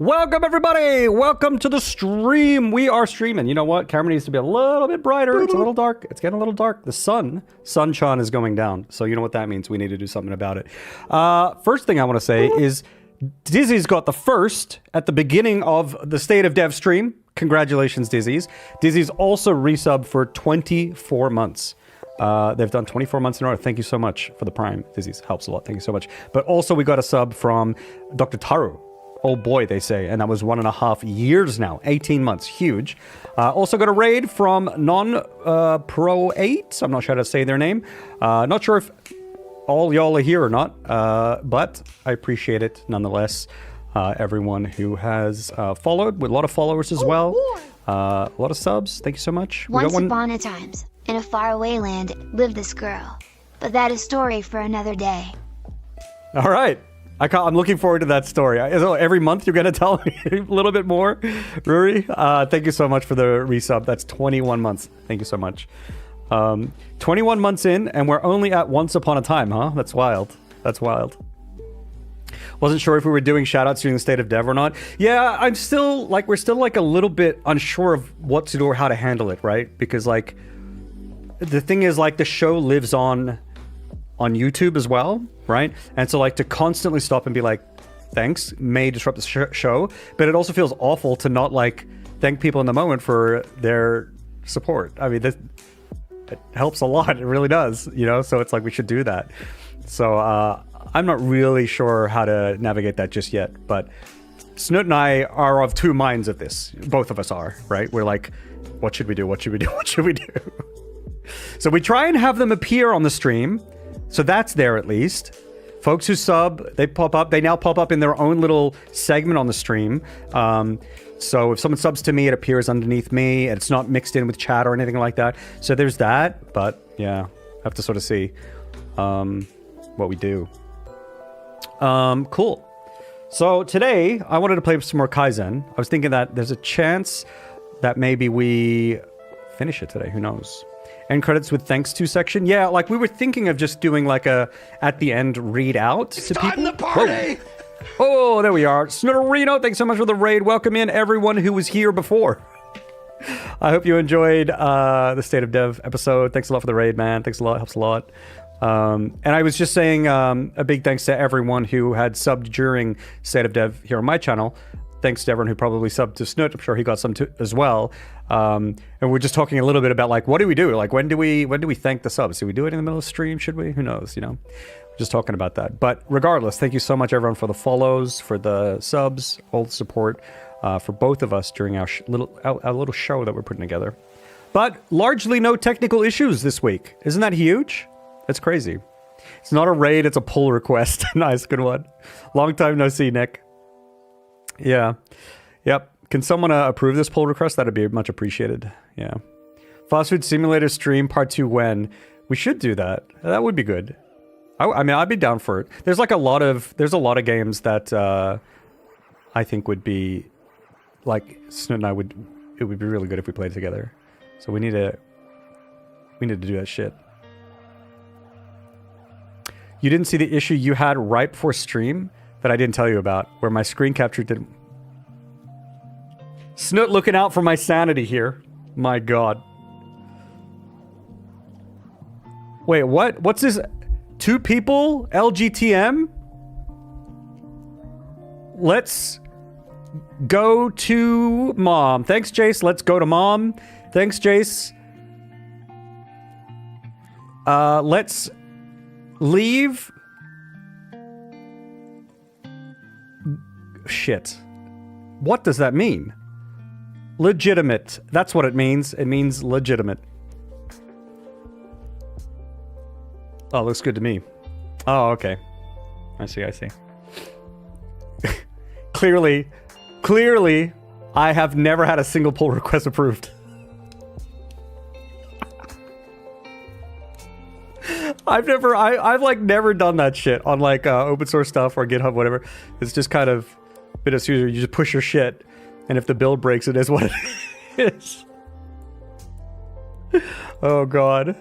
Welcome, everybody! Welcome to the stream. We are streaming. You know what? Camera needs to be a little bit brighter. It's a little dark. It's getting a little dark. The sunshine is going down. So you know what that means. We need to do something about it. First thing I want to say is Dizzy's got the first at the beginning of the State of Dev stream. Congratulations, Dizzy's. Dizzy's also resubbed for 24 months. They've done 24 months in a row. Thank you so much for the Prime. Dizzy's helps a lot. Thank you so much. But also we got a sub from Dr. Taru. Oh boy, they say. And that was 1.5 years now. 18 months. Huge. Also got a raid from Non-Pro 8. I'm not sure how to say their name. Not sure if all y'all are here or not. But I appreciate it nonetheless. Everyone who has followed, with a lot of followers as well. A lot of subs. Thank you so much. Once upon a time, in a faraway land, lived this girl. But that is a story for another day. All right. I'm looking forward to that story. Every month you're going to tell me a little bit more. Ruri, thank you so much for the resub. That's 21 months. Thank you so much. 21 months in, and we're only at Once Upon a Time, huh? That's wild. That's wild. Wasn't sure if we were doing shoutouts during the State of Dev or not. Yeah, we're still like a little bit unsure of what to do or how to handle it, right? Because like, the thing is like the show lives on YouTube as well, right? And so like to constantly stop and be like, thanks, may disrupt the show, but it also feels awful to not like thank people in the moment for their support. I mean, it helps a lot. It really does, you know? So it's like we should do that. So I'm not really sure how to navigate that just yet, but Snoot and I are of two minds of this. Both of us are, right? We're like, what should we do? What should we do? What should we do? So we try and have them appear on the stream. So that's there at least. Folks who sub, they pop up. They now pop up in their own little segment on the stream. So if someone subs to me, it appears underneath me. And it's not mixed in with chat or anything like that. So there's that. But yeah, have to sort of see what we do. Cool. So today, I wanted to play some more Kaizen. I was thinking that there's a chance that maybe we finish it today. Who knows? End credits with thanks to section. Yeah, like we were thinking of just doing like a at the end read out to people. Time to party! Oh, there we are. Snutterino, thanks so much for the raid. Welcome in everyone who was here before. I hope you enjoyed the State of Dev episode. Thanks a lot for the raid, man. Thanks a lot. Helps a lot. And I was just saying a big thanks to everyone who had subbed during State of Dev here on my channel. Thanks to everyone who probably subbed to Snoot. I'm sure he got some too, as well. And we're just talking a little bit about like, what do we do? Like, when do we thank the subs? Do we do it in the middle of the stream? Should we? Who knows? You know, just talking about that. But regardless, thank you so much, everyone, for the follows, for the subs, all the support for both of us during our little show that we're putting together. But largely no technical issues this week. Isn't that huge? That's crazy. It's not a raid, it's a pull request. Nice, good one. Long time no see, Nick. Yeah. Yep. Can someone approve this pull request? That'd be much appreciated. Yeah. Fast Food Simulator stream part 2 when? We should do that. That would be good. I mean, I'd be down for it. There's like a lot of games that I think would be like Snoot and I would. It would be really good if we played together. So we need to do that shit. You didn't see the issue you had right before stream that I didn't tell you about, where my screen capture didn't. Snoot looking out for my sanity here. My God. Wait, what? What's this? 2 people? LGTM? Let's go to mom. Thanks, Jace. Let's go to mom. Thanks, Jace. Let's leave. Shit. What does that mean? Legitimate. That's what it means. It means legitimate. Oh, looks good to me. Oh, okay. I see. Clearly, I have never had a single pull request approved. I've like never done that shit on like open source stuff or GitHub, whatever. It's just kind of bit of user. You just push your shit, and if the build breaks, it is what it is. Oh God.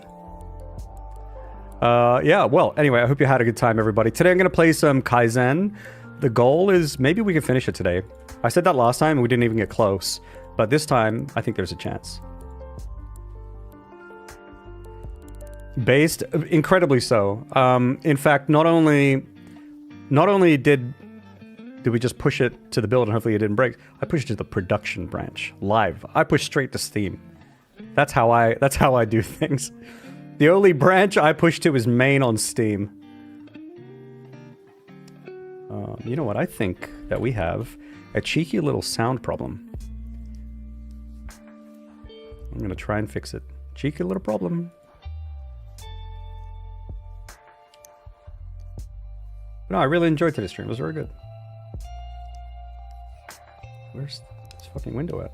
Yeah, well, anyway, I hope you had a good time, everybody. Today I'm going to play some Kaizen. The goal is maybe we can finish it today. I said that last time and we didn't even get close. But this time, I think there's a chance. Based, incredibly so. In fact, not only did we just push it to the build and hopefully it didn't break, I pushed it to the production branch, live. I pushed straight to Steam. That's how I do things. The only branch I pushed to is main on Steam. You know what? I think that we have a cheeky little sound problem. I'm gonna try and fix it. Cheeky little problem. No, I really enjoyed today's stream. It was very good. Where's this fucking window at?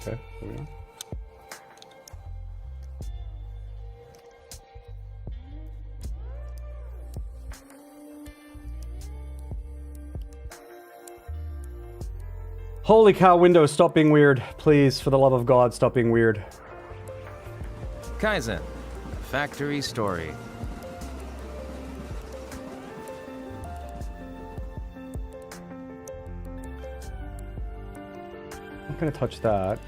Okay, there we go. Holy cow, Windows, stop being weird. Please, for the love of God, stop being weird. Kaizen, factory story. I'm not gonna touch that.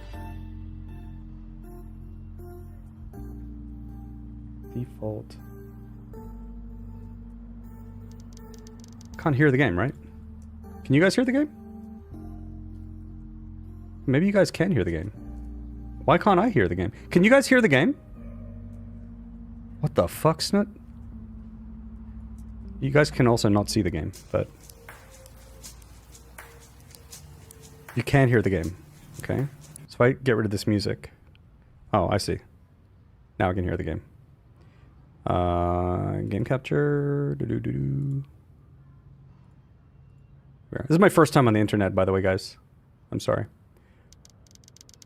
Default. Can't hear the game, right? Can you guys hear the game? Maybe you guys can hear the game. Why can't I hear the game? Can you guys hear the game? What the fuck, Snut? You guys can also not see the game, but... You can hear the game. Okay. So if I get rid of this music... Oh, I see. Now I can hear the game. Game capture... This is my first time on the internet, by the way, guys. I'm sorry.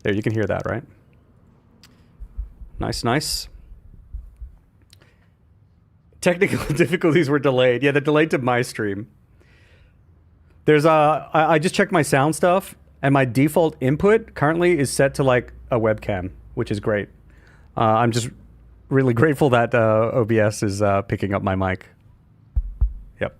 There, you can hear that, right? Nice, nice. Technical difficulties were delayed. Yeah, they're delayed to my stream. There's I just checked my sound stuff, and my default input currently is set to like a webcam, which is great. I'm just really grateful that OBS is picking up my mic. Yep.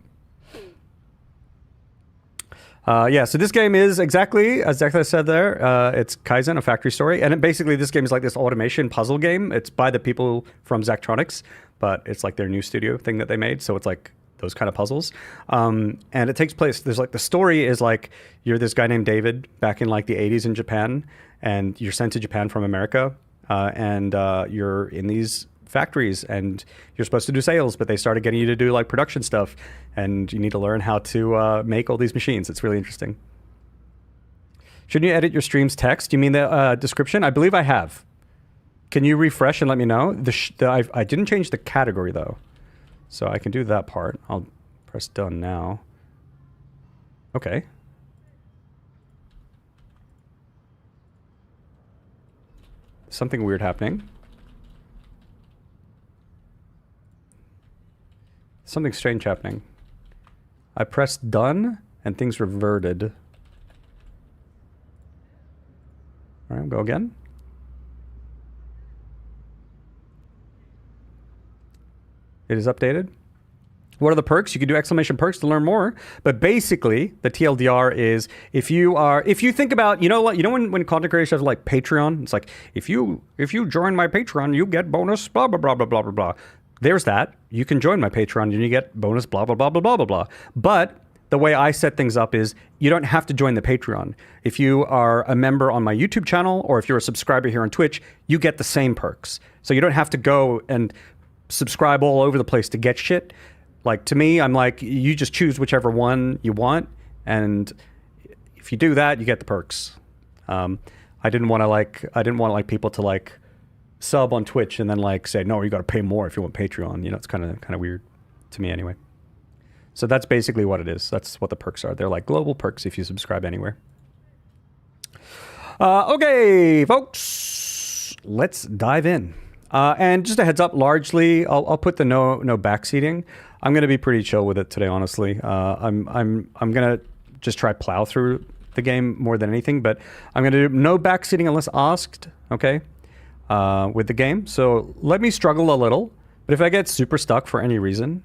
Yeah, so this game is exactly as I said there. It's Kaizen, a factory story. And basically this game is like this automation puzzle game. It's by the people from Zachtronics, but it's like their new studio thing that they made. So it's like those kind of puzzles. And it takes place, there's like, the story is like, you're this guy named David back in like the 80s in Japan, and you're sent to Japan from America. And you're in these factories and you're supposed to do sales, but they started getting you to do like production stuff, and you need to learn how to make all these machines. It's really interesting. Shouldn't you edit your stream's text? You mean the description? I believe I have. Can you refresh and let me know? I didn't change the category though, so I can do that part. I'll press done now. Okay. Something weird happening. Something strange happening. I pressed done and things reverted. All right, go again. It is updated. What are the perks? You can do exclamation perks to learn more. But basically, the TLDR is if you think about, you know what, when content creators have like Patreon, it's like if you join my Patreon, you get bonus blah blah blah blah blah blah blah. There's that. You can join my Patreon and you get bonus blah blah blah blah blah blah blah. But the way I set things up is you don't have to join the Patreon. If you are a member on my YouTube channel or if you're a subscriber here on Twitch, you get the same perks. So you don't have to go and subscribe all over the place to get shit. Like, to me, I'm like, you just choose whichever one you want, and if you do that, you get the perks. I didn't want like people to like sub on Twitch and then like say, no, you got to pay more if you want Patreon. You know, it's kind of weird to me anyway. So that's basically what it is. That's what the perks are. They're like global perks if you subscribe anywhere. Okay, folks, let's dive in. And just a heads up, largely, I'll put the no backseating. I'm gonna be pretty chill with it today, honestly. I'm gonna just try plow through the game more than anything, but I'm gonna do no backseating unless asked, okay, with the game. So let me struggle a little, but if I get super stuck for any reason,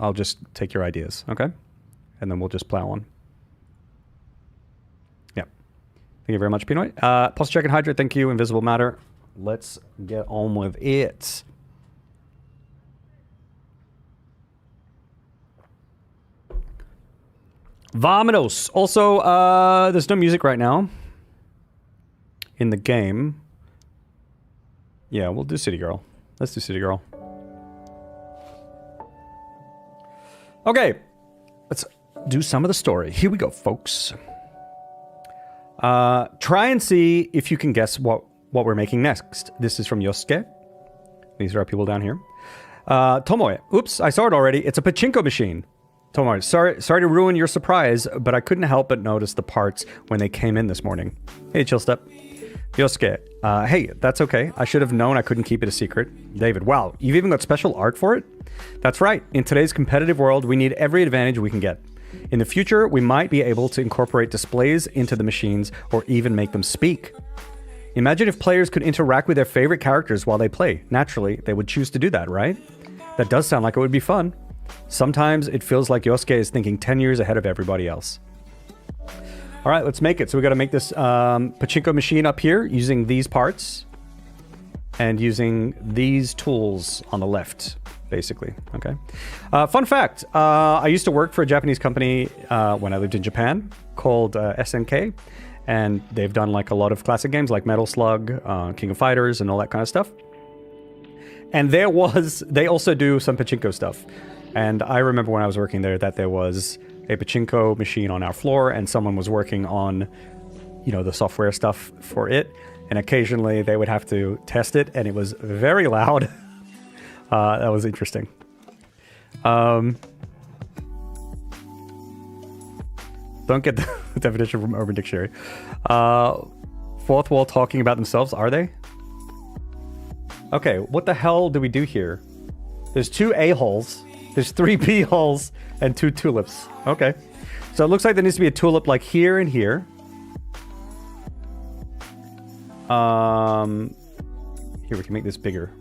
I'll just take your ideas, okay? and then we'll just plow on. Yeah. Thank you very much, Pinoy. Pulse check and hydrate. Thank you, Invisible Matter. Let's get on with it. Vamonos. Also, there's no music right now in the game. Yeah, we'll do City Girl. Let's do City Girl. Okay, let's do some of the story. Here we go, folks. Try and see if you can guess what we're making next. This is from Yosuke. These are our people down here. Tomoe. Oops, I saw it already. It's a pachinko machine. Tomoe, sorry to ruin your surprise, but I couldn't help but notice the parts when they came in this morning. Hey, chill step. Yosuke. Hey, that's okay. I should have known I couldn't keep it a secret. David. Wow, you've even got special art for it? That's right. In today's competitive world, we need every advantage we can get. In the future, we might be able to incorporate displays into the machines or even make them speak. Imagine if players could interact with their favorite characters while they play. Naturally, they would choose to do that, right? That does sound like it would be fun. Sometimes it feels like Yosuke is thinking 10 years ahead of everybody else. All right, let's make it. So we got to make this pachinko machine up here using these parts and using these tools on the left, basically. Okay. Fun fact, I used to work for a Japanese company when I lived in Japan called SNK, and they've done like a lot of classic games like Metal Slug, King of Fighters, and all that kind of stuff. And they also do some pachinko stuff. And I remember when I was working there that there was a pachinko machine on our floor and someone was working on, you know, the software stuff for it. And occasionally they would have to test it and it was very loud. That was interesting. Don't get the definition from Urban Dictionary. Fourth wall talking about themselves, are they? Okay, what the hell do we do here? There's 2 A-holes. There's 3 B-holes and 2 tulips. Okay. So it looks like there needs to be a tulip like here and here. Here, we can make this bigger.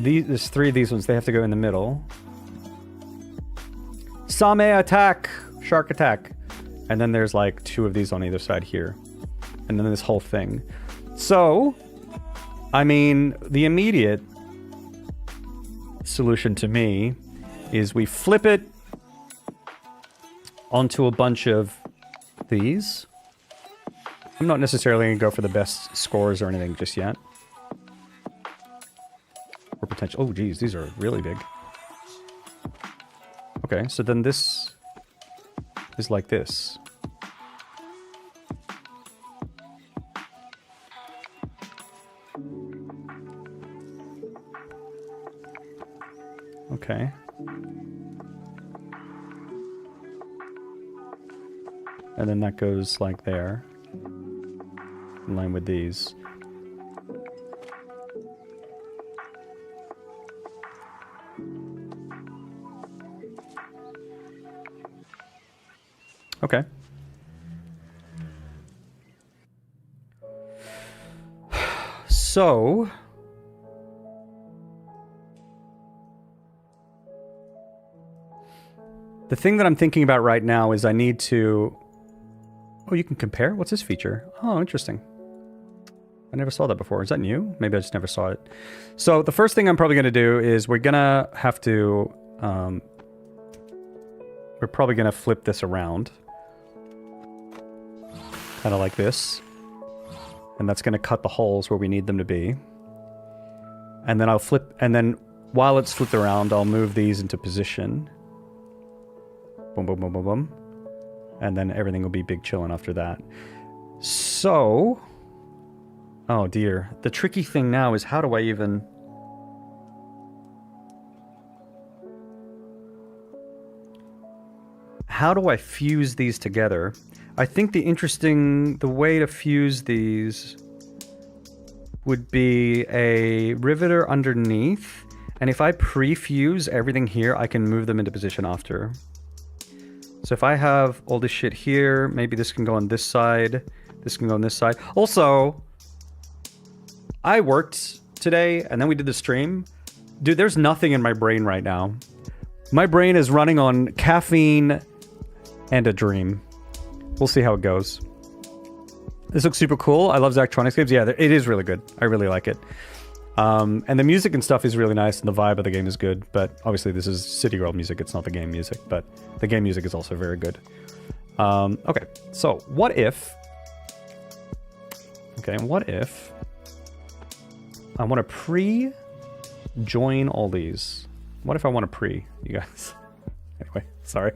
There's 3 of these ones. They have to go in the middle. Same attack! Shark attack. And then there's like 2 of these on either side here. And then this whole thing. So, I mean, the immediate solution to me is we flip it onto a bunch of these. I'm not necessarily going to go for the best scores or anything just yet. Or potential. Oh, geez, these are really big. Okay, so then this is like this. Okay. And then that goes like there. In line with these. Okay. So... the thing that I'm thinking about right now is I need to... Oh, you can compare? What's this feature? Oh, interesting. I never saw that before. Is that new? Maybe I just never saw it. So the first thing I'm probably going to do is we're going to have to... we're probably going to flip this around. Kind of like this. And that's going to cut the holes where we need them to be. And then I'll flip... and then while it's flipped around, I'll move these into position. Boom, boom, boom, boom, boom. And then everything will be big chillin' after that. So... oh dear. The tricky thing now is how do I even... how do I fuse these together? I think the way to fuse these would be a riveter underneath. And if I pre-fuse everything here, I can move them into position after. So if I have all this shit here, maybe this can go on this side. This can go on this side. Also, I worked today and then we did the stream. Dude, there's nothing in my brain right now. My brain is running on caffeine and a dream. We'll see how it goes. This looks super cool. I love Zachtronics games. Yeah, it is really good. I really like it. And the music and stuff is really nice, and the vibe of the game is good. But obviously, this is City Girl music. It's not the game music, but the game music is also very good. Okay, so what if... Okay, what if I want to pre-join all these? What if I want to pre, you guys? Anyway, sorry.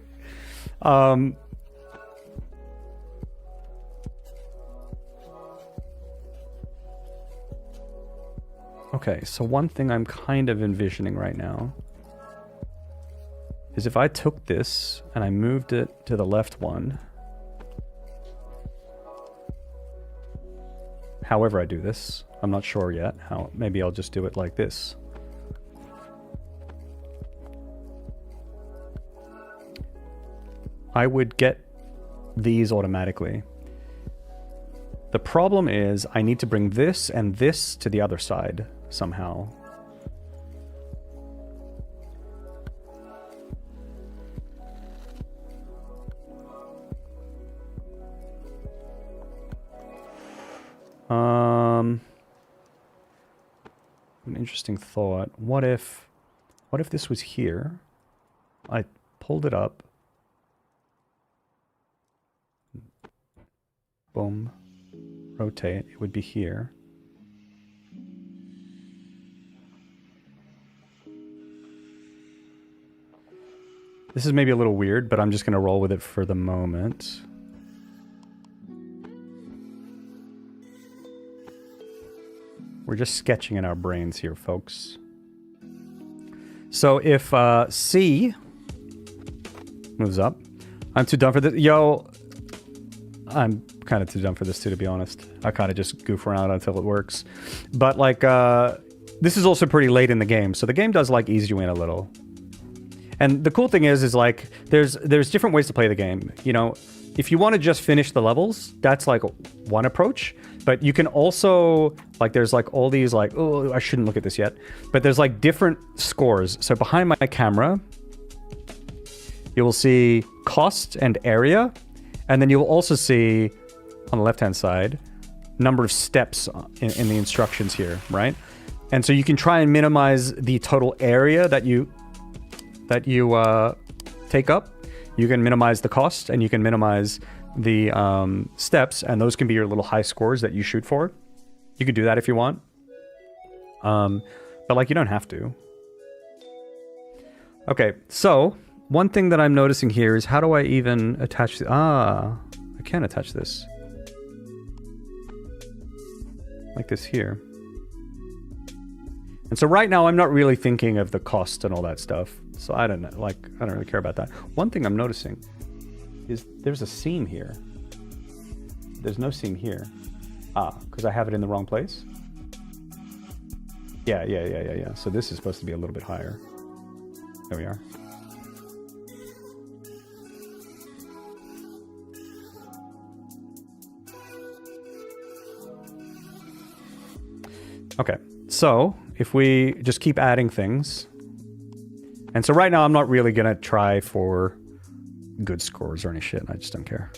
Okay, so one thing I'm kind of envisioning right now is if I took this and I moved it to the left one, however I do this, I'm not sure yet how. Maybe I'll just do it like this. I would get these automatically. The problem is I need to bring this and this to the other side somehow. An interesting thought. What if this was here? I pulled it up. Boom. Rotate. It would be here. This is maybe a little weird, but I'm just going to roll with it for the moment. We're just sketching in our brains here, folks. So if C moves up, I'm too dumb for this. Yo, I'm kind of too dumb for this too, to be honest. I kind of just goof around until it works. But like, this is also pretty late in the game, so the game does like ease you in a little. And the cool thing is like, there's different ways to play the game. You know, if you want to just finish the levels, that's like one approach. But you can also, like, there's like all these like, oh, I shouldn't look at this yet. But there's like different scores. So behind my camera, you will see cost and area. And then you'll also see, on the left-hand side, number of steps in the instructions here, right? And so you can try and minimize the total area that you take up. You can minimize the cost, and you can minimize the steps, and those can be your little high scores that you shoot for. You can do that if you want. But like, you don't have to. Okay, so one thing that I'm noticing here is how do I even attach the... I can't attach this. Like this here. And so right now I'm not really thinking of the cost and all that stuff. So I don't know, like, I don't really care about that. One thing I'm noticing is there's a seam here. There's no seam here. Because I have it in the wrong place? Yeah. So this is supposed to be a little bit higher. There we are. Okay, so if we just keep adding things, and so right now I'm not really gonna try for good scores or any shit. I just don't care.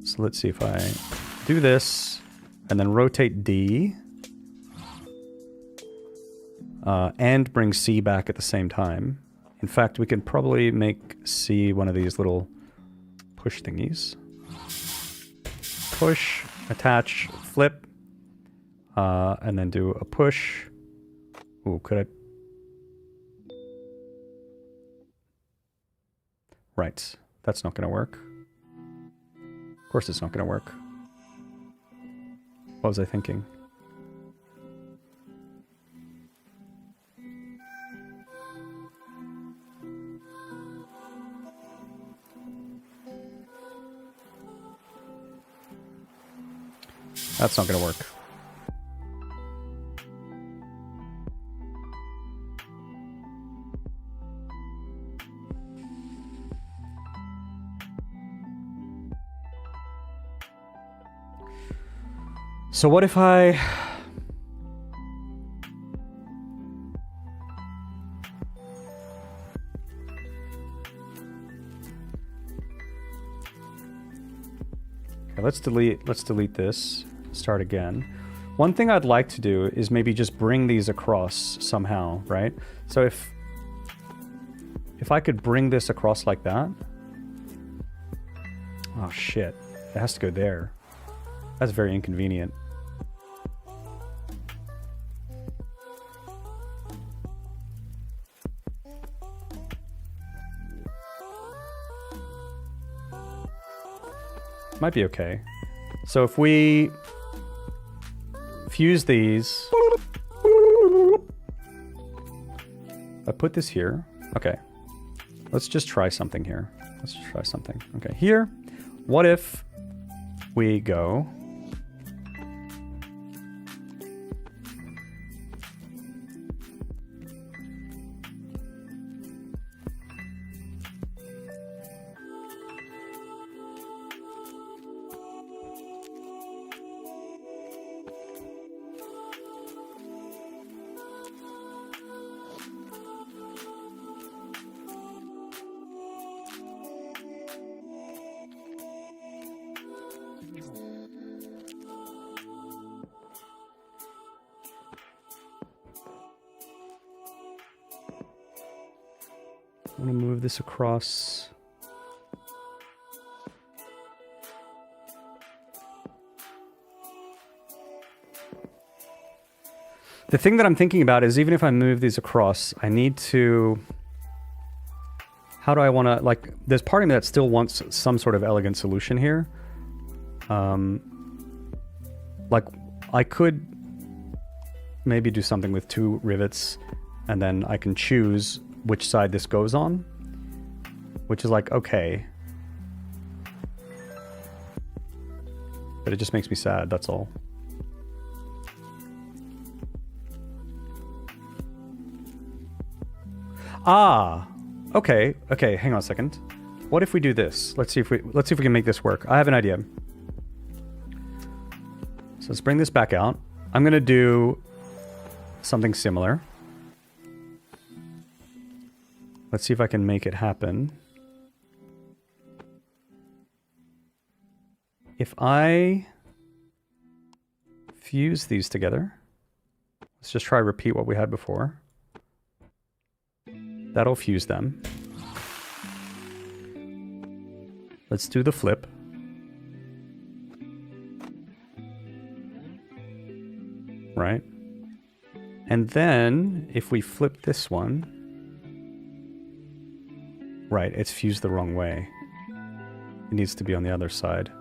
So let's see if I do this and then rotate D and bring C back at the same time. In fact, we can probably make C one of these little push thingies. Push, attach, flip. And then do a push. Ooh, could I? Right. That's not going to work. Of course it's not going to work. What was I thinking? That's not going to work. So what if I... Okay, let's delete this. Start again. One thing I'd like to do is maybe just bring these across somehow, right? So if I could bring this across like that. Oh shit. It has to go there. That's very inconvenient. Might be okay. So if we fuse these, I put this here. Okay. Let's just try something here. Let's try something. Okay, here. What if we go I'm going to move this across. The thing that I'm thinking about is even if I move these across, I need to... How do I want to... Like, there's part of me that still wants some sort of elegant solution here. Like, I could maybe do something with 2 rivets, and then I can choose which side this goes on, which is like, okay. But it just makes me sad, that's all. Ah, okay, hang on a second. What if we do this? Let's see if we can make this work. I have an idea. So let's bring this back out. I'm gonna do something similar. Let's see if I can make it happen. If I fuse these together, let's just try repeat what we had before. That'll fuse them. Let's do the flip. Right? And then if we flip this one, right, it's fused the wrong way. It needs to be on the other side.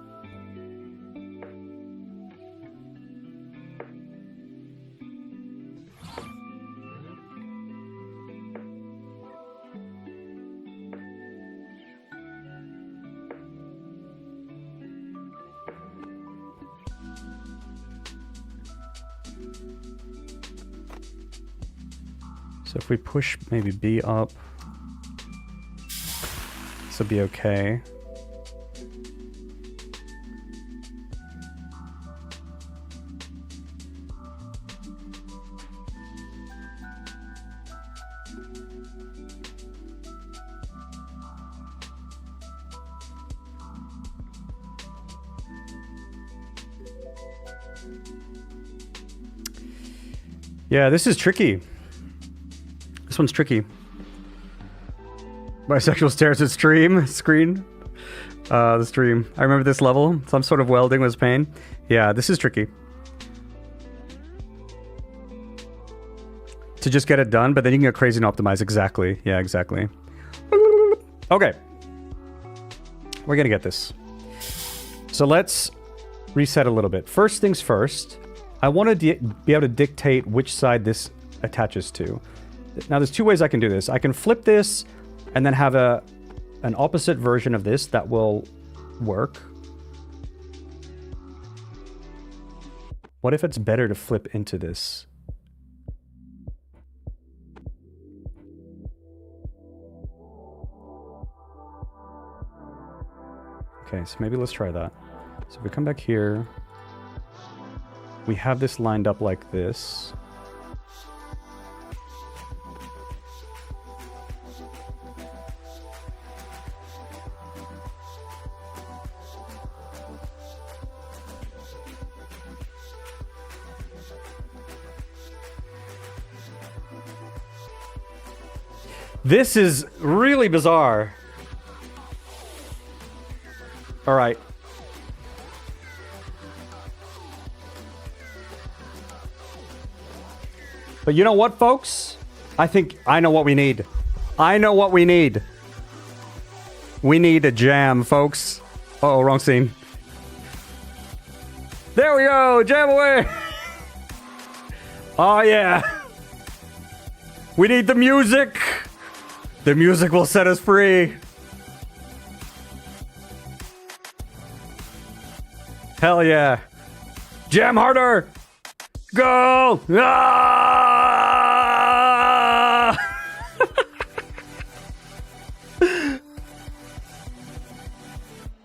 So if we push maybe B up, this will be okay. Yeah, this is tricky. This one's tricky. Bisexual stares at screen. The stream. I remember this level. Some sort of welding was pain. Yeah, this is tricky. To just get it done, but then you can get crazy and optimize. Exactly. Yeah, exactly. Okay. We're gonna get this. So let's reset a little bit. First things first, I want to be able to dictate which side this attaches to. Now there's 2 ways I can do this. I can flip this and then have an opposite version of this that will work. What if it's better to flip into this? Okay, so maybe let's try that. So if we come back here, we have this lined up like this. This is really bizarre. All right. But you know what, folks? I think I know what we need. I know what we need. We need a jam, folks. Uh-oh, wrong scene. There we go. Jam away. Oh, yeah. We need the music. The music will set us free. Hell yeah. Jam harder. Go. Ah!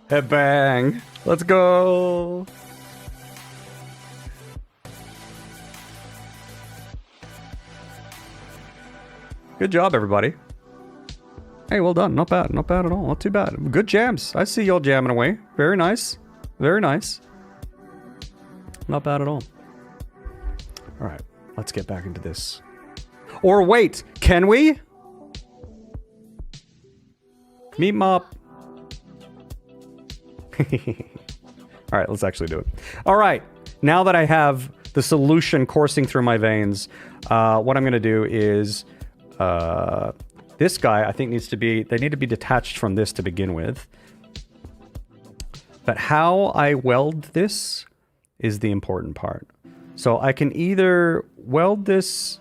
Headbang. Let's go. Good job, everybody. Hey, well done. Not bad. Not bad at all. Not too bad. Good jams. I see y'all jamming away. Very nice. Very nice. Not bad at all. All right. Let's get back into this. Or wait. Can we? Meat mop. All right. Let's actually do it. All right. Now that I have the solution coursing through my veins, what I'm going to do is... this guy, I think, they need to be detached from this to begin with. But how I weld this is the important part. So I can either weld this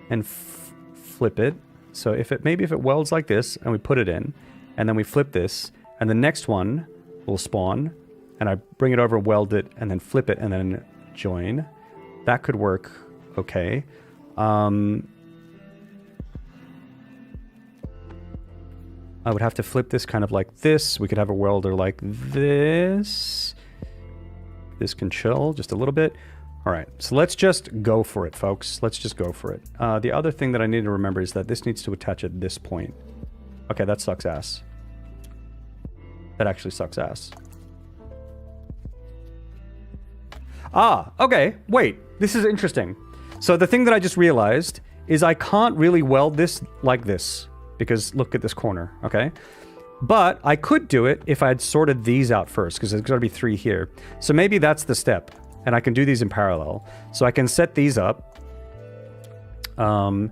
and flip it. So maybe if it welds like this and we put it in and then we flip this and the next one will spawn and I bring it over, weld it, and then flip it and then join. That could work okay. I would have to flip this kind of like this. We could have a welder like this. This can chill just a little bit. All right, so let's just go for it, folks. Let's just go for it. The other thing that I need to remember is that this needs to attach at this point. Okay, that sucks ass. That actually sucks ass. Ah, okay, wait. This is interesting. So the thing that I just realized is I can't really weld this like this. Because look at this corner, okay? But I could do it if I had sorted these out first, because there's got to be 3 here. So maybe that's the step, and I can do these in parallel. So I can set these up. How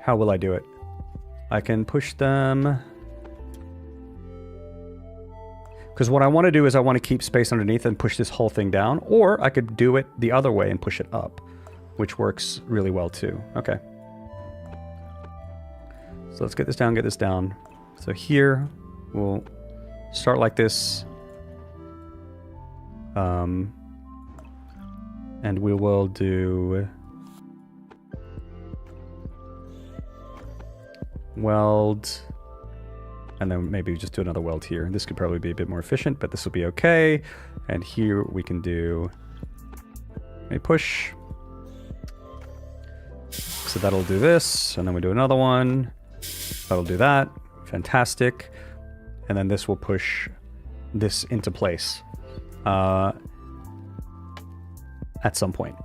will I do it? I can push them... Because what I want to do is I want to keep space underneath and push this whole thing down, or I could do it the other way and push it up, which works really well too. Okay. So let's get this down, So here, we'll start like this. And we will do... weld. And then maybe we just do another weld here. This could probably be a bit more efficient, but this will be okay. And here we can do a push. So that'll do this, and then we do another one. That'll do that. Fantastic. And then this will push this into place at some point.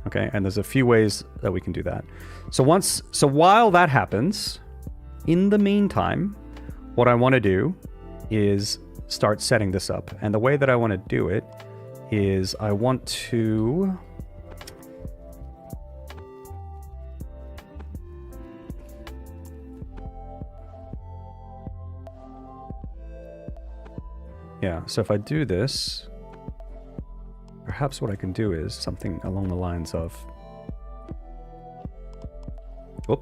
Okay, and there's a few ways that we can do that. So while that happens, in the meantime, what I want to do is start setting this up. And the way that I want to do it is I want to... Yeah, so if I do this, perhaps what I can do is something along the lines of... Whoop.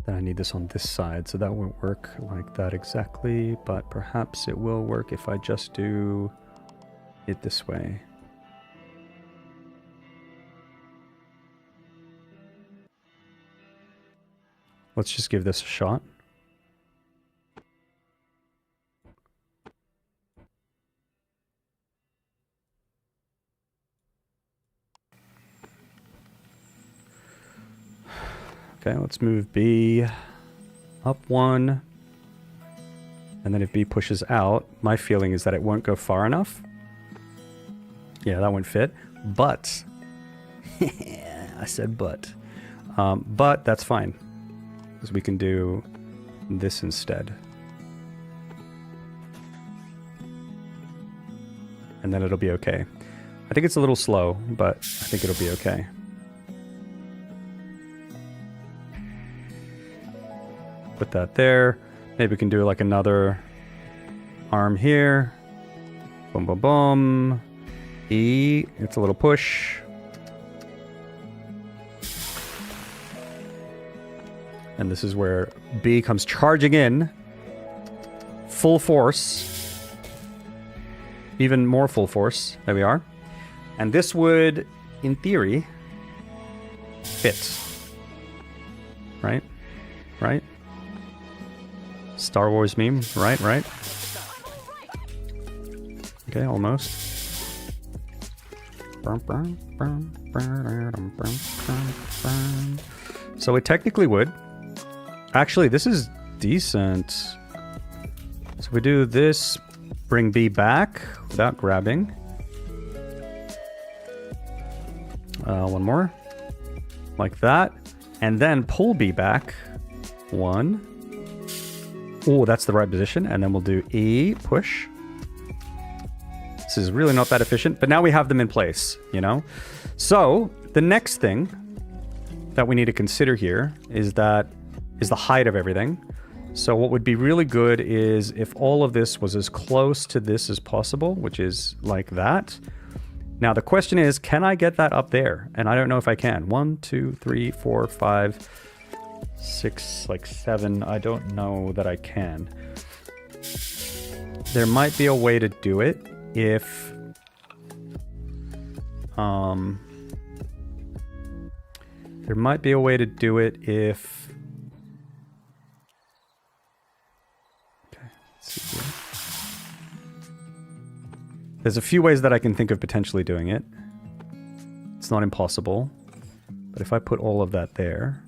Then I need this on this side, so that won't work like that exactly, but perhaps it will work if I just do it this way. Let's just give this a shot. Okay, let's move B up 1. And then if B pushes out, my feeling is that it won't go far enough. Yeah, that won't fit. But, I said but that's fine. Because we can do this instead. And then it'll be okay. I think it's a little slow, but I think it'll be okay. Put that there. Maybe we can do like another arm here. Boom, boom, boom. E. It's a little push. And this is where B comes charging in. Full force. Even more full force. There we are. And this would, in theory, fit. Right? Right? Star Wars meme. Right, right. Okay, almost. So it technically would. Actually, this is decent. So we do this, bring B back without grabbing. One more. Like that. And then pull B back. One. Oh, that's the right position. And then we'll do E, push. This is really not that efficient, but now we have them in place, you know? So the next thing that we need to consider here is the height of everything. So what would be really good is if all of this was as close to this as possible, which is like that. Now the question is, can I get that up there? And I don't know if I can. 1, 2, 3, 4, 5, 6, like 7. I don't know that I can. There might be a way to do it if there might be a way to do it if okay, let's see here. There's a few ways that I can think of potentially doing it. It's not impossible, but if I put all of that there,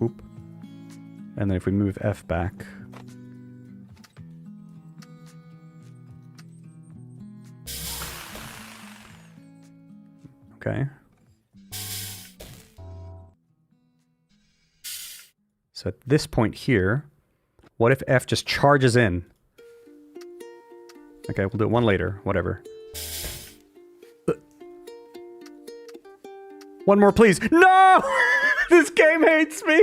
oop, and then if we move F back, okay. So at this point here, what if F just charges in? Okay, we'll do it one later, whatever. One more, please. No! This game hates me!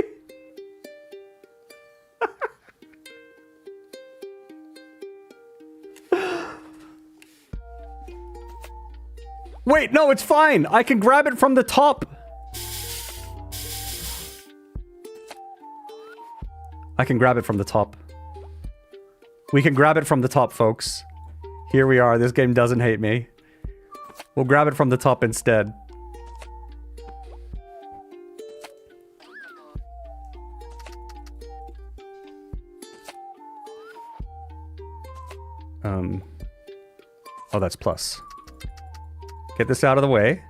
Wait, no, it's fine. I can grab it from the top. I can grab it from the top. We can grab it from the top, folks. Here we are. This game doesn't hate me. We'll grab it from the top instead. Oh, that's plus. Get this out of the way.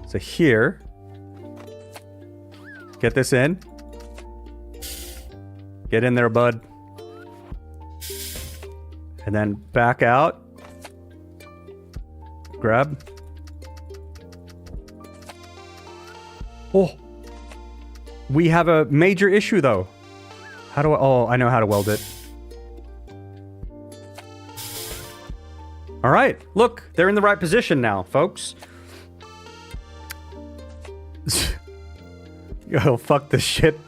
So here. Get this in. Get in there, bud. And then back out. Grab. Oh. We have a major issue, though. How do I... Oh, I know how to weld it. All right. Look, they're in the right position now, folks. Oh, fuck this shit.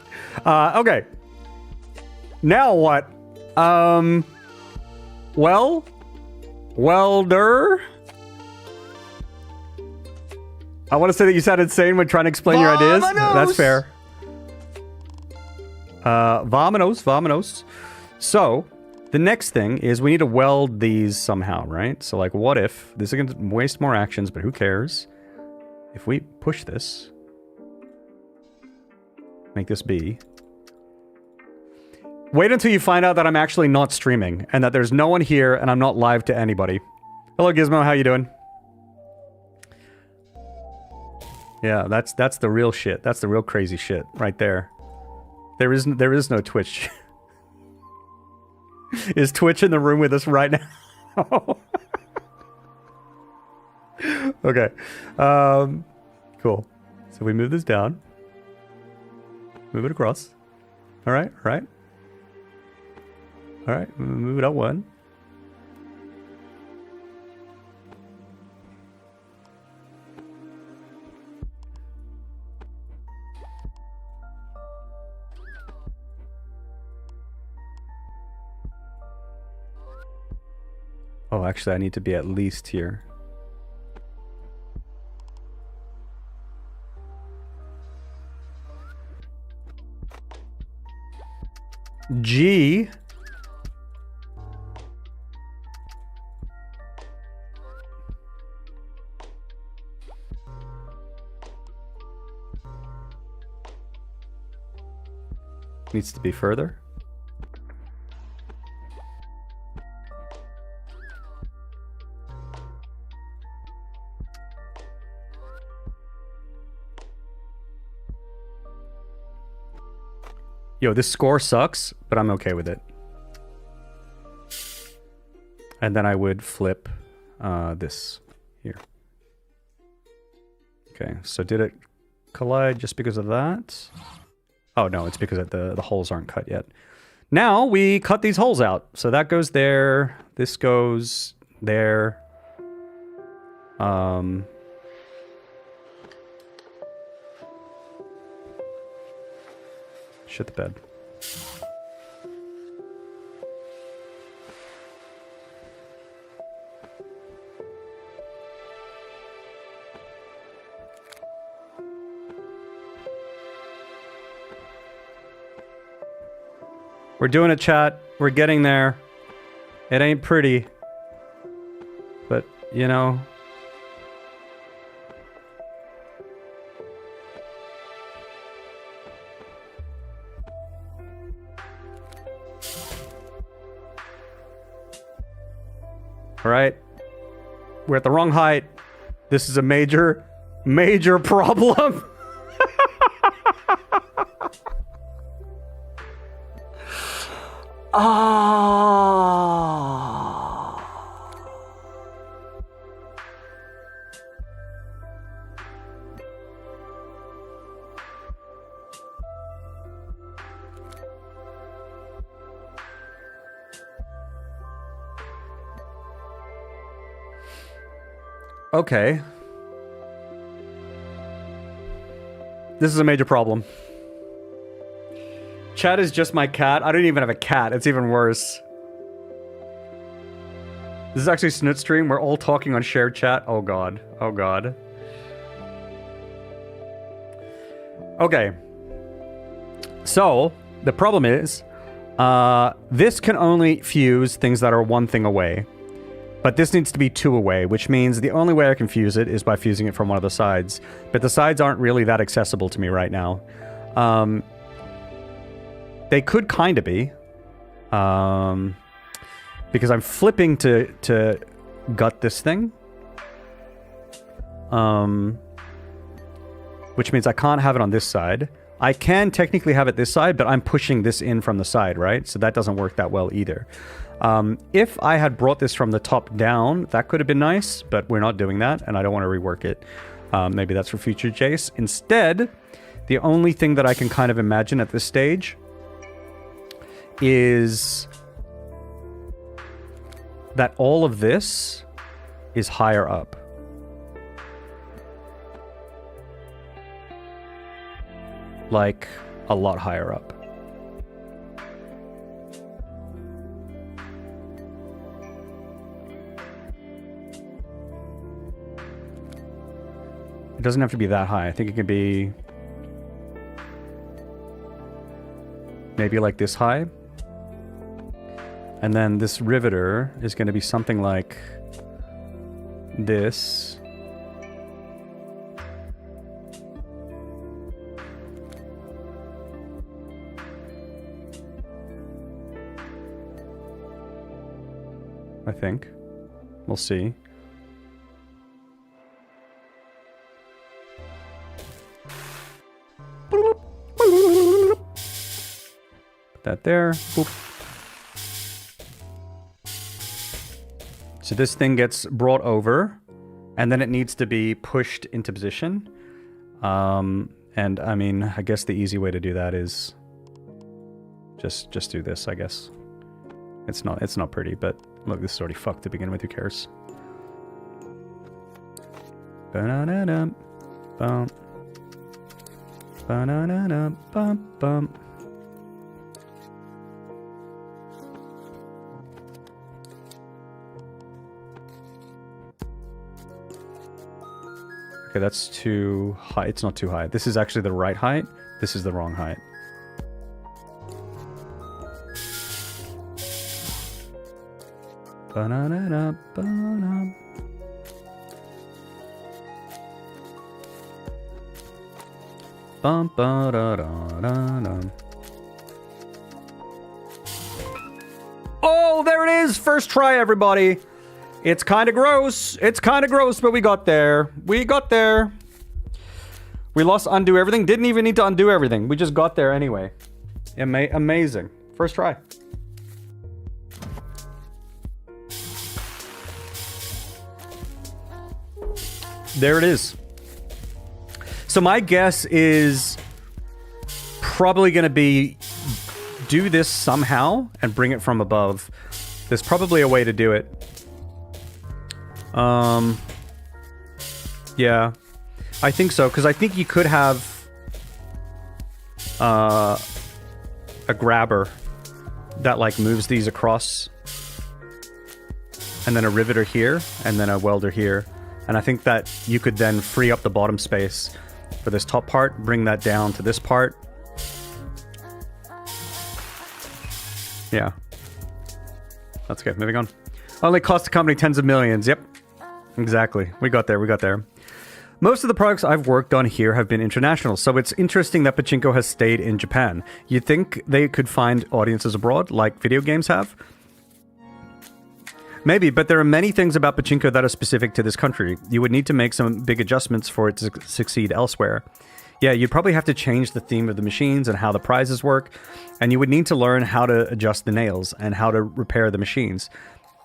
Okay. Now what? Well? Welder? I want to say that you sound insane when trying to explain your ideas. That's fair. Vamonos. So, the next thing is we need to weld these somehow, right? So, like, what if... This is going to waste more actions, but who cares? If we push this... Make this B. Wait until you find out that I'm actually not streaming, and that there's no one here, and I'm not live to anybody. Hello, Gizmo. How you doing? Yeah, that's the real shit. That's the real crazy shit right there. There is no Twitch. Is Twitch in the room with us right now? Okay. Cool. So we move this down. Move it across. All right. All right. All right. Move it up one. Oh, actually, I need to be at least here. G. Needs to be further. Yo, this score sucks, but I'm okay with it. And then I would flip this here. Okay, so did it collide just because of that? Oh no, it's because the holes aren't cut yet. Now we cut these holes out. So that goes there, this goes there. Shit the bed. We're doing it, chat. We're getting there. It ain't pretty. But, you know... All right, we're at the wrong height. This is a major, major problem. Okay. This is a major problem. Chat is just my cat. I don't even have a cat. It's even worse. This is actually Snoot stream. We're all talking on shared chat. Oh god. Oh god. Okay. So, the problem is, this can only fuse things that are one thing away. But this needs to be two away, which means the only way I can fuse it is by fusing it from one of the sides. But the sides aren't really that accessible to me right now. They could kind of be. Because I'm flipping to gut this thing. Which means I can't have it on this side. I can technically have it this side, but I'm pushing this in from the side, right? So that doesn't work that well either. If I had brought this from the top down, that could have been nice, but we're not doing that, and I don't want to rework it. Maybe that's for future Jace. Instead, the only thing that I can kind of imagine at this stage is that all of this is higher up. Like, a lot higher up. It doesn't have to be that high. I think it could be maybe like this high. And then this riveter is going to be something like this. I think. We'll see. Put that there. Boop. So this thing gets brought over, and then it needs to be pushed into position. And I mean, I guess the easy way to do that is just do this, I guess. It's not pretty, but look, this is already fucked to begin with. Who cares? Ba-na-na-na, bump. Ba-na-na-na, bump, bump. Okay, that's too high. It's not too high. This is actually the right height. This is the wrong height. Ba-na-na-na, ba-na. Bum, ba-da-da-da-da. Oh, there it is! First try, everybody! It's kind of gross. It's kind of gross, but we got there. We got there. We lost undo everything. Didn't even need to undo everything. We just got there anyway. Amazing. First try. There it is. So my guess is probably going to be do this somehow and bring it from above. There's probably a way to do it. Yeah, I think so, because I think you could have a grabber that like moves these across, and then a riveter here, and then a welder here, and I think that you could then free up the bottom space for this top part, bring that down to this part. Yeah, that's good. Moving on. Only cost the company tens of millions. Yep. Exactly. We got there. We got there. Most of the products I've worked on here have been international, so it's interesting that pachinko has stayed in Japan. You'd think they could find audiences abroad, like video games have? Maybe, but there are many things about pachinko that are specific to this country. You would need to make some big adjustments for it to succeed elsewhere. Yeah, you'd probably have to change the theme of the machines and how the prizes work, and you would need to learn how to adjust the nails and how to repair the machines.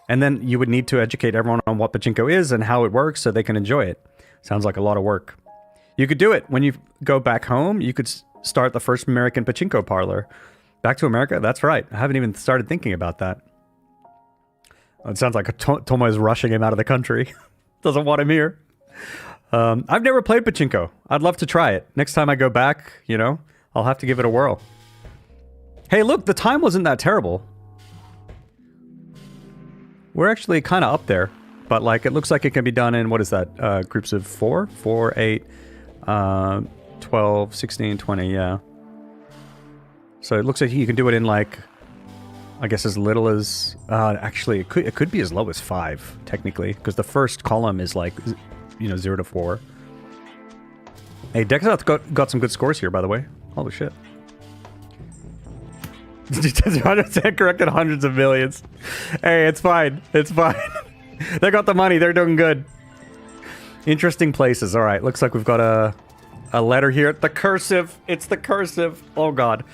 And then you would need to educate everyone on what pachinko is and how it works so they can enjoy it. Sounds like a lot of work. You could do it. When you go back home, you could start the first American pachinko parlor. Back to America? That's right. I haven't even started thinking about that. It sounds like Tomo is rushing him out of the country. Doesn't want him here. I've never played pachinko. I'd love to try it. Next time I go back, you know, I'll have to give it a whirl. Hey, look, the time wasn't that terrible. We're actually kind of up there, but like it looks like it can be done in, what is that, groups of 4, 8, 12, 16, 20, yeah. So it looks like you can do it in like, I guess as little as, actually it could be as low as 5, technically, because the first column is like, you know, 0 to 4. Hey, Dexout's got some good scores here, by the way. Holy shit. 100% corrected hundreds of millions. Hey, it's fine. It's fine. They got the money. They're doing good. Interesting places. All right. Looks like we've got a letter here. The cursive. It's the cursive. Oh, God.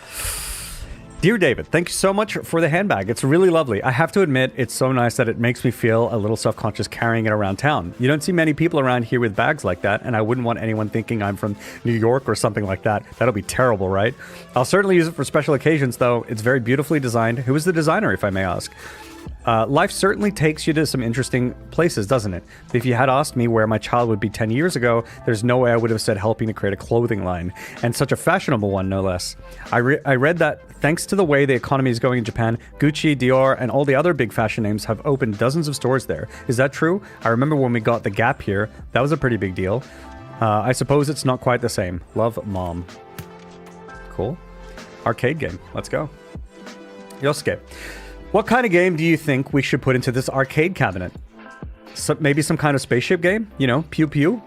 Dear David, thank you so much for the handbag. It's really lovely. I have to admit, it's so nice that it makes me feel a little self-conscious carrying it around town. You don't see many people around here with bags like that, and I wouldn't want anyone thinking I'm from New York or something like that. That'll be terrible, right? I'll certainly use it for special occasions, though. It's very beautifully designed. Who is the designer, if I may ask? Life certainly takes you to some interesting places, doesn't it? If you had asked me where my child would be 10 years ago, there's no way I would have said helping to create a clothing line, and such a fashionable one, no less. I read that thanks to the way the economy is going in Japan, Gucci, Dior, and all the other big fashion names have opened dozens of stores there. Is that true? I remember when we got the Gap here. That was a pretty big deal. I suppose it's not quite the same. Love, Mom. Cool. Arcade game. Let's go. Yosuke. What kind of game do you think we should put into this arcade cabinet? Maybe some kind of spaceship game? You know, pew pew?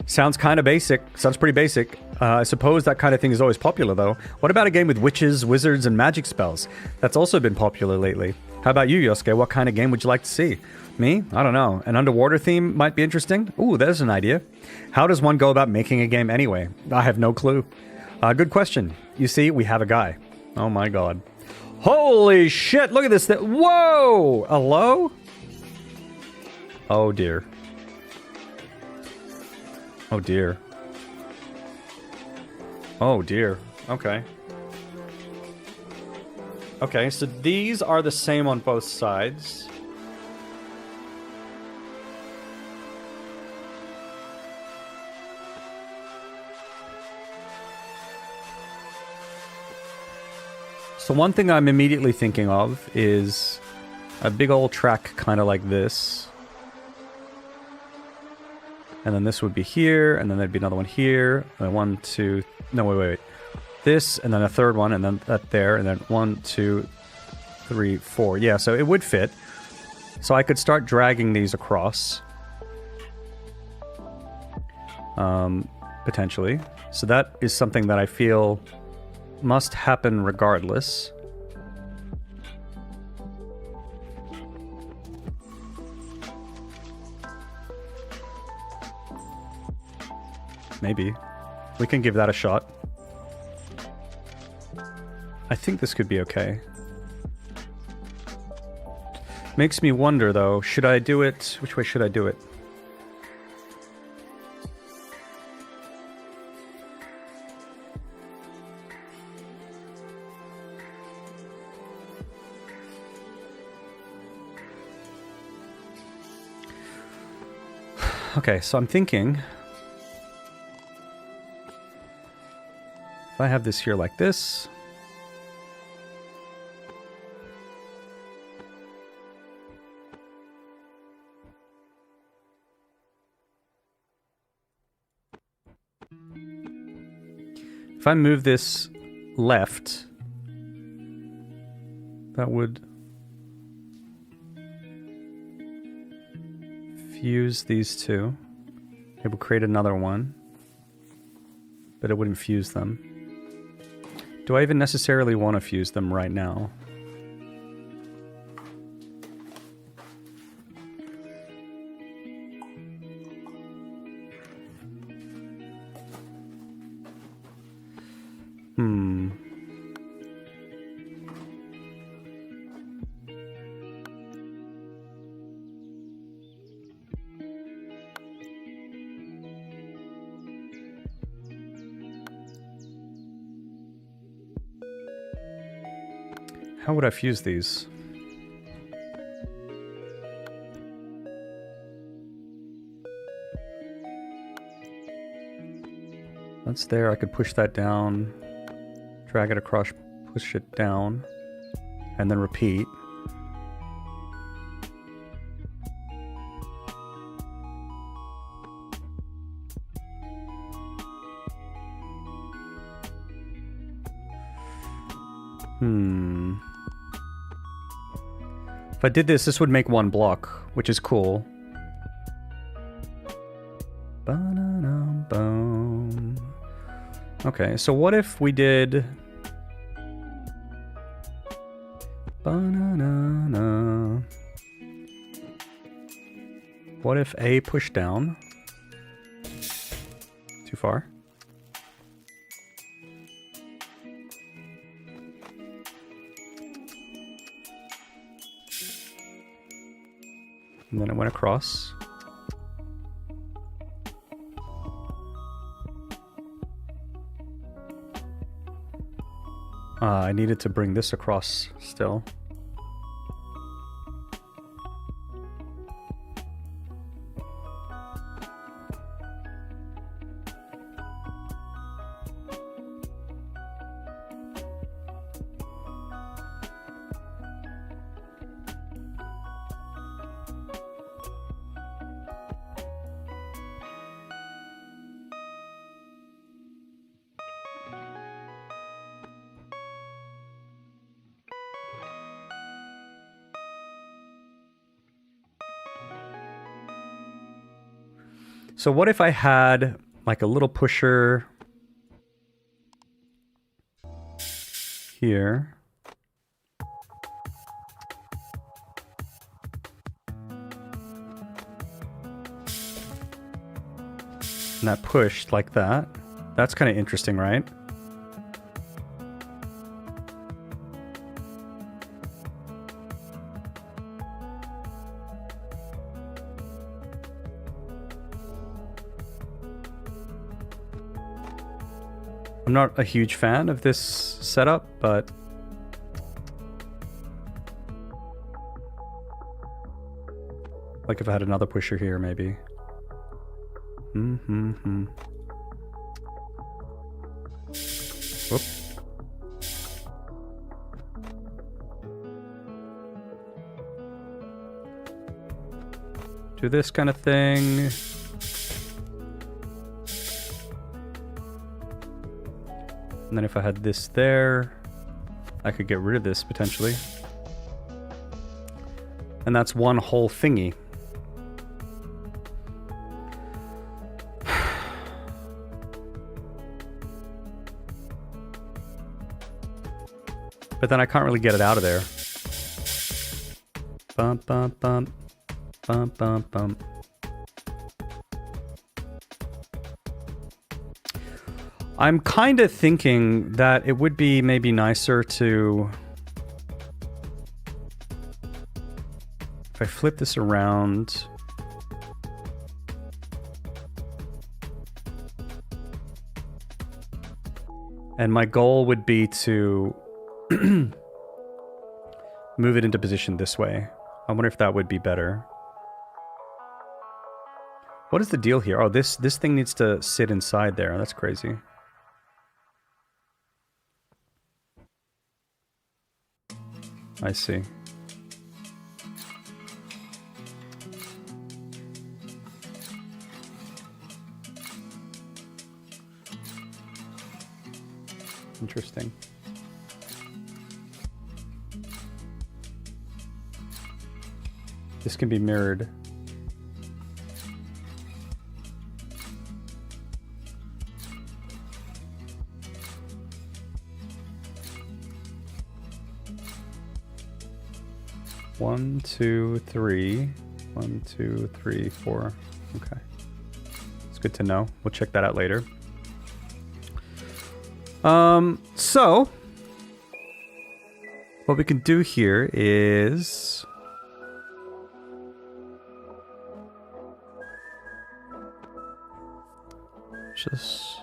Sounds kind of basic. Sounds pretty basic. I suppose that kind of thing is always popular, though. What about a game with witches, wizards, and magic spells? That's also been popular lately. How about you, Yosuke? What kind of game would you like to see? Me? I don't know. An underwater theme might be interesting. Ooh, there's an idea. How does one go about making a game anyway? I have no clue. Good question. You see, we have a guy. Oh my god. Holy shit, look at this thing. Whoa! Hello? Oh dear. Oh dear. Oh dear. Okay. Okay, so these are the same on both sides. So one thing I'm immediately thinking of is a big old track kind of like this. And then this would be here, and then there'd be another one here. And then 1, 2... No, wait. This, and then a third one, and then that there, and then 1, 2, 3, 4. Yeah, so it would fit. So I could start dragging these across. Potentially. So that is something that I feel must happen regardless. Maybe. We can give that a shot. I think this could be okay. Makes me wonder, though, should I do it... Which way should I do it? Okay, so I'm thinking... If I have this here like this... If I move this left, that would fuse these two. It would create another one, but it wouldn't fuse them. Do I even necessarily want to fuse them right now? How would I fuse these? That's there. I could push that down, drag it across, push it down, and then repeat. If I did this, this would make one block, which is cool. Ba-da-dum-bum. Okay, so what if we did... Ba-na-na-na. What if A pushed down? Too far? And then it went across. I needed to bring this across still. So what if I had like a little pusher here? And that pushed like that. That's kind of interesting, right? I'm not a huge fan of this setup, but like if I had another pusher here, maybe. Whoop. Do this kind of thing. And then if I had this there, I could get rid of this potentially. And that's one whole thingy. But then I can't really get it out of there. Bump, bump, bump. Bump, bump, bump. I'm kind of thinking that it would be maybe nicer to... If I flip this around... And my goal would be to move it into position this way. I wonder if that would be better. What is the deal here? Oh, this thing needs to sit inside there. That's crazy. I see. Interesting. This can be mirrored. One, two, three. 1, 2, 3, 4. Okay. It's good to know. We'll check that out later. So what we can do here is just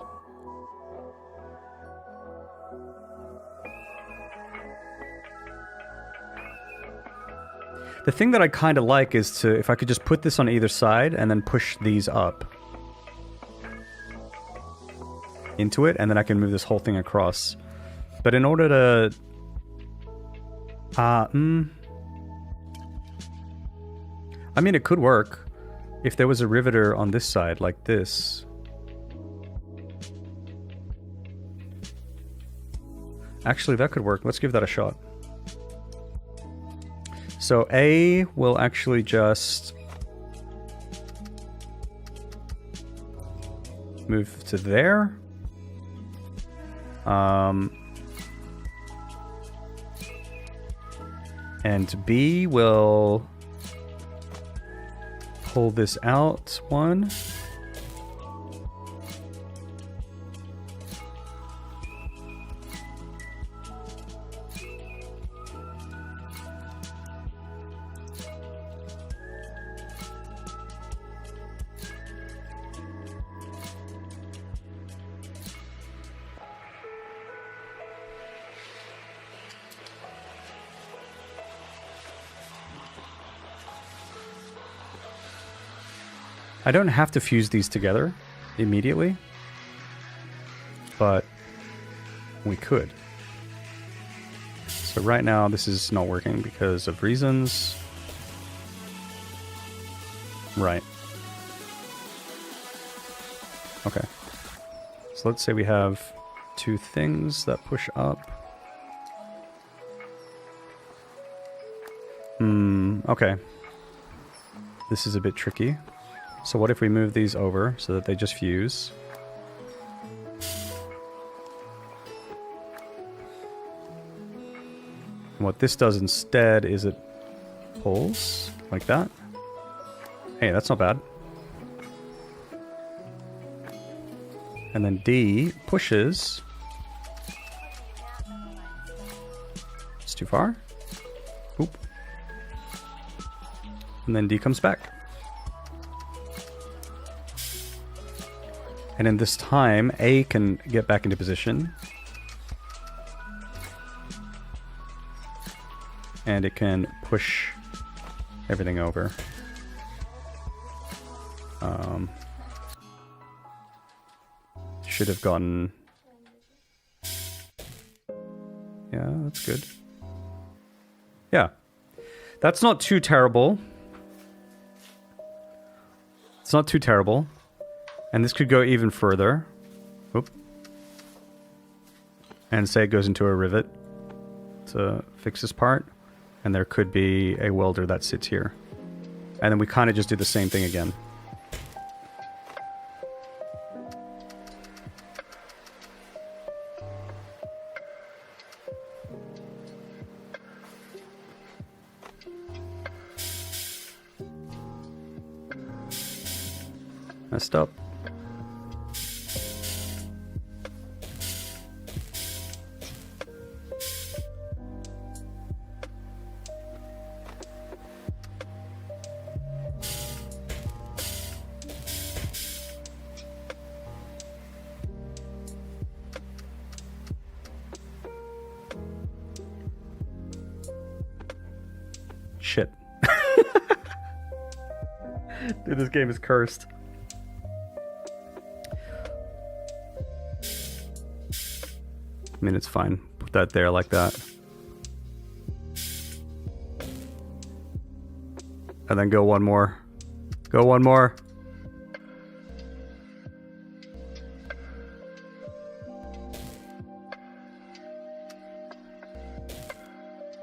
the thing that I kind of like is to, if I could just put this on either side and then push these up into it, and then I can move this whole thing across. But in order to I mean, it could work if there was a riveter on this side like this. Actually, that could work. Let's give that a shot. So A will actually just move to there. And B will pull this out one. I don't have to fuse these together immediately, but we could. So right now this is not working because of reasons. Right. Okay. So let's say we have two things that push up. Okay. This is a bit tricky. So what if we move these over so that they just fuse? And what this does instead is it pulls like that. Hey, that's not bad. And then D pushes. It's too far. Oop. And then D comes back. And in this time, A can get back into position. And it can push everything over. Should have gotten... Yeah, that's good. Yeah. That's not too terrible. It's not too terrible. And this could go even further. Oop. And say it goes into a rivet to fix this part. And there could be a welder that sits here. And then we kind of just do the same thing again. Messed up. Shit. Dude, this game is cursed. I mean, it's fine. Put that there like that. And then go one more. Go one more.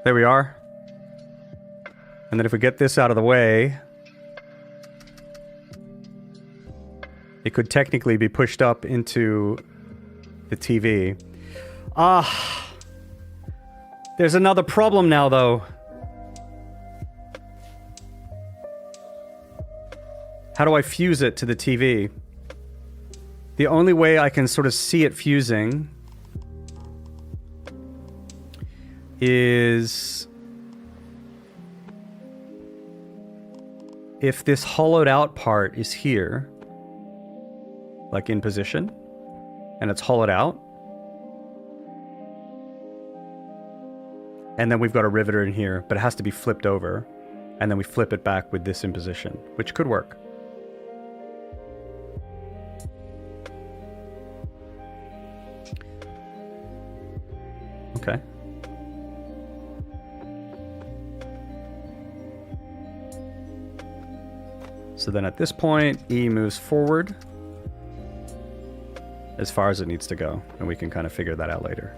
There we are. And then if we get this out of the way, it could technically be pushed up into the TV. There's another problem now, though. How do I fuse it to the TV? The only way I can sort of see it fusing is if this hollowed out part is here, like in position, and it's hollowed out, and then we've got a riveter in here, but it has to be flipped over, and then we flip it back with this in position, which could work. Okay. So then at this point, E moves forward as far as it needs to go, and we can kind of figure that out later.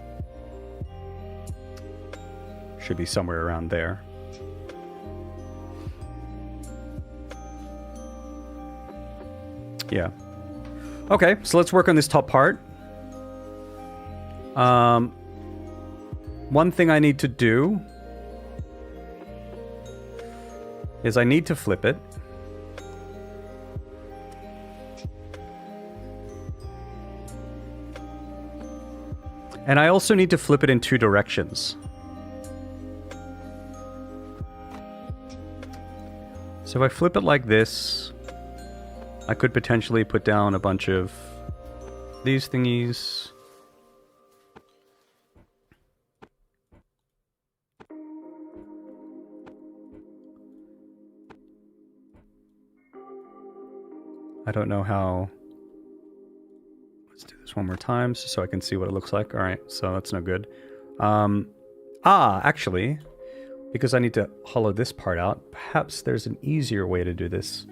Should be somewhere around there. Yeah. Okay, so let's work on this top part. One thing I need to do is I need to flip it. And I also need to flip it in two directions. So if I flip it like this, I could potentially put down a bunch of these thingies. I don't know how... Let's do this one more time so I can see what it looks like. All right, so that's no good. Actually, because I need to hollow this part out, perhaps there's an easier way to do this.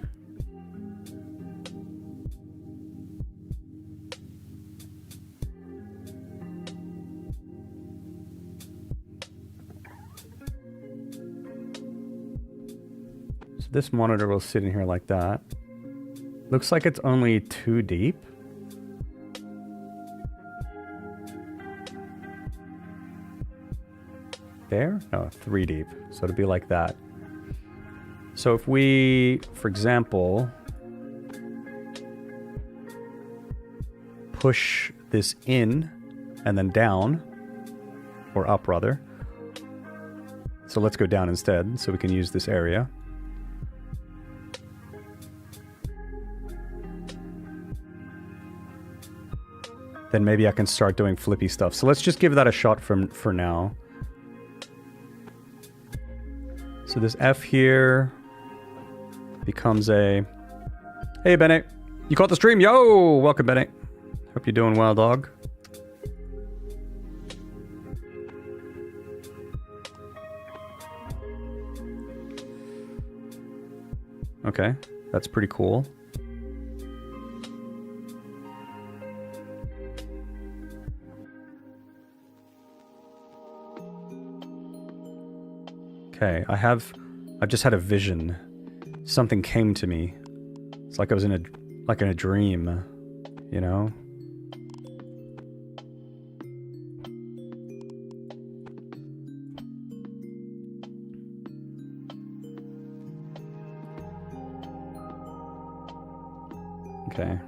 So this monitor will sit in here like that. Looks like it's only 2 deep. There? No, 3 deep. So it'd be like that. So if we, for example, push this in and then down, or up rather. So let's go down instead so we can use this area. then maybe I can start doing flippy stuff. So let's just give that a shot for now. So this F here becomes a... Hey, Bennett. You caught the stream? Yo! Welcome, Bennett. Hope you're doing well, dog. Okay, that's pretty cool. Okay, I've just had a vision. Something came to me. It's like I was in a dream, you know? Okay.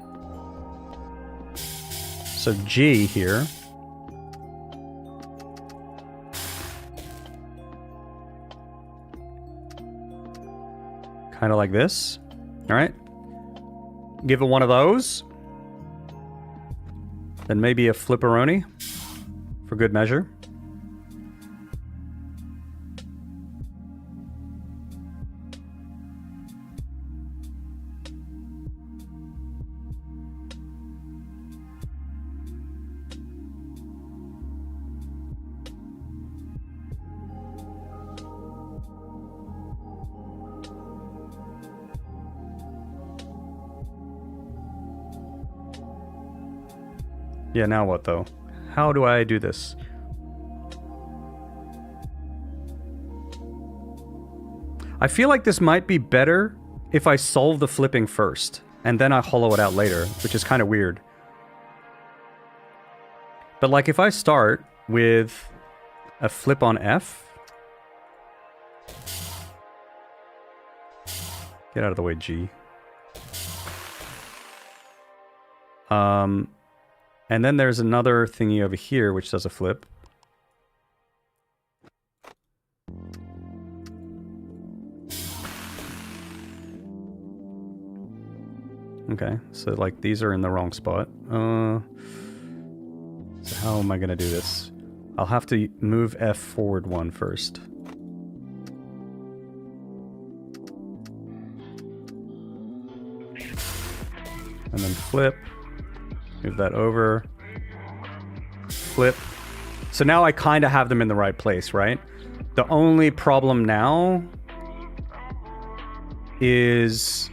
So G here. Kind of like this. All right. Give it one of those. Then maybe a flipperoni for good measure. Yeah, now what though? How do I do this? I feel like this might be better if I solve the flipping first, and then I hollow it out later, which is kind of weird. But like if I start with a flip on F... Get out of the way, G. And then there's another thingy over here which does a flip. Okay, so like these are in the wrong spot. So how am I gonna do this? I'll have to move F forward one first. And then flip. Move that over. Flip. So now I kind of have them in the right place, right? The only problem now is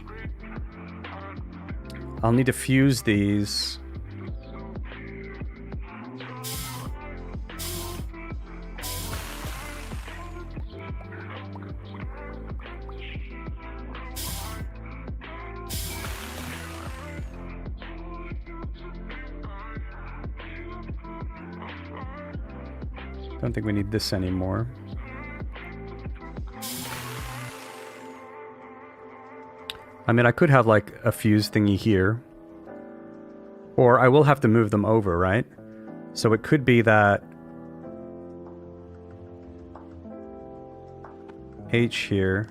I'll need to fuse these. Don't think we need this anymore. I mean, I could have like a fuse thingy here. Or I will have to move them over, right? So it could be that H here.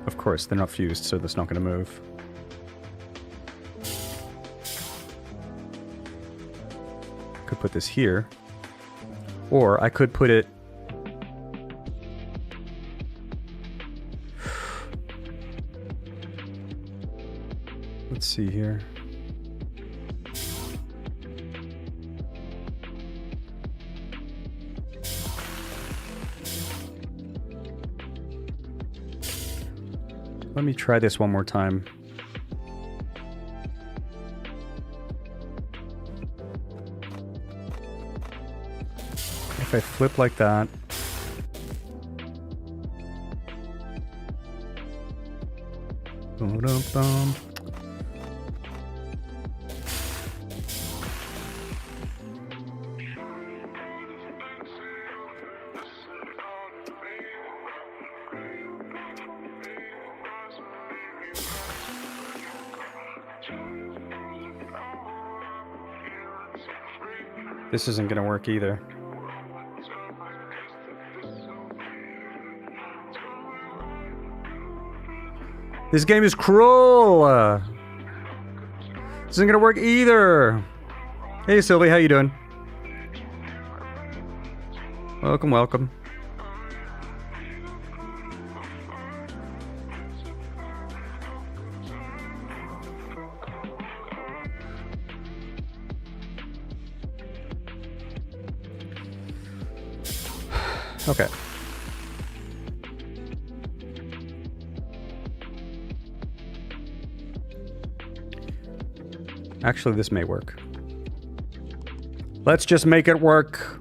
Of course, they're not fused, so that's not going to move. Could put this here. Or I could put it... Let's see here. Let me try this one more time. If I flip like that. Ba-dum-bum. This isn't gonna work either. This game is cruel! This isn't gonna work either! Hey Sylvie, how you doing? Welcome, welcome. Okay. Actually, this may work. Let's just make it work.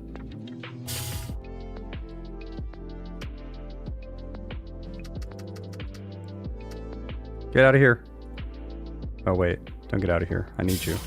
Get out of here. Oh, wait. Don't get out of here. I need you.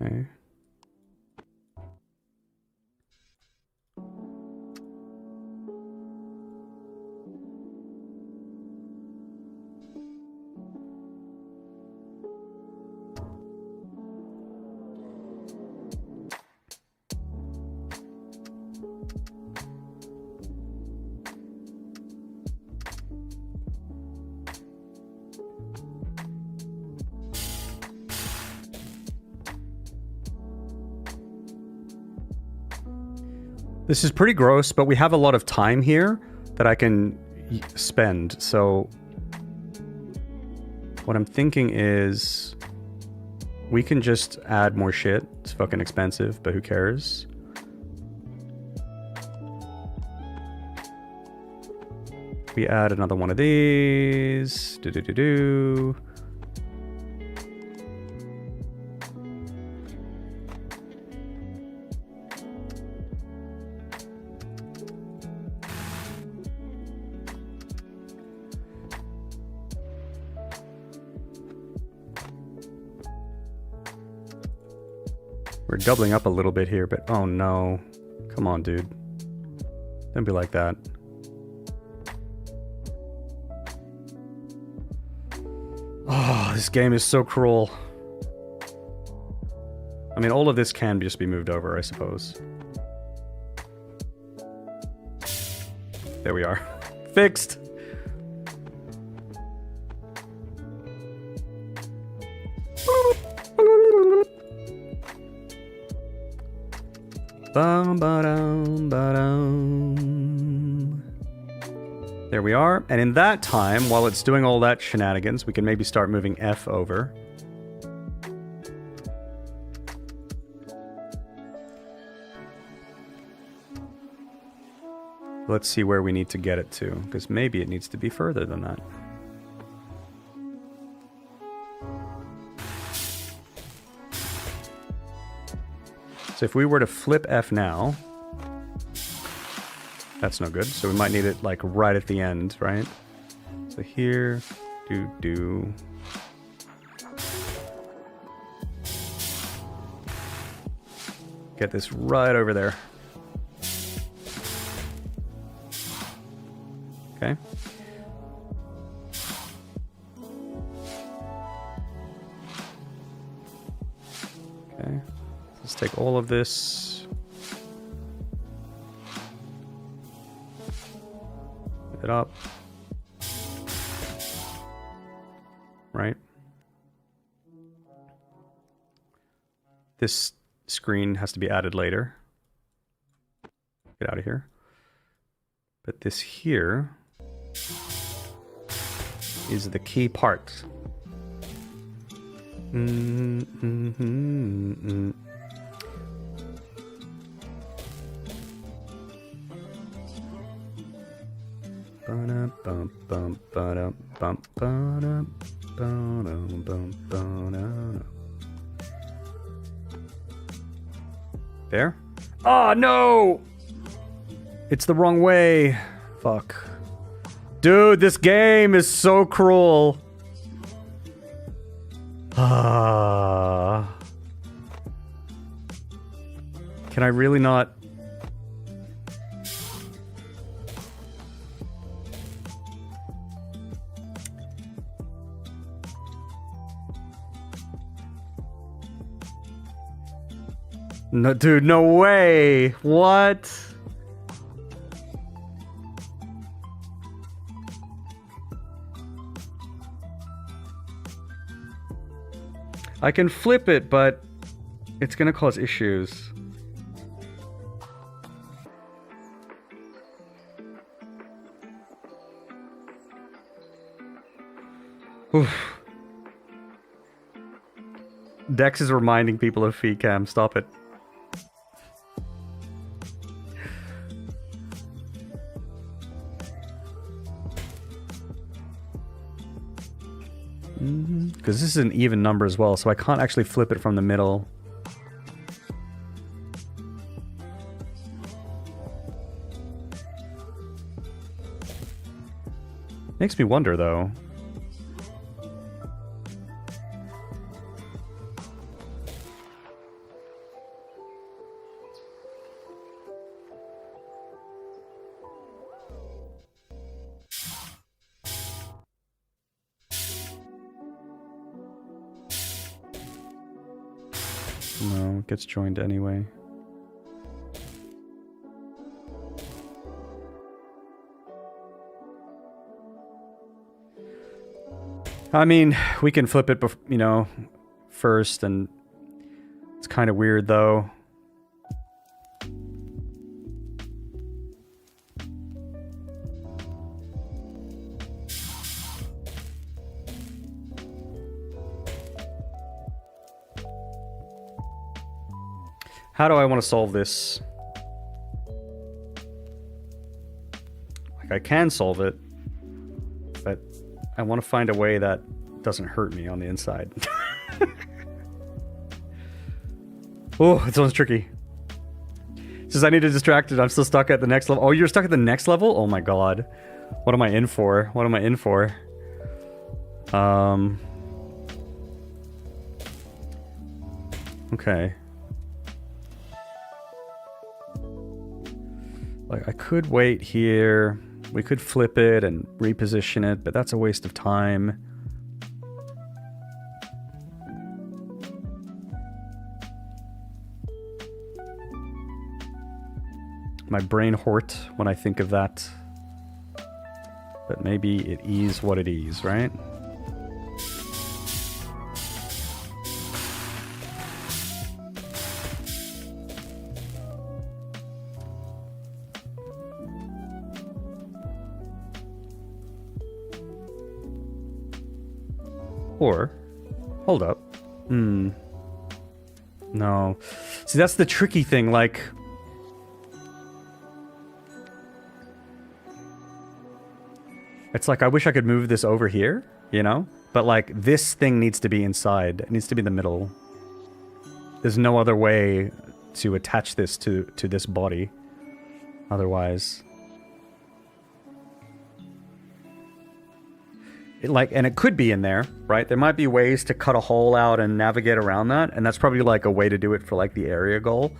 Okay. This is pretty gross, but we have a lot of time here that I can spend. So what I'm thinking is we can just add more shit. It's fucking expensive, but who cares? We add another one of these. Do-do-do-do. We're doubling up a little bit here, but oh no. Come on, dude. Don't be like that. Oh, this game is so cruel. I mean, all of this can just be moved over, I suppose. There we are. Fixed! Bum, ba-dum, ba-dum. There we are. And in that time, while it's doing all that shenanigans, we can maybe start moving F over. Let's see where we need to get it to, because maybe it needs to be further than that. So if we were to flip F now, that's no good. So we might need it like right at the end, right? So here, do. Get this right over there. Okay. Okay. Let's take all of this. It up. Right. This screen has to be added later. Get out of here. But this here is the key part. There? Oh no! It's the wrong way. Fuck. Dude, this game is so cruel. Ah. Can I really not? No, dude, no way. What? I can flip it, but it's gonna cause issues. Oof. Dex is reminding people of feet cam. Stop it. Because this is an even number as well, so I can't actually flip it from the middle. Makes me wonder, though. No, it gets joined anyway. I mean, we can flip it, you know, first, and it's kind of weird, though. How do I want to solve this? Like, I can solve it, but I want to find a way that doesn't hurt me on the inside. Oh, this one's tricky. Says I need to distract it. I'm still stuck at the next level. Oh, you're stuck at the next level? Oh my god. What am I in for? What am I in for? Okay. Like, I could wait here. We could flip it and reposition it, but that's a waste of time. My brain hurt when I think of that. But maybe it is what it is, right? Or, hold up. No. See, that's the tricky thing, like... It's like, I wish I could move this over here, you know? But, like, this thing needs to be inside. It needs to be in the middle. There's no other way to attach this to this body. Otherwise... and it could be in there, right? There might be ways to cut a hole out and navigate around that, and that's probably like a way to do it for like the area goal.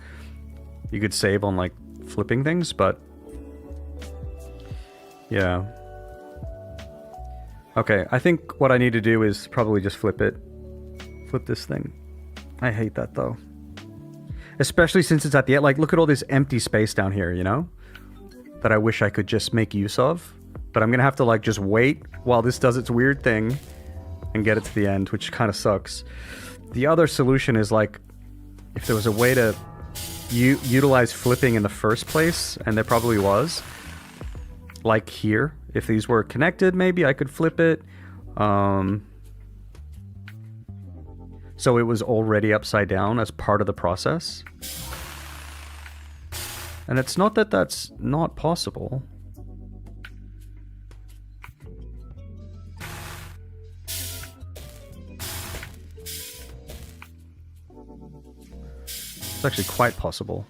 You could save on like flipping things, but yeah. Okay, I think what I need to do is probably just flip it. Flip this thing. I hate that though. Especially since it's at the end. Like, look at all this empty space down here, you know? That I wish I could just make use of. But I'm gonna have to like just wait while this does its weird thing and get it to the end, which kind of sucks. The other solution is like, if there was a way to utilize flipping in the first place, and there probably was, like here, if these were connected, maybe I could flip it. So it was already upside down as part of the process. And it's not that that's not possible. It's actually quite possible.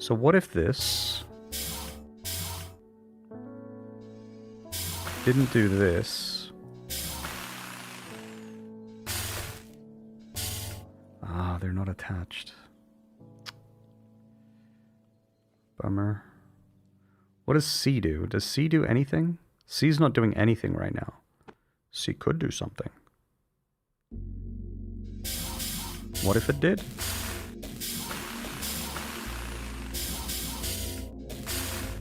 So what if this didn't do this? Ah, they're not attached. Bummer. What does C do? Does C do anything? C's not doing anything right now. C could do something. What if it did?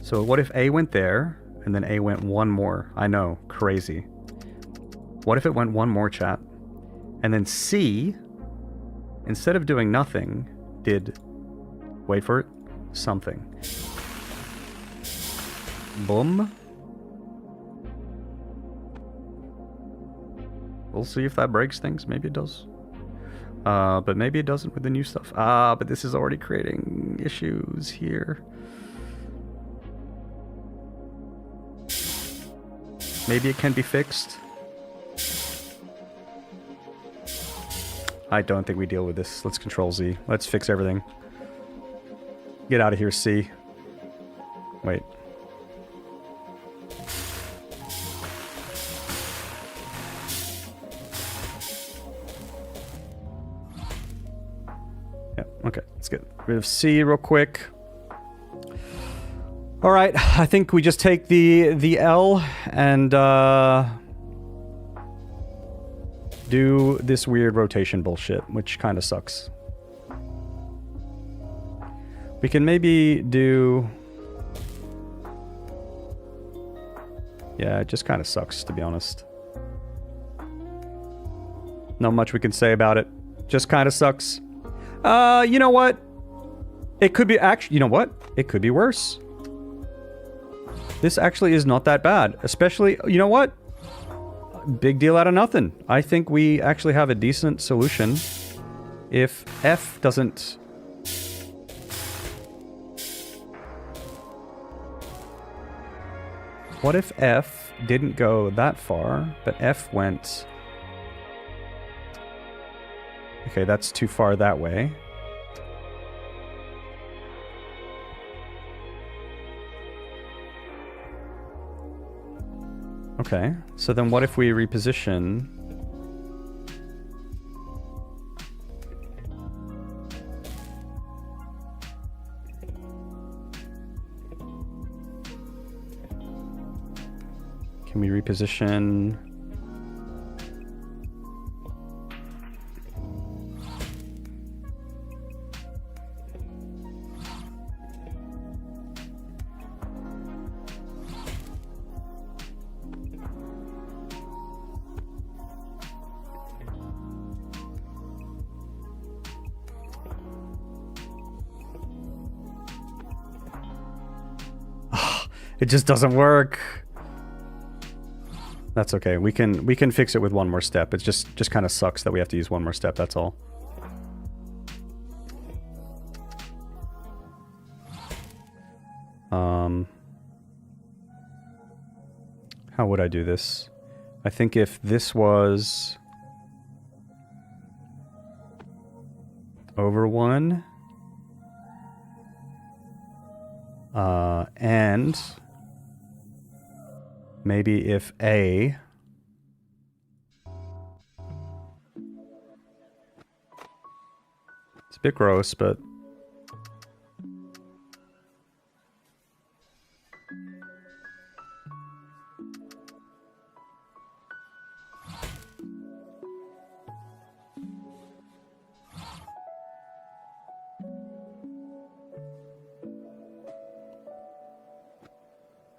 So what if A went there, and then A went one more? I know, crazy. What if it went one more, chat? And then C, instead of doing nothing, did, wait for it, something. Boom. We'll see if that breaks things. Maybe it does. But maybe it doesn't with the new stuff. But this is already creating issues here. Maybe it can be fixed. I don't think we deal with this. Let's control Z. Let's fix everything. Get out of here, C. Wait. Yeah, okay. Let's get rid of C real quick. All right, I think we just take the L and do this weird rotation bullshit, which kind of sucks. We can maybe do... Yeah, it just kind of sucks, to be honest. Not much we can say about it. Just kind of sucks. You know what? It could be actually... You know what? It could be worse. This actually is not that bad. Especially, you know what? Big deal out of nothing. I think we actually have a decent solution if F doesn't... What if F didn't go that far, but F went... Okay, that's too far that way. Okay, so then what if we reposition... Can we reposition... It just doesn't work. That's okay. We can fix it with one more step. It just kind of sucks that we have to use one more step, that's all. How would I do this? I think if this was over 1 and maybe if A it's a bit gross, but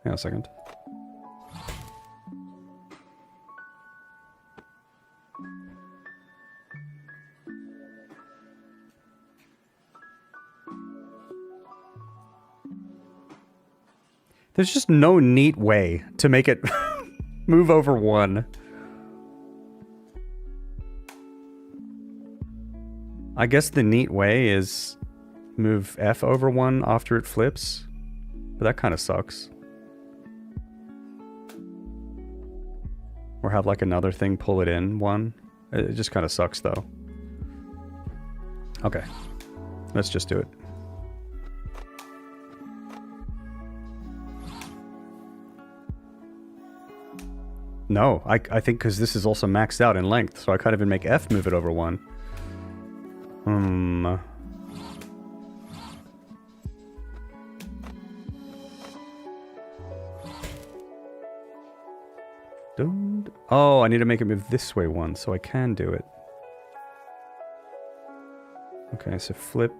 hang on a second. There's just no neat way to make it move over 1. I guess the neat way is move F over 1 after it flips, but that kind of sucks. Or have like another thing pull it in 1. It just kind of sucks though. Okay, let's just do it. No, I think because this is also maxed out in length, so I can't even make F move it over 1. Oh, I need to make it move this way 1, so I can do it. Okay, so flip.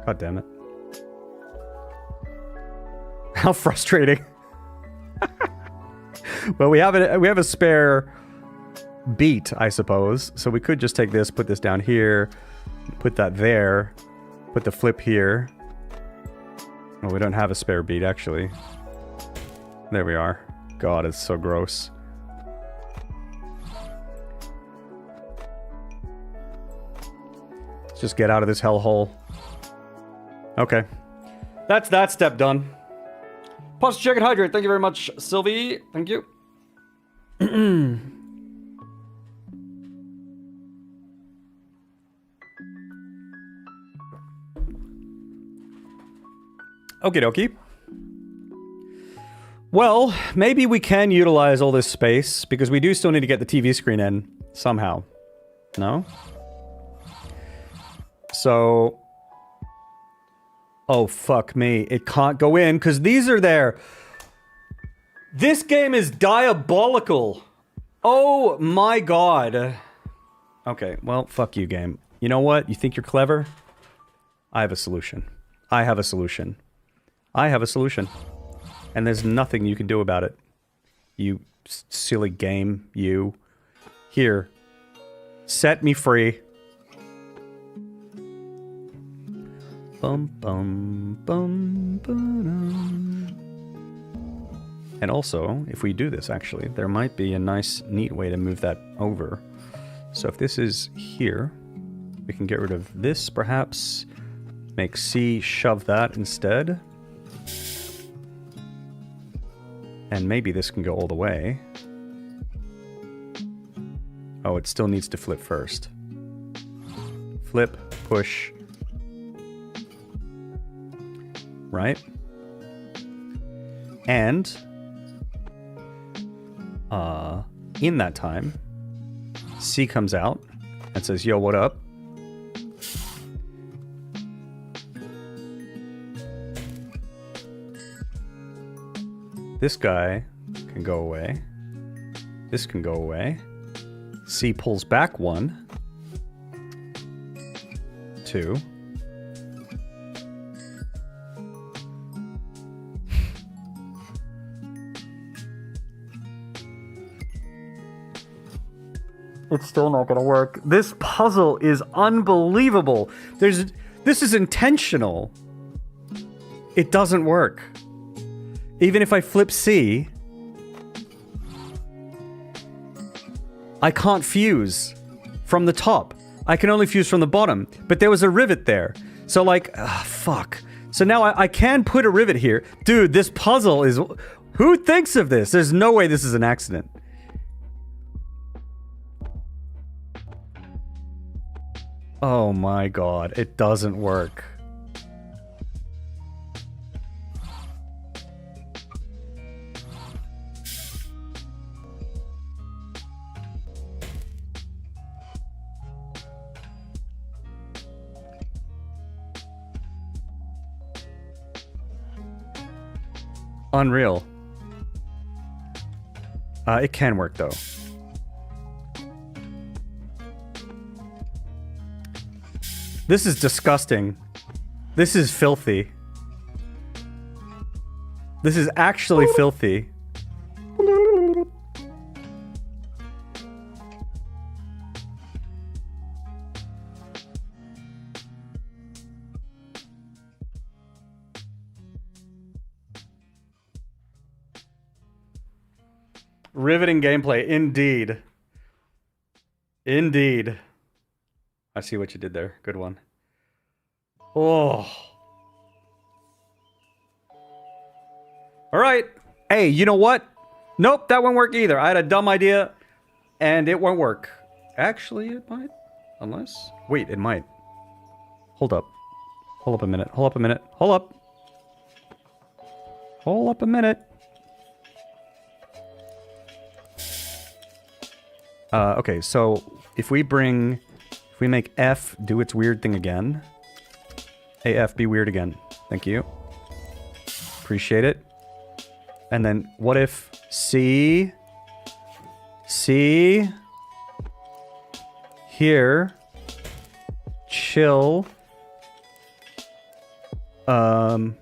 God damn it. How frustrating. Well, we have a spare beat, I suppose. So we could just take this, put this down here, put that there, put the flip here. Oh, we don't have a spare beat, actually. There we are. God, it's so gross. Let's just get out of this hellhole. Okay. That's that step done. Pause, check, and hydrate. Thank you very much, Sylvie. Thank you. Okie dokie. Well, maybe we can utilize all this space, because we do still need to get the TV screen in somehow. No? So... Oh, fuck me. It can't go in, because these are there. This game is diabolical. Oh, my God. Okay, well, fuck you, game. You know what? You think you're clever? I have a solution. I have a solution. I have a solution. And there's nothing you can do about it. You silly game, you. Here. Set me free. Bum, bum, bum, ba-dum. And also, if we do this, actually, there might be a nice, neat way to move that over. So if this is here, we can get rid of this, perhaps. Make C shove that instead. And maybe this can go all the way. Oh, it still needs to flip first. Flip, push. Right? And in that time, C comes out and says, yo, what up? This guy can go away. This can go away. C pulls back 1. 2. It's still not gonna work. This puzzle is unbelievable. This is intentional. It doesn't work. Even if I flip C, I can't fuse from the top. I can only fuse from the bottom. But there was a rivet there. So like, fuck. So now I can put a rivet here. Dude, this puzzle is... Who thinks of this? There's no way this is an accident. Oh my god, it doesn't work. Unreal. It can work though. This is disgusting. This is filthy. This is actually filthy. Riveting gameplay, indeed. Indeed. I see what you did there. Good one. Oh. All right. Hey, you know what? Nope, that won't work either. I had a dumb idea, and it won't work. Actually, it might. Unless... Wait, it might. Hold up. Hold up a minute. Hold up a minute. Hold up. Hold up a minute. Okay, so if we make F do its weird thing again. Hey, F, be weird again. Thank you. Appreciate it. And then what if C here, chill, F,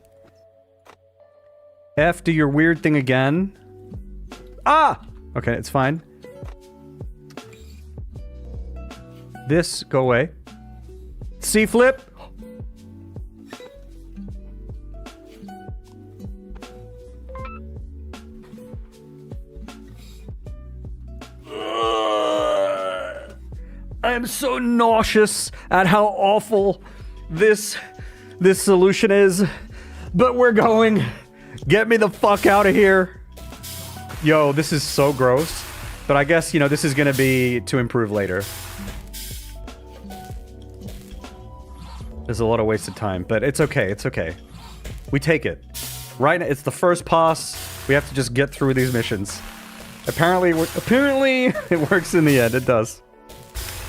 do your weird thing again. Ah! Okay, it's fine. This, go away. C flip. I am so nauseous at how awful this solution is, but we're going. Get me the fuck out of here. Yo, this is so gross, but I guess, you know, this is gonna be to improve later. There's a lot of wasted time, but it's okay, it's okay. We take it. Right, it's the first pass. We have to just get through these missions. Apparently it works in the end, it does.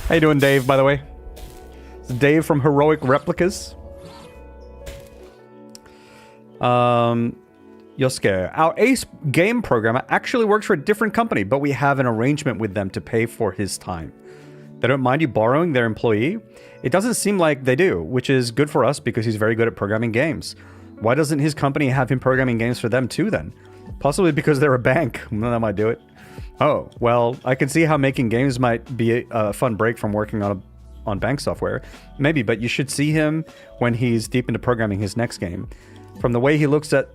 How you doing, Dave, by the way? It's Dave from Heroic Replicas. Yosuke, our ace game programmer actually works for a different company, but we have an arrangement with them to pay for his time. They don't mind you borrowing their employee. It doesn't seem like they do, which is good for us because he's very good at programming games. Why doesn't his company have him programming games for them too then? Possibly because they're a bank. Well, that might do it. Oh, well, I can see how making games might be a fun break from working on bank software. Maybe, but you should see him when he's deep into programming his next game. From the way he looks and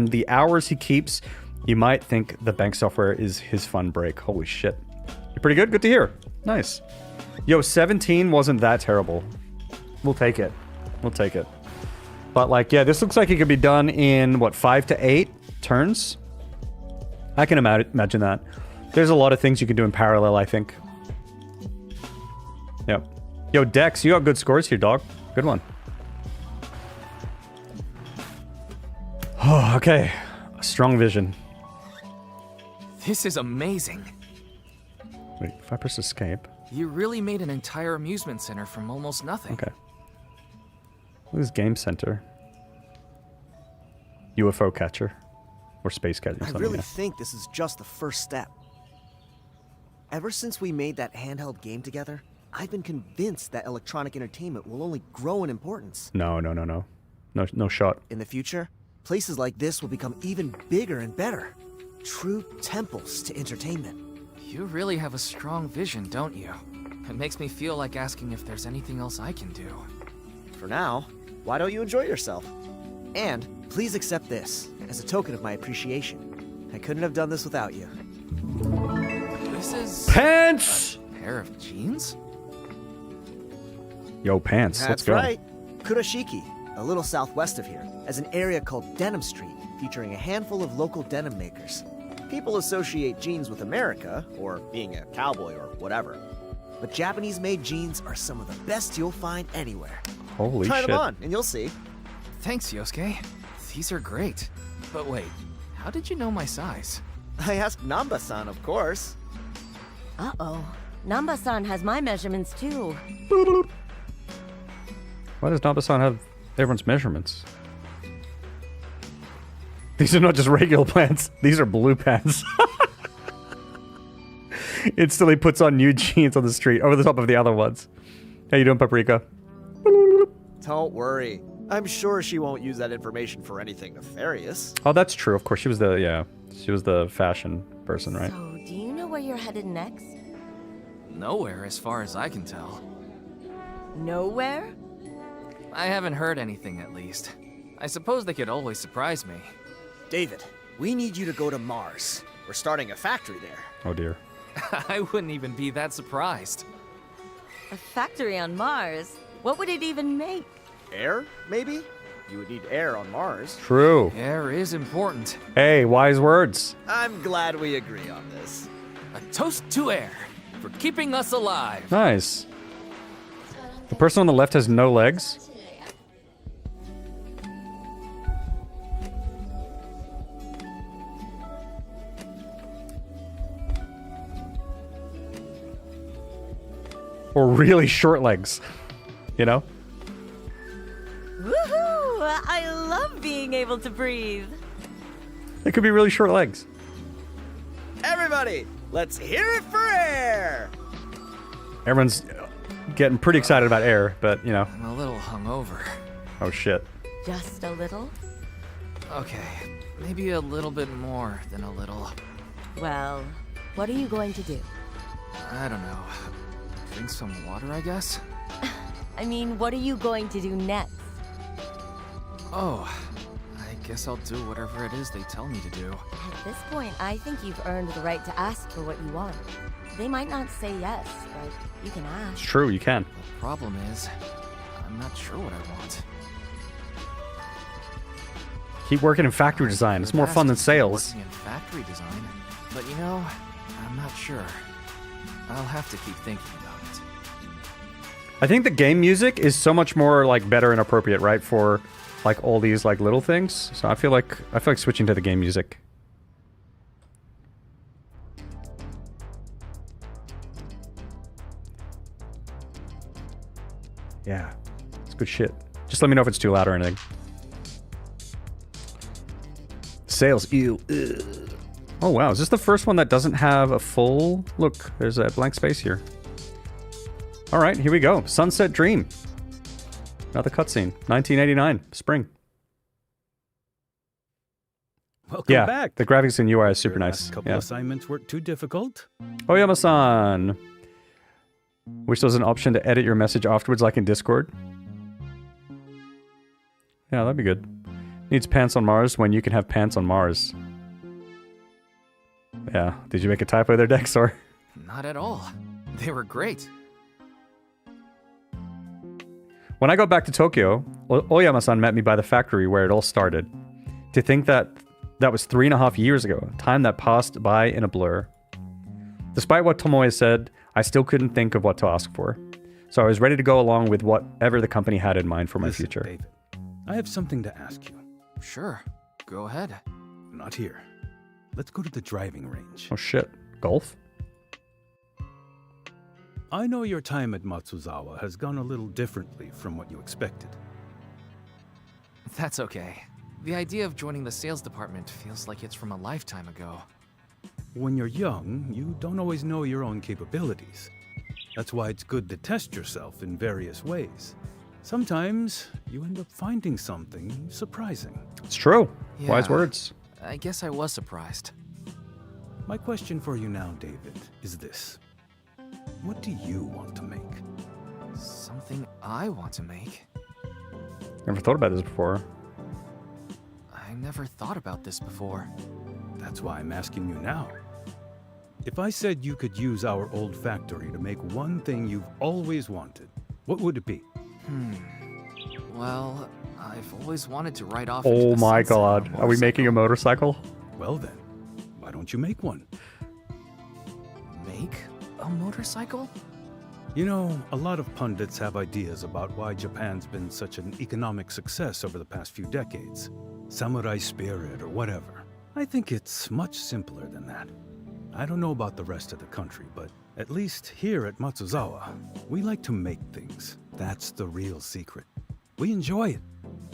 the hours he keeps, you might think the bank software is his fun break. Holy shit. You're pretty good? Good to hear. Nice. Yo, 17 wasn't that terrible. We'll take it. We'll take it. But, like, yeah, this looks like it could be done in, what, 5 to 8 turns? I can imagine that. There's a lot of things you can do in parallel, I think. Yep. Yo, Dex, you got good scores here, dog. Good one. Oh, okay. Strong vision. This is amazing. Wait, if I press escape... You really made an entire amusement center from almost nothing. Okay. What is Game Center? UFO catcher. Or space catcher. I really think this is just the first step. Ever since we made that handheld game together, I've been convinced that electronic entertainment will only grow in importance. No shot. In the future, places like this will become even bigger and better. True temples to entertainment. You really have a strong vision, don't you? It makes me feel like asking if there's anything else I can do. For now, why don't you enjoy yourself? And please accept this as a token of my appreciation. I couldn't have done this without you. This is... Pants! A pair of jeans? Yo, pants. Let's go. That's right. Kurashiki, a little southwest of here, has an area called Denim Street, featuring a handful of local denim makers. People associate jeans with America, or being a cowboy or whatever. But Japanese-made jeans are some of the best you'll find anywhere. Holy Try shit. them on, and you'll see. Thanks, Yosuke. These are great. But wait, how did you know my size? I asked Namba-san, of course. Uh-oh. Namba-san has my measurements too. Why does Naba-san have everyone's measurements? These are not just regular pants. These are blue pants. Instantly puts on new jeans on the street over the top of the other ones. How you doing, Paprika? Don't worry. I'm sure she won't use that information for anything nefarious. Oh, that's true. Of course, she was the fashion person, right? So, do you know where you're headed next? Nowhere, as far as I can tell. Nowhere? I haven't heard anything, at least. I suppose they could always surprise me. David, we need you to go to Mars. We're starting a factory there. Oh dear. I wouldn't even be that surprised. A factory on Mars? What would it even make? Air, maybe? You would need air on Mars. True. Air is important. Hey, wise words. I'm glad we agree on this. A toast to air for keeping us alive. Nice. The person on the left has no legs. Or really short legs, you know? Woohoo! I love being able to breathe. It could be really short legs. Everybody, let's hear it for air! Everyone's getting pretty excited about air, but, you know. I'm a little hungover. Oh, shit. Just a little? Okay, maybe a little bit more than a little. Well, what are you going to do? I don't know. Drink some water, I guess? I mean, what are you going to do next? Oh, I guess I'll do whatever it is they tell me to do. At this point, I think you've earned the right to ask for what you want. They might not say yes, but you can It's ask. true, you can. The problem is, I'm not sure what I want. Keep working in factory design. It's more fun than sales. Working in factory design, but you know, I'm not sure. I'll have to keep thinking about it. I think the game music is so much more like better and appropriate, right, for like all these like little things. So I feel like switching to the game music. Yeah, it's good shit. Just let me know if it's too loud or anything. Sales, ew. Ugh. Oh wow, is this the first one that doesn't have a full... Look, there's a blank space here. Alright, here we go. Sunset Dream. Another cutscene. 1989, spring. Welcome Yeah, back. the graphics in UI is super Your nice. last couple Yeah. assignments weren't too difficult. Oyama-san. Wish there was an option to edit your message afterwards like in Discord. Yeah, that'd be good. Needs pants on Mars when you can have pants on Mars. Yeah, did you make a typo there, Dex, or? Not at all. They were great. When I got back to Tokyo, Oyama-san met me by the factory where it all started. To think that was 3.5 years ago, time that passed by in a blur. Despite what Tomoe said, I still couldn't think of what to ask for. So I was ready to go along with whatever the company had in mind for my Listen, future. David, I have something to ask you. Sure, go ahead. Not here. Let's go to the driving range. Oh shit, golf? I know your time at Matsuzawa has gone a little differently from what you expected. That's okay. The idea of joining the sales department feels like it's from a lifetime ago. When you're young, you don't always know your own capabilities. That's why it's good to test yourself in various ways. Sometimes you end up finding something surprising. It's true. Wise Yeah. words. I guess I was surprised. My question for you now, David, is this. What do you want to make? Something I want to make? Never thought about this before. I never thought about this before. That's why I'm asking you now. If I said you could use our old factory to make one thing you've always wanted, what would it be? Well, I've always wanted to ride off into Oh the my sunset on god. Are we making a motorcycle? Well then, why don't you make one? Make a motorcycle? You know, a lot of pundits have ideas about why Japan's been such an economic success over the past few decades. Samurai spirit or whatever. I think it's much simpler than that. I don't know about the rest of the country, but at least here at Matsuzawa, we like to make things. That's the real secret. We enjoy it.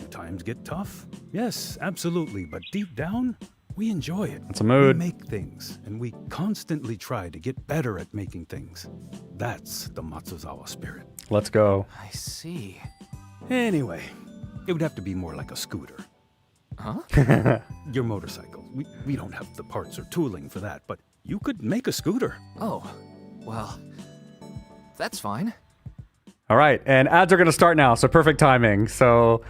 Times get tough. Yes, absolutely, but deep down, we enjoy it. It's a mood. We make things, and we constantly try to get better at making things. That's the Matsuzawa spirit. Let's go. I see. Anyway, it would have to be more like a scooter. Huh? Your motorcycle. We don't have the parts or tooling for that, but you could make a scooter. Oh, well, that's fine. All right, and ads are going to start now, so perfect timing. So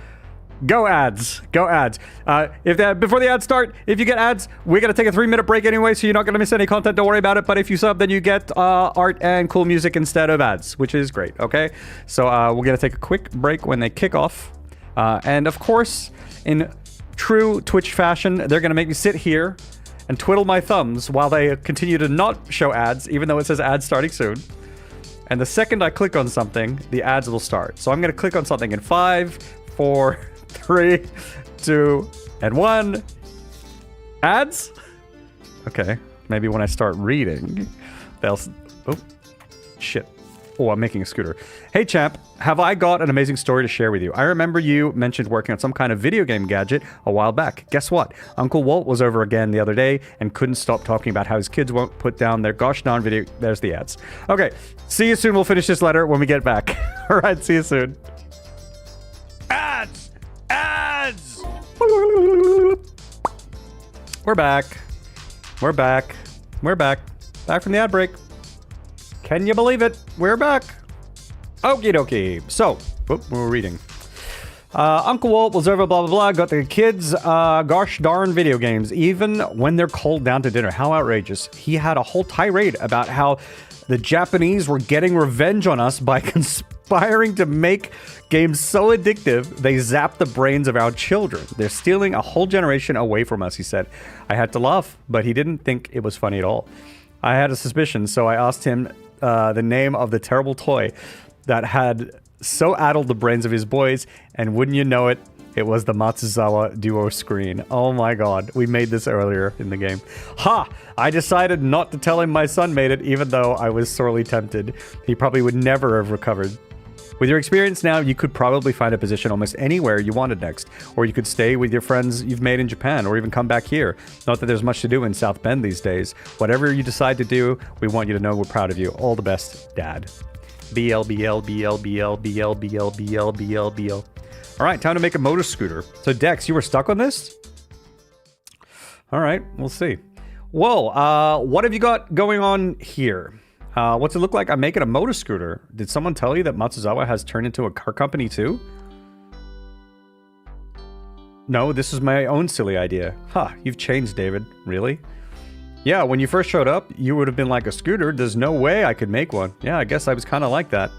go ads. Go ads. Before the ads start, if you get ads, we're going to take a 3-minute break anyway, so you're not going to miss any content. Don't worry about it. But if you sub, then you get art and cool music instead of ads, which is great, okay? So we're going to take a quick break when they kick off. And of course, in true Twitch fashion, they're going to make me sit here and twiddle my thumbs while they continue to not show ads, even though it says ads starting soon. And the second I click on something, the ads will start. So I'm going to click on something in 5, 4, 3, 2, and 1. Ads? Okay. Maybe when I start reading, they'll... Oh, shit. Oh, I'm making a scooter. Hey, champ. Have I got an amazing story to share with you? I remember you mentioned working on some kind of video game gadget a while back. Guess what? Uncle Walt was over again the other day and couldn't stop talking about how his kids won't put down their gosh darn video... There's the ads. Okay. See you soon. We'll finish this letter when we get back. All right. See you soon. Ads! Ads! We're back. We're back. We're back. Back from the ad break. Can you believe it? We're back. Okie dokie. So, we're reading. Uncle Walt was over, blah, blah, blah. Got the kids, gosh darn video games, even when they're called down to dinner. How outrageous. He had a whole tirade about how the Japanese were getting revenge on us by conspiring to make games so addictive they zap the brains of our children. They're stealing a whole generation away from us, he said. I had to laugh, but he didn't think it was funny at all. I had a suspicion, so I asked him the name of the terrible toy that had so addled the brains of his boys, and wouldn't you know it, it was the Matsuzawa Duo screen. Oh my god, we made this earlier in the game. Ha! I decided not to tell him my son made it, even though I was sorely tempted. He probably would never have recovered. With your experience now, you could probably find a position almost anywhere you wanted next. Or you could stay with your friends you've made in Japan, or even come back here. Not that there's much to do in South Bend these days. Whatever you decide to do, we want you to know we're proud of you. All the best, Dad. BL, BL, BL, BL, BL, BL, BL, BL, BL. All right, time to make a motor scooter. So Dex, you were stuck on this? All right, we'll see. Whoa, what have you got going on here? What's it look like? I'm making a motor scooter. Did someone tell you that Matsuzawa has turned into a car company too? No, this is my own silly idea. Huh, you've changed, David. Really? Yeah, when you first showed up, you would have been like, a scooter? There's no way I could make one. Yeah, I guess I was kind of like that.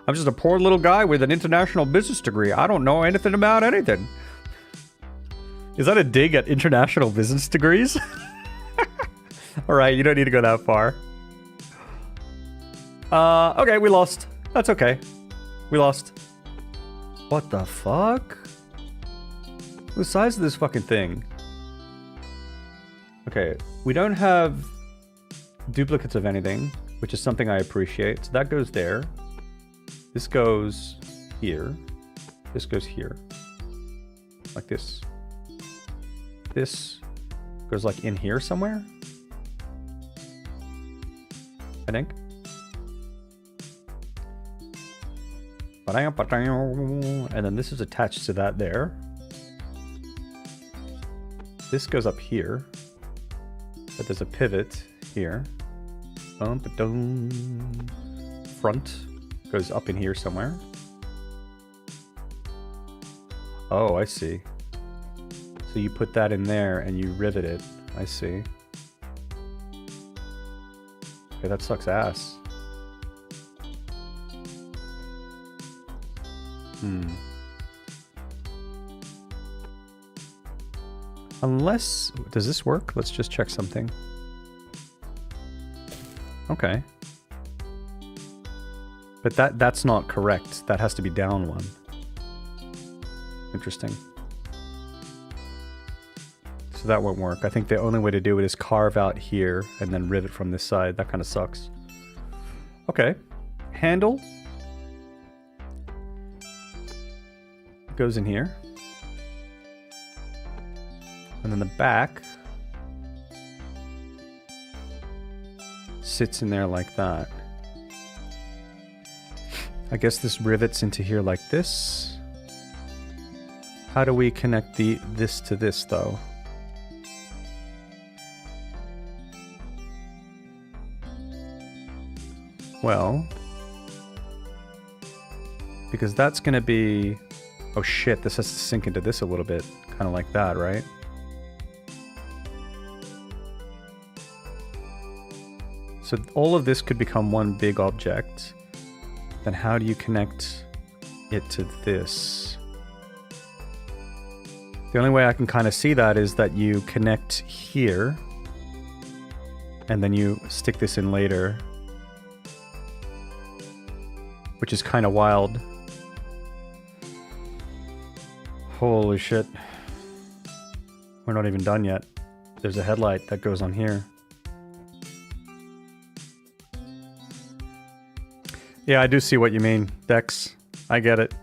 I'm just a poor little guy with an international business degree. I don't know anything about anything. Is that a dig at international business degrees? Alright, you don't need to go that far. Okay, we lost. That's okay. We lost. What the fuck? The size of this fucking thing. Okay, we don't have duplicates of anything, which is something I appreciate. So that goes there. This goes here. This goes here. Like this. This goes like in here somewhere, I think. And then this is attached to that there. This goes up here. But there's a pivot here. Front goes up in here somewhere. Oh, I see. So you put that in there and you rivet it. I see. Okay, that sucks ass. Unless... Does this work? Let's just check something. Okay. But that's not correct. That has to be down one. Interesting. So that won't work. I think the only way to do it is carve out here and then rivet from this side. That kind of sucks. Okay. Handle. Goes in here. And then the back sits in there like that. I guess this rivets into here like this. How do we connect this to this though? Well, because that's gonna be... Oh shit, this has to sink into this a little bit. Kind of like that, right? So all of this could become one big object. Then how do you connect it to this? The only way I can kind of see that is that you connect here, and then you stick this in later, which is kind of wild. Holy shit. We're not even done yet. There's a headlight that goes on here. Yeah, I do see what you mean, Dex. I get it.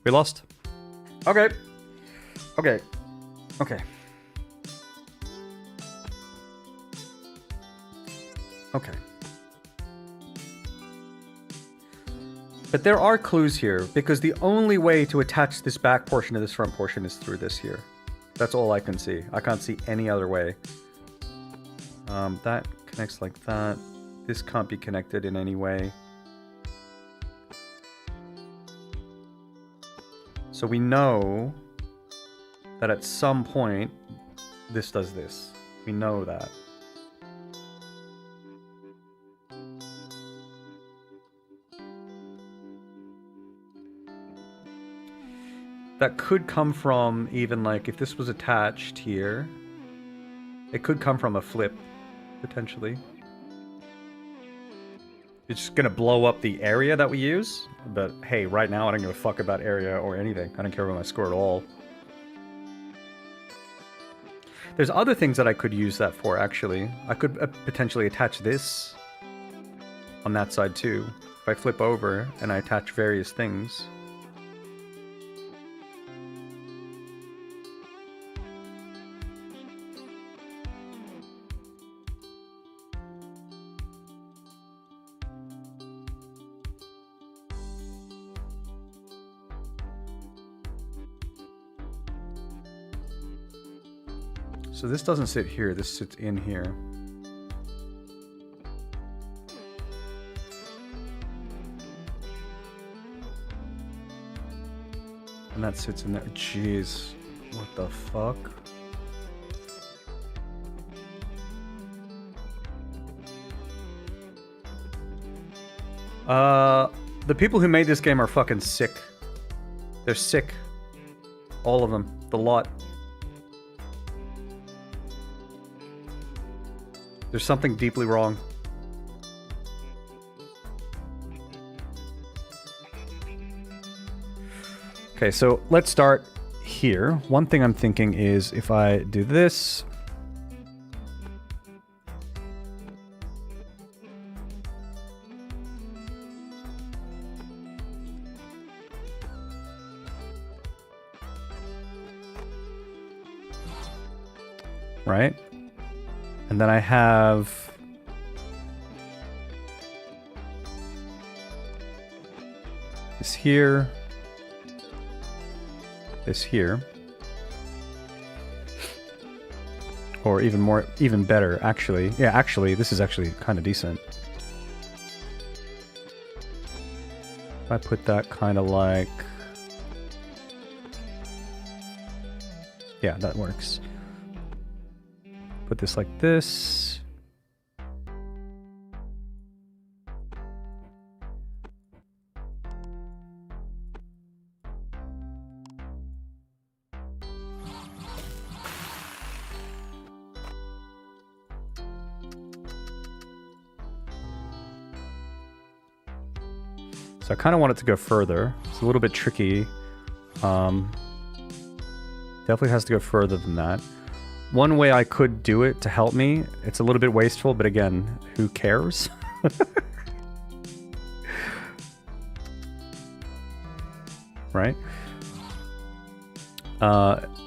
We lost. Okay. Okay. Okay. Okay. But there are clues here, because the only way to attach this back portion to this front portion is through this here. That's all I can see. I can't see any other way. That connects like that. This can't be connected in any way. So we know that at some point, this does this. We know that. That could come from even like if this was attached here, it could come from a flip, potentially. It's just gonna blow up the area that we use, but hey, right now I don't give a fuck about area or anything. I don't care about my score at all. There's other things that I could use that for, actually. I could potentially attach this on that side too. If I flip over and I attach various things. So this doesn't sit here, this sits in here. And that sits in there. Jeez, what the fuck? The people who made this game are fucking sick. They're sick. All of them. The lot. There's something deeply wrong. Okay, so let's start here. One thing I'm thinking is if I do this. Right? And then I have this here, this here, or even better, actually. Yeah, actually, this is actually kind of decent. If I put that kind of like, yeah, that works. Put this like this. So I kind of want it to go further. It's a little bit tricky. Definitely has to go further than that. One way I could do it to help me, it's a little bit wasteful, but again, who cares? Right?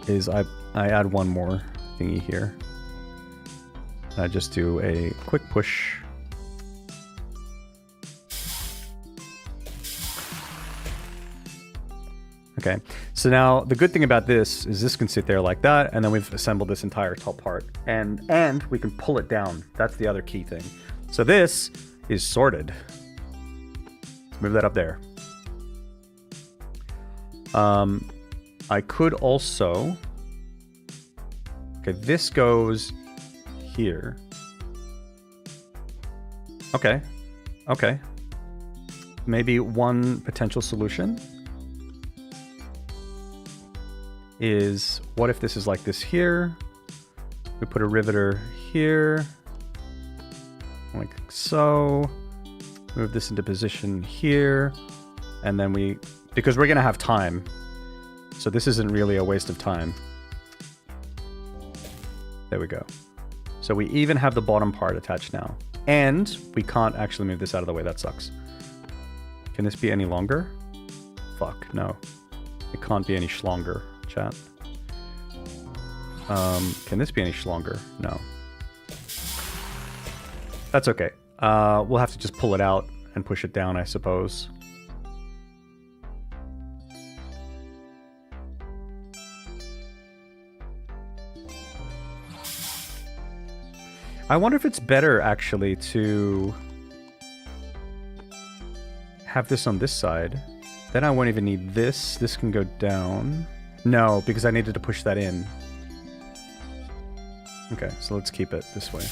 Is I add one more thingy here. I just do a quick push. Okay, so now the good thing about this is this can sit there like that, and then we've assembled this entire top part, and we can pull it down. That's the other key thing. So this is sorted. Move that up there. I could also, okay, this goes here. Okay, okay. Maybe one potential solution is, what if this is like this here? We put a riveter here, like so. Move this into position here, and then because we're gonna have time, so this isn't really a waste of time. There we go. So we even have the bottom part attached now. And we can't actually move this out of the way. That sucks. Can this be any longer? Fuck, no. It can't be any schlonger, chat. Can this be any schlonger? No. That's okay. We'll have to just pull it out and push it down, I suppose. I wonder if it's better, actually, to have this on this side. Then I won't even need this. This can go down. No, because I needed to push that in. Okay, so let's keep it this way.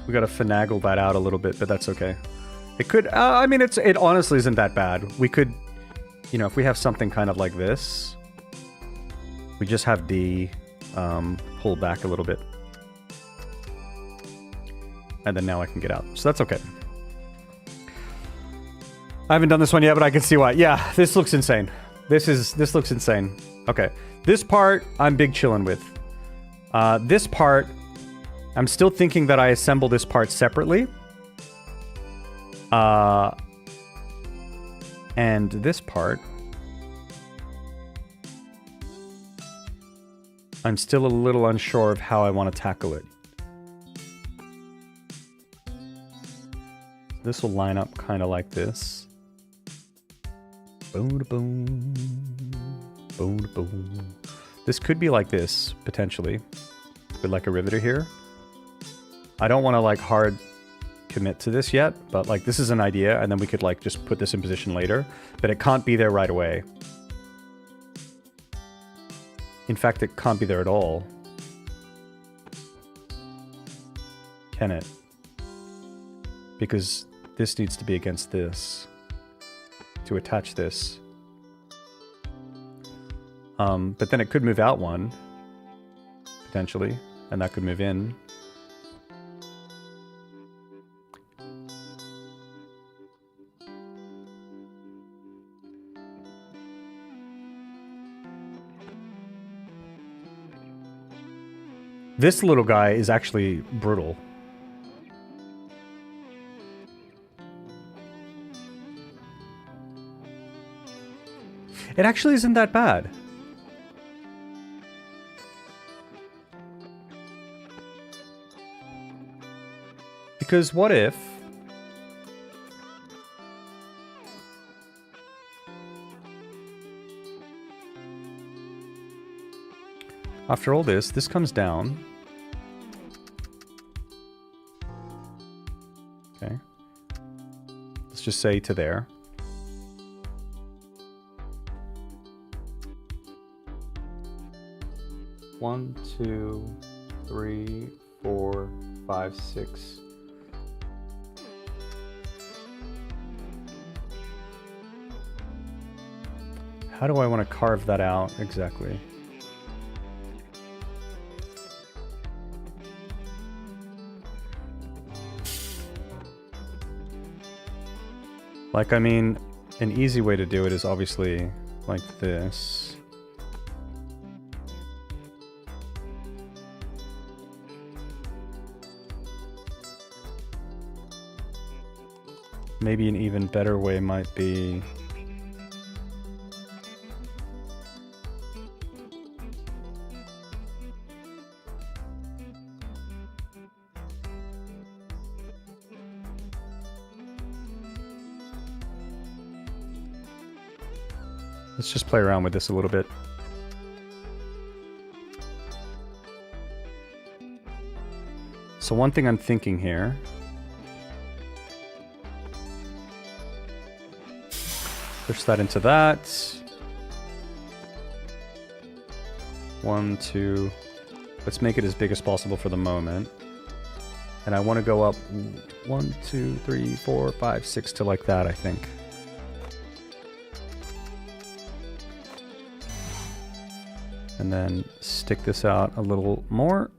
We gotta finagle that out a little bit, but that's okay. It could, I mean, it honestly isn't that bad. We could, you know, if we have something kind of like this, we just have D pull back a little bit. And then now I can get out. So that's okay. I haven't done this one yet, but I can see why. Yeah, this looks insane. This looks insane. Okay. This part, I'm big chillin' with. This part, I'm still thinking that I assemble this part separately. And this part, I'm still a little unsure of how I want to tackle it. This will line up kind of like this. Boom, boom, boom, boom. This could be like this, potentially. With like a riveter here. I don't want to like hard commit to this yet, but like this is an idea, and then we could like just put this in position later. But it can't be there right away. In fact, it can't be there at all. Can it? Because this needs to be against this to attach this. But then it could move out one, potentially, and that could move in. This little guy is actually brutal. It actually isn't that bad. Because what if... After all this comes down. Okay. Let's just say to there. One, two, three, 4, 5, 6. How do I want to carve that out exactly? Like, I mean, an easy way to do it is obviously like this. Maybe an even better way might be... Let's just play around with this a little bit. So one thing I'm thinking here... Push that into that. 1, 2. Let's make it as big as possible for the moment. And I want to go up 1, 2, 3, 4, 5, 6 to like that, I think. And then stick this out a little more.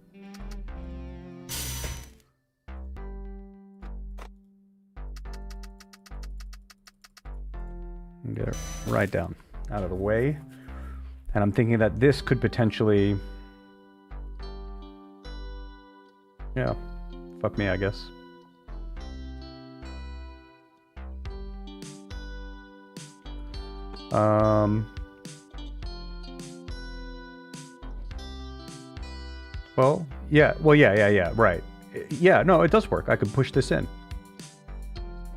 And get it right down, out of the way. And I'm thinking that this could potentially... Yeah, fuck me, I guess. Well, yeah, right. Yeah, no, it does work. I could push this in.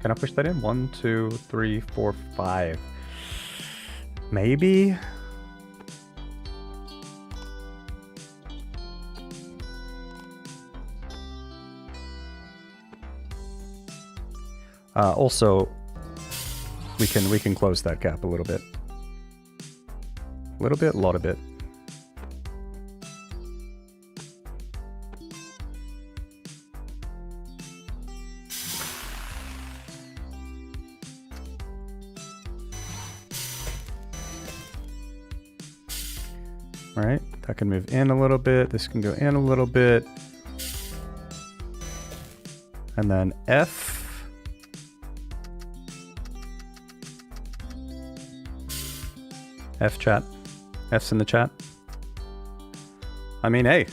Can I push that in? 1, 2, 3, 4, 5. Maybe? Also, we can close that gap a little bit. A little bit, a lot of bit. All right, that can move in a little bit. This can go in a little bit. And then F. F chat. F's in the chat. I mean, hey.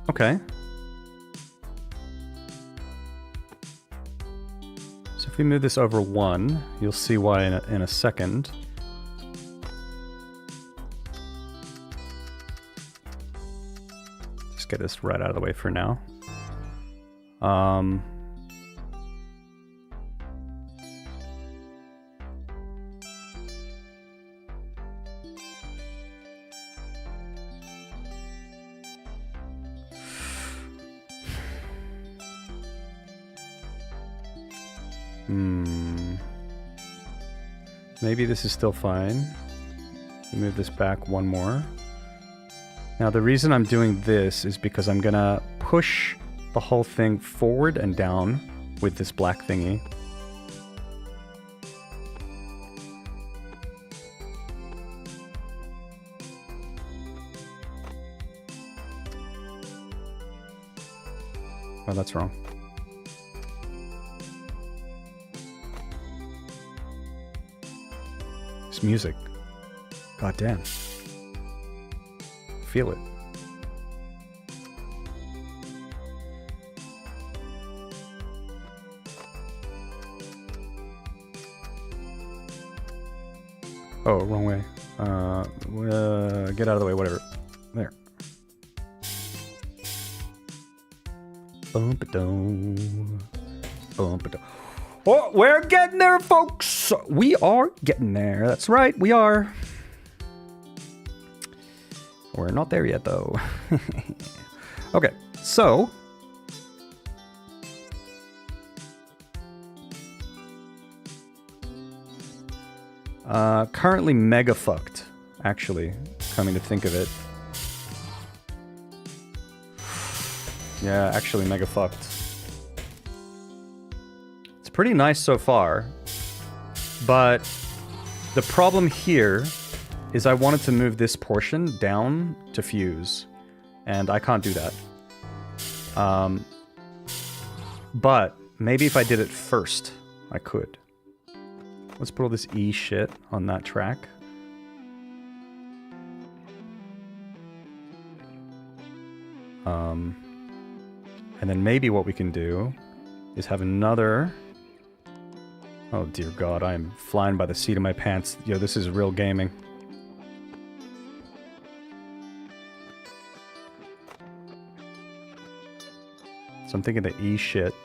Okay. So if we move this over 1, you'll see why in a second. Just get this right out of the way for now. Maybe this is still fine. Move this back 1 more. Now the reason I'm doing this is because I'm gonna push the whole thing forward and down with this black thingy. Oh, that's wrong. This music. God damn. Feel it. Oh, wrong way. Get out of the way, whatever. There. Bump-a-doo. Bump-a-doo. Oh, we're getting there, folks! We are getting there. That's right, we are. We're not there yet, though. Okay, so... currently mega fucked, actually, coming to think of it. Yeah, actually mega fucked. It's pretty nice so far, but the problem here is I wanted to move this portion down to fuse, and I can't do that. But maybe if I did it first, I could. Let's put all this E shit on that track. And then maybe what we can do is have another... Oh dear God, I'm flying by the seat of my pants. Yo, this is real gaming. So I'm thinking the E shit.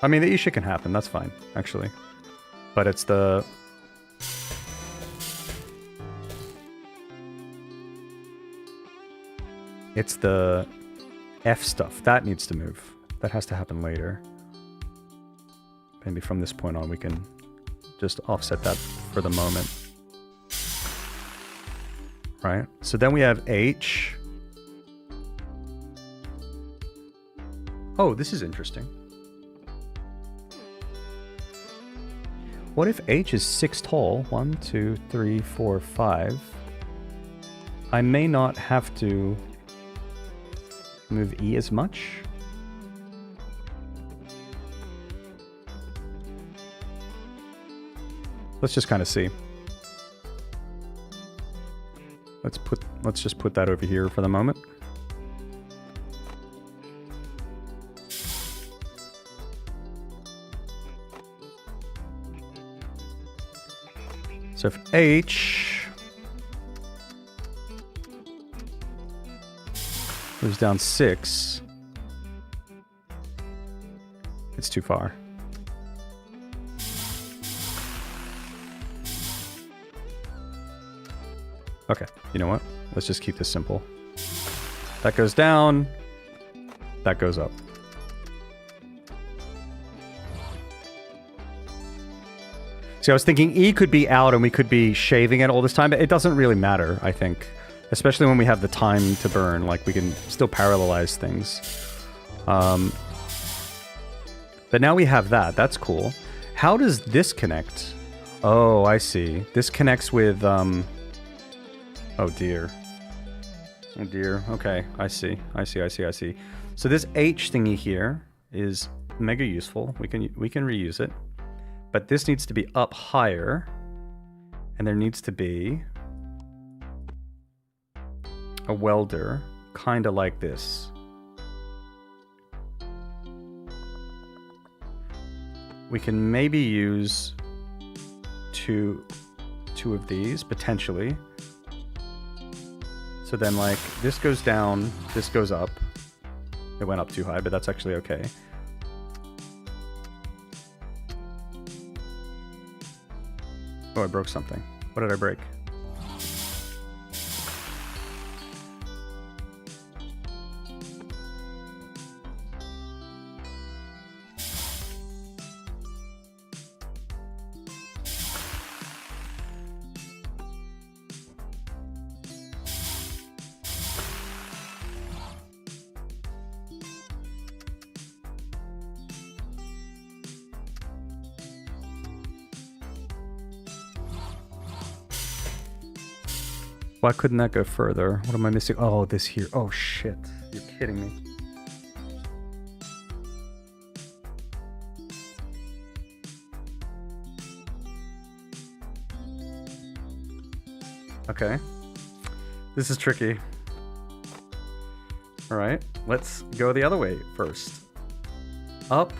I mean, the E shit can happen, that's fine, actually. But it's the... It's the F stuff. That needs to move. That has to happen later. Maybe from this point on we can just offset that for the moment. right? So then we have H. Oh, this is interesting. What if H is 6 tall? 1, 2, 3, 4, 5. I may not have to move E as much. Let's just kind of see. Let's just put that over here for the moment. So if H goes down 6, it's too far. Okay, you know what? Let's just keep this simple. That goes down, that goes up. See, I was thinking E could be out and we could be shaving it all this time, but it doesn't really matter, I think. Especially when we have the time to burn, like we can still parallelize things. But now we have that, that's cool. How does this connect? Oh, I see. This connects with, oh dear. Oh dear, okay, I see. So this H thingy here is mega useful. We can reuse it. But this needs to be up higher, and there needs to be a welder, kind of like this. We can maybe use two of these, potentially. So then, like, this goes down, this goes up. It went up too high, but that's actually okay. Oh, I broke something. What did I break? Why couldn't that go further? What am I missing? Oh, this here. Oh, shit. You're kidding me. Okay. This is tricky. All right. Let's go the other way first. Up.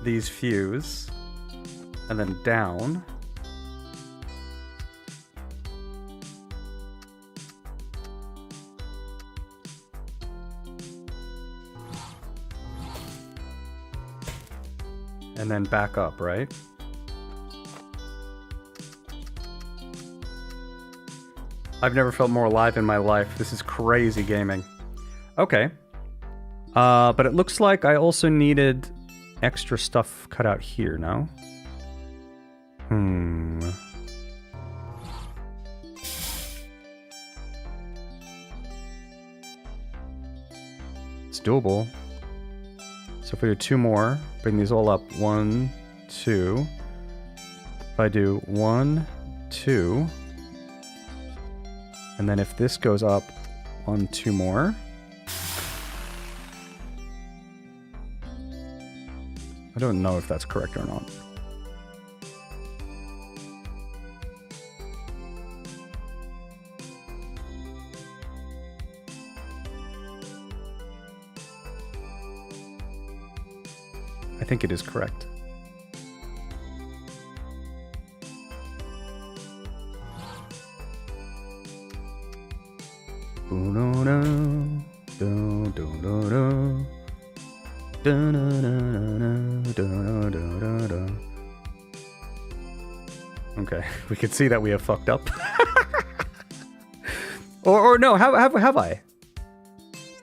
These fuse. And then down. And then back up, right? I've never felt more alive in my life. This is crazy gaming. Okay. But it looks like I also needed extra stuff cut out here, no? It's doable. So if we do 2 more, bring these all up. 1, 2. If I do 1, 2. And then if this goes up 1, 2 more. I don't know if that's correct or not. I think it is correct. Okay, we can see that we have fucked up. or no, have I?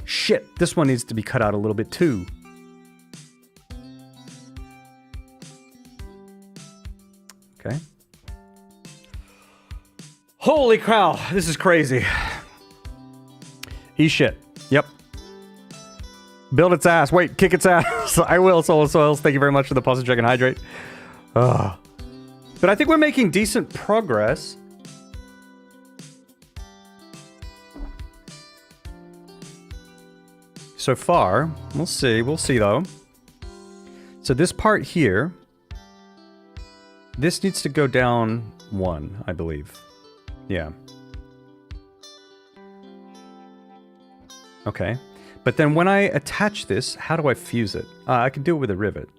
Shit, this one needs to be cut out a little bit too. Okay, Holy cow, this is crazy. Eat shit. Yep. Build its ass. Wait, kick its ass. I will, Soul Soils. Thank you very much for the pulse check and hydrate. But I think we're making decent progress. So far, we'll see though. So this part here, this needs to go down 1, I believe. Yeah. Okay. But then when I attach this, how do I fuse it? I can do it with a rivet.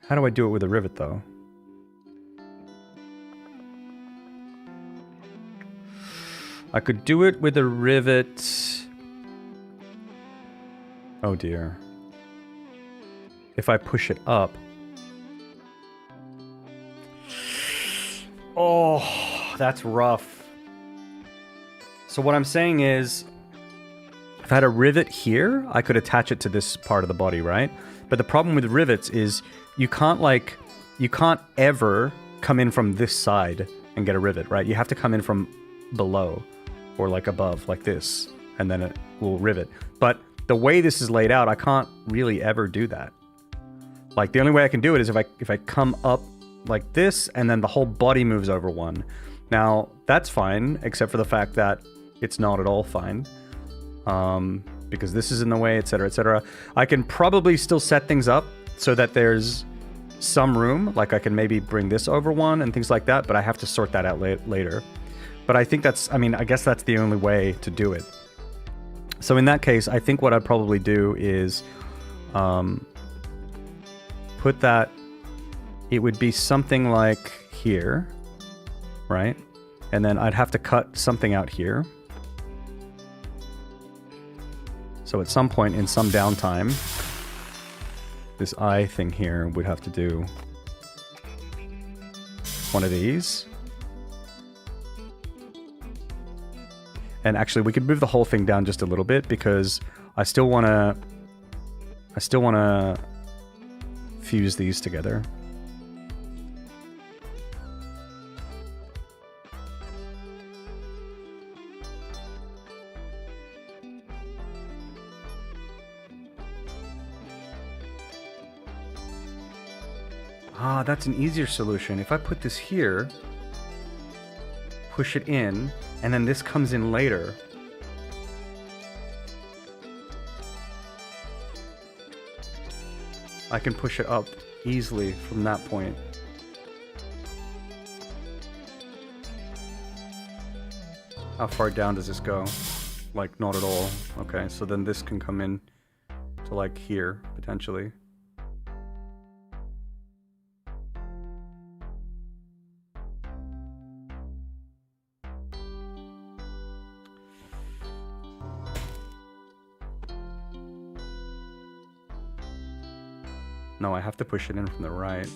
How do I do it with a rivet though? I could do it with a rivet. Oh dear. If I push it up. Oh, that's rough. So what I'm saying is, if I had a rivet here, I could attach it to this part of the body, right? But the problem with rivets is you can't ever come in from this side and get a rivet, right? You have to come in from below or like above, like this, and then it will rivet. But the way this is laid out, I can't really ever do that. Like the only way I can do it is if I come up like this and then the whole body moves over 1. Now, that's fine, except for the fact that it's not at all fine. Because this is in the way, etc., etc. I can probably still set things up so that there's some room, like I can maybe bring this over 1 and things like that, but I have to sort that out later. But I think I guess that's the only way to do it. So in that case, I think what I'd probably do is put that, it would be something like here, right? And then I'd have to cut something out here. So at some point in some downtime, this eye thing here would have to do one of these. And actually we could move the whole thing down just a little bit because I still want to fuse these together. Ah, that's an easier solution. If I put this here, push it in, and then this comes in later. I can push it up easily from that point. How far down does this go? Like, not at all. Okay, so then this can come in to like here, potentially. No, I have to push it in from the right.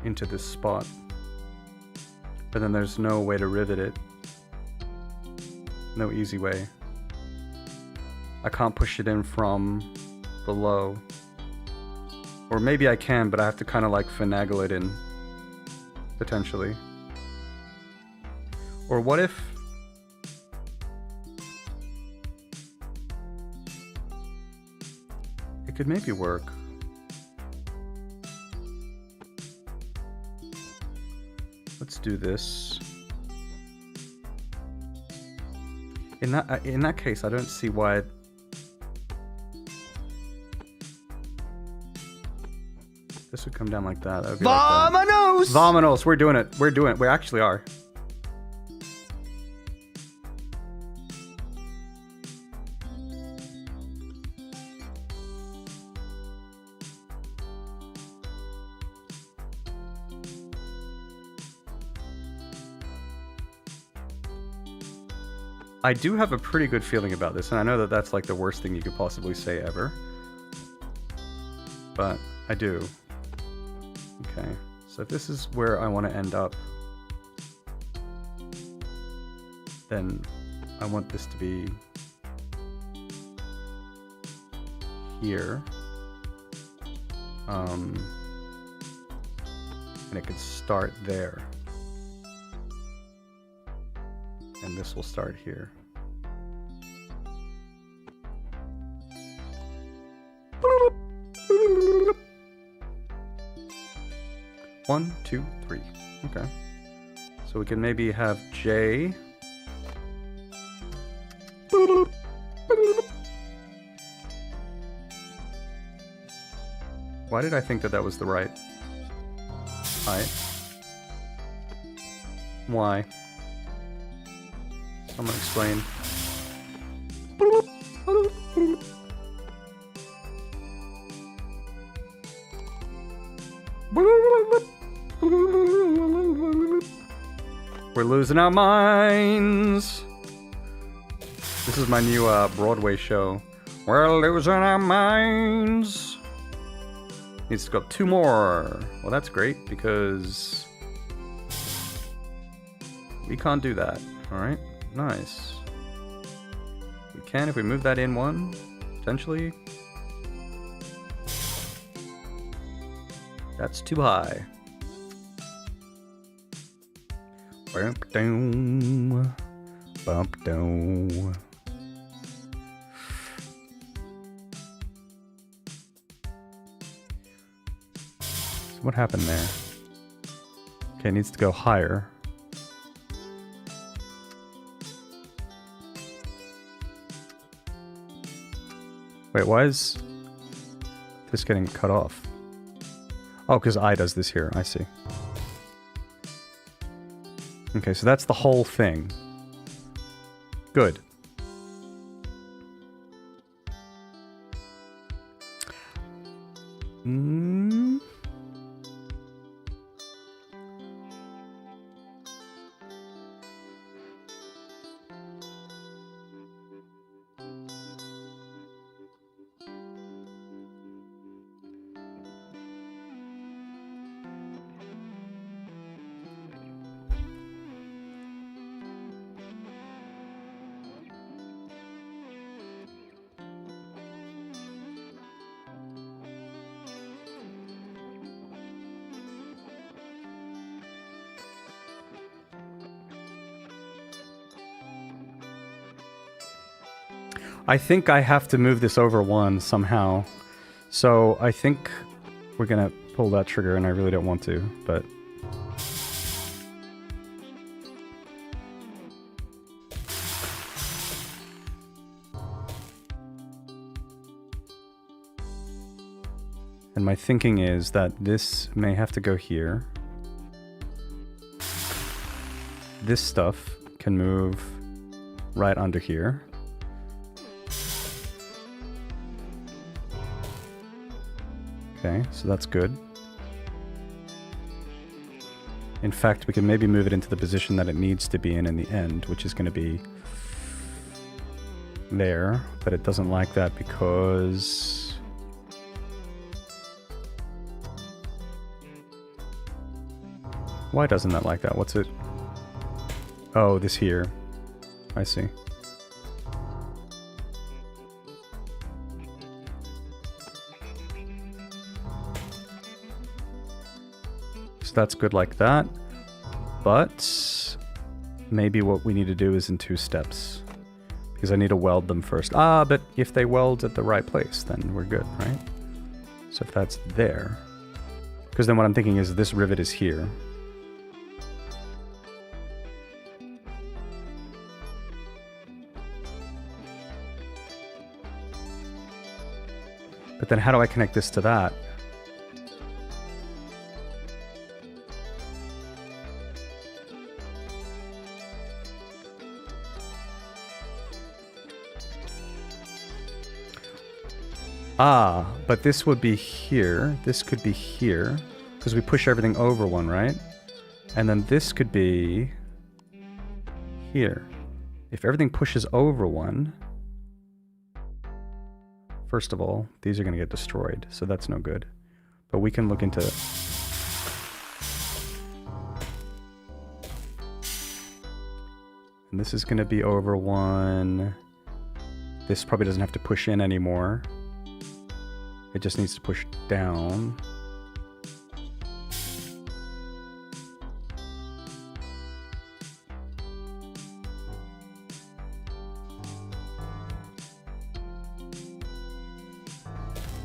Into this spot. But then there's no way to rivet it. No easy way. I can't push it in from below. Or maybe I can, but I have to kind of like finagle it in. Potentially. Or what if... it could maybe work. Let's do this. In that case, I don't see why. This would come down like that. That would be like that. Vamonos! Vamonos! We're doing it. We're doing it. We actually are. I do have a pretty good feeling about this, and I know that that's like the worst thing you could possibly say ever. But I do. Okay, so if this is where I want to end up, then I want this to be here. And it could start there. And this will start here. One, two, three. Okay. So we can maybe have J. Why did I think that that was the right height? Why? Someone explain. We're losing our minds. This is my new Broadway show. We're losing our minds. Needs to go up 2 more. Well, that's great because we can't do that. All right, nice. We can if we move that in 1, potentially. That's too high. Bump down, bump down. So what happened there? Okay, it needs to go higher. Wait, why is this getting cut off? Oh, because I does this here. I see. Okay, so that's the whole thing. Good. I think I have to move this over 1 somehow. So I think we're gonna pull that trigger, and I really don't want to, but... And my thinking is that this may have to go here. This stuff can move right under here. Okay, so that's good. In fact, we can maybe move it into the position that it needs to be in the end, which is going to be there, but it doesn't like that because... Why doesn't that like that? What's it? Oh, this here. I see. So that's good like that, but maybe what we need to do is in 2 steps, because I need to weld them first. But if they weld at the right place, then we're good, right? So if that's there, because then what I'm thinking is this rivet is here. But then how do I connect this to that? But this would be here. This could be here, because we push everything over 1, right? And then this could be here. If everything pushes over 1, first of all, these are going to get destroyed, so that's no good. But we can look into... And this is going to be over 1. This probably doesn't have to push in anymore. It just needs to push down.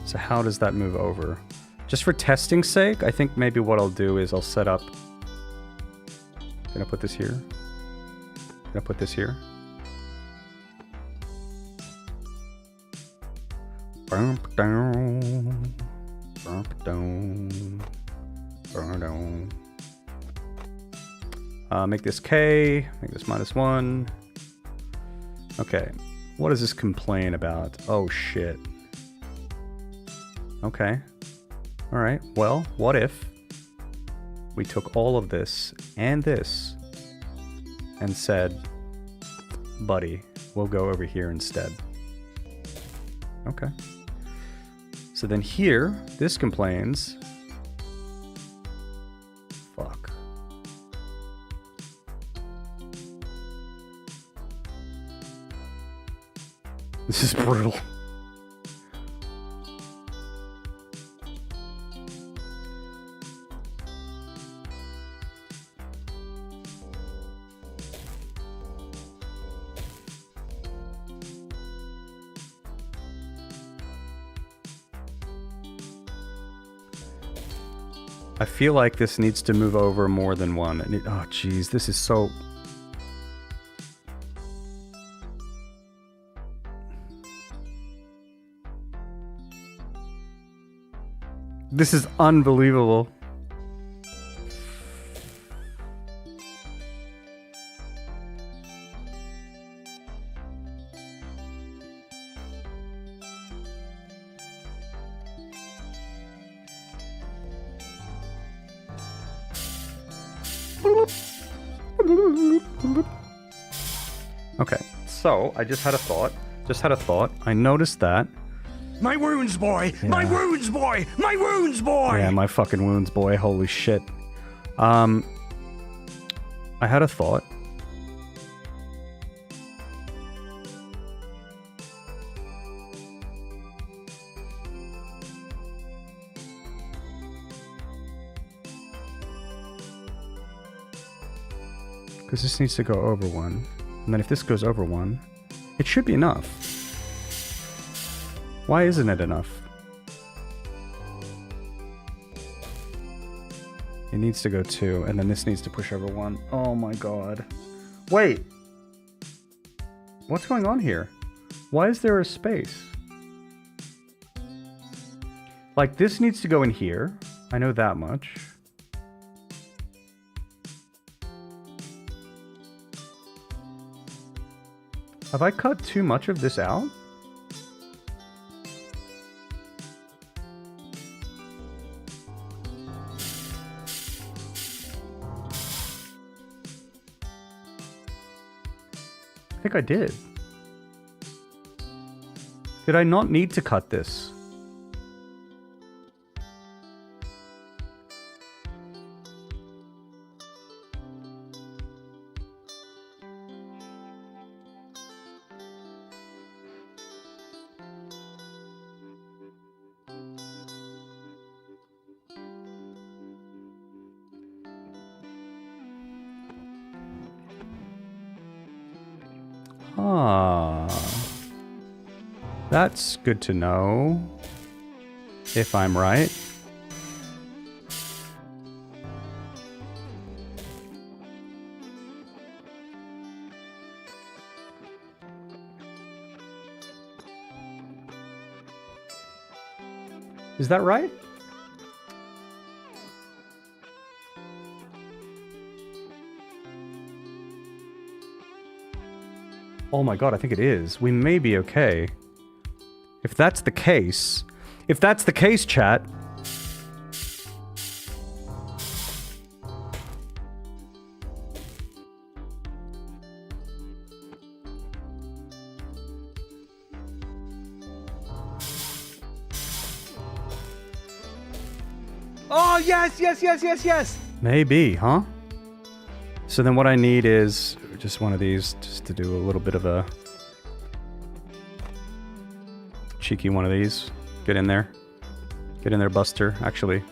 So how does that move over? Just for testing's sake, I think maybe what I'll do is I'll set up... Gonna put this here. Gonna put this here. Bump down. Bump down. Bump down. Make this K. Make this -1. Okay. What does this complain about? Oh shit. Okay. Alright, well, what if we took all of this and said, buddy, we'll go over here instead. Okay. So then here, this complains. Fuck. This is brutal. I feel like this needs to move over more than one. Oh, jeez, this is so... This is unbelievable. Okay, so I just had a thought. I noticed that. My wounds, boy! Yeah. My wounds, boy! My wounds, boy! Yeah, my fucking wounds, boy. Holy shit. I had a thought. Because this needs to go over one. And then if this goes over one, it should be enough. Why isn't it enough? It needs to go 2, and then this needs to push over 1. Oh my god. Wait! What's going on here? Why is there a space? Like, this needs to go in here. I know that much. Have I cut too much of this out? I think I did. Did I not need to cut this? Ah, that's good to know, if I'm right. Is that right? Oh my god, I think it is. We may be okay. If that's the case... If that's the case, chat... Oh, yes, yes, yes, yes, yes! Maybe, huh? So then what I need is just one of these, just to do a little bit of a cheeky one of these. Get in there. Get in there, Buster. Actually.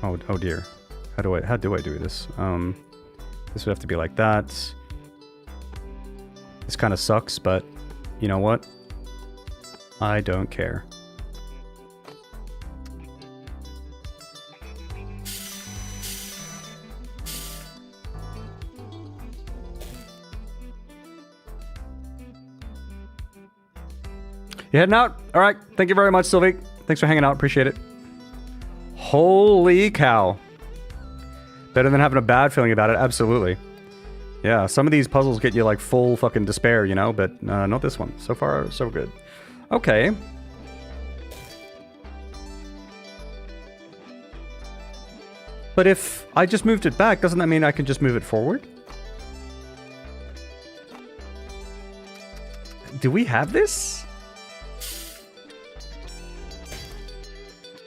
Oh dear. How do I do this? This would have to be like that. This kind of sucks, but you know what? I don't care. You heading out? All right. Thank you very much, Sylvie. Thanks for hanging out. Appreciate it. Holy cow. Better than having a bad feeling about it. Absolutely. Yeah, some of these puzzles get you like full fucking despair, you know, but not this one. So far, so good. Okay. But if I just moved it back, doesn't that mean I can just move it forward? Do we have this?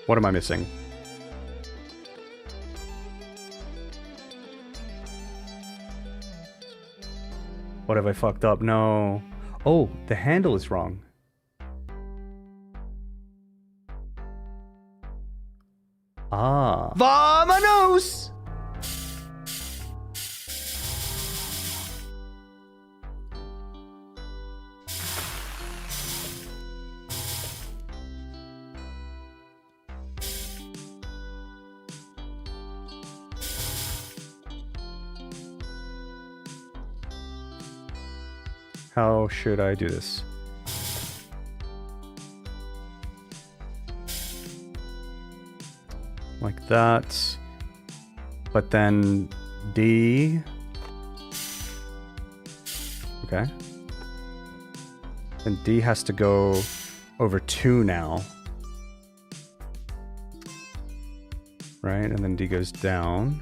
What am I missing? What have I fucked up? No. Oh, the handle is wrong. Ah. Vamonos! How should I do this? Like that. But then D. Okay. Then D has to go over 2 now. Right? And then D goes down.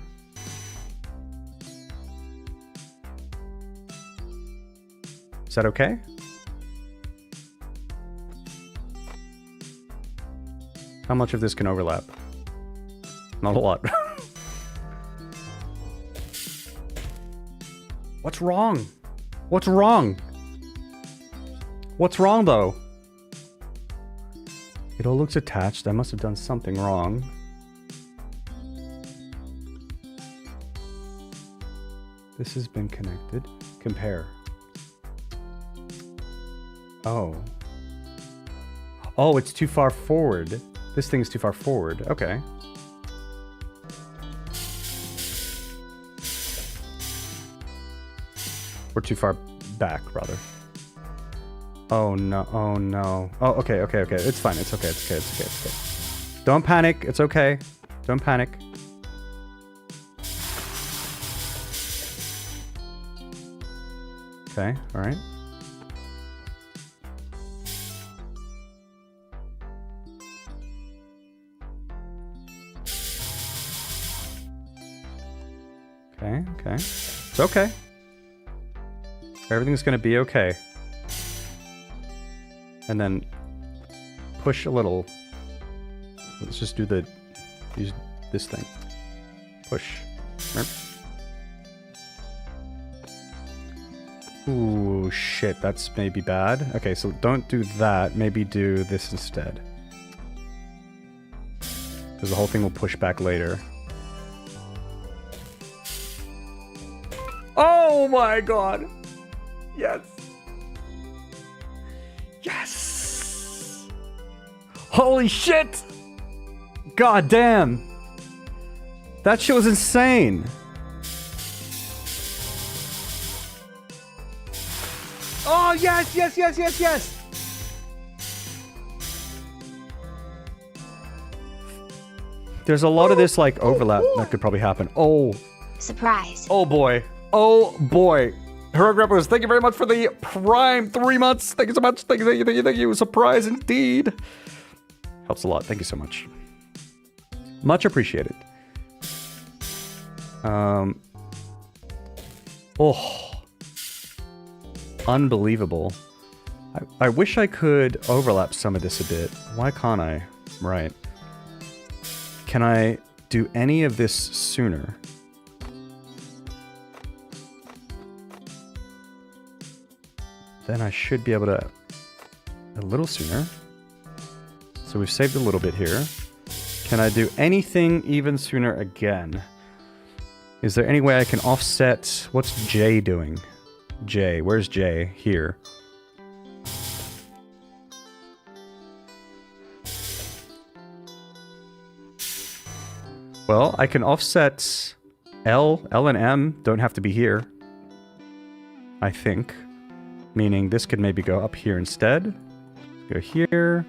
Is that okay? How much of this can overlap? Not a lot. What's wrong? What's wrong? What's wrong though? It all looks attached. I must have done something wrong. This has been connected. Compare. Oh. Oh, it's too far forward. This thing's too far forward. Okay. Or too far back, rather. Oh no, oh no. Oh, okay, okay, okay. It's fine. It's okay, it's okay, it's okay, it's okay. Don't panic. It's okay. Don't panic. Okay, alright. Okay, okay. It's okay. Everything's gonna be okay. And then push a little. Let's just do use this thing. Push. Ooh, shit, that's maybe bad. Okay, so don't do that. Maybe do this instead. Because the whole thing will push back later. Oh my god! Yes! Yes! Holy shit! God damn! That shit was insane! Oh, yes, yes, yes, yes, yes! There's a lot of this, like, overlap that could probably happen. Oh. Surprise. Oh, boy. Oh, boy. Heroic Rebels, thank you very much for the Prime 3 months. Thank you so much. Thank you, thank you, thank you, thank you. Surprise indeed. Helps a lot. Thank you so much. Much appreciated. Oh. Unbelievable. I wish I could overlap some of this a bit. Why can't I? Right. Can I do any of this sooner? Then I should be able to... a little sooner. So So we've saved a little bit here. Can I do anything even sooner again? Is there any way I can offset... What's J doing? J. Where's J? Here. Well, I can offset L. L and M don't have to be here. I think. Meaning this could maybe go up here instead. Go here.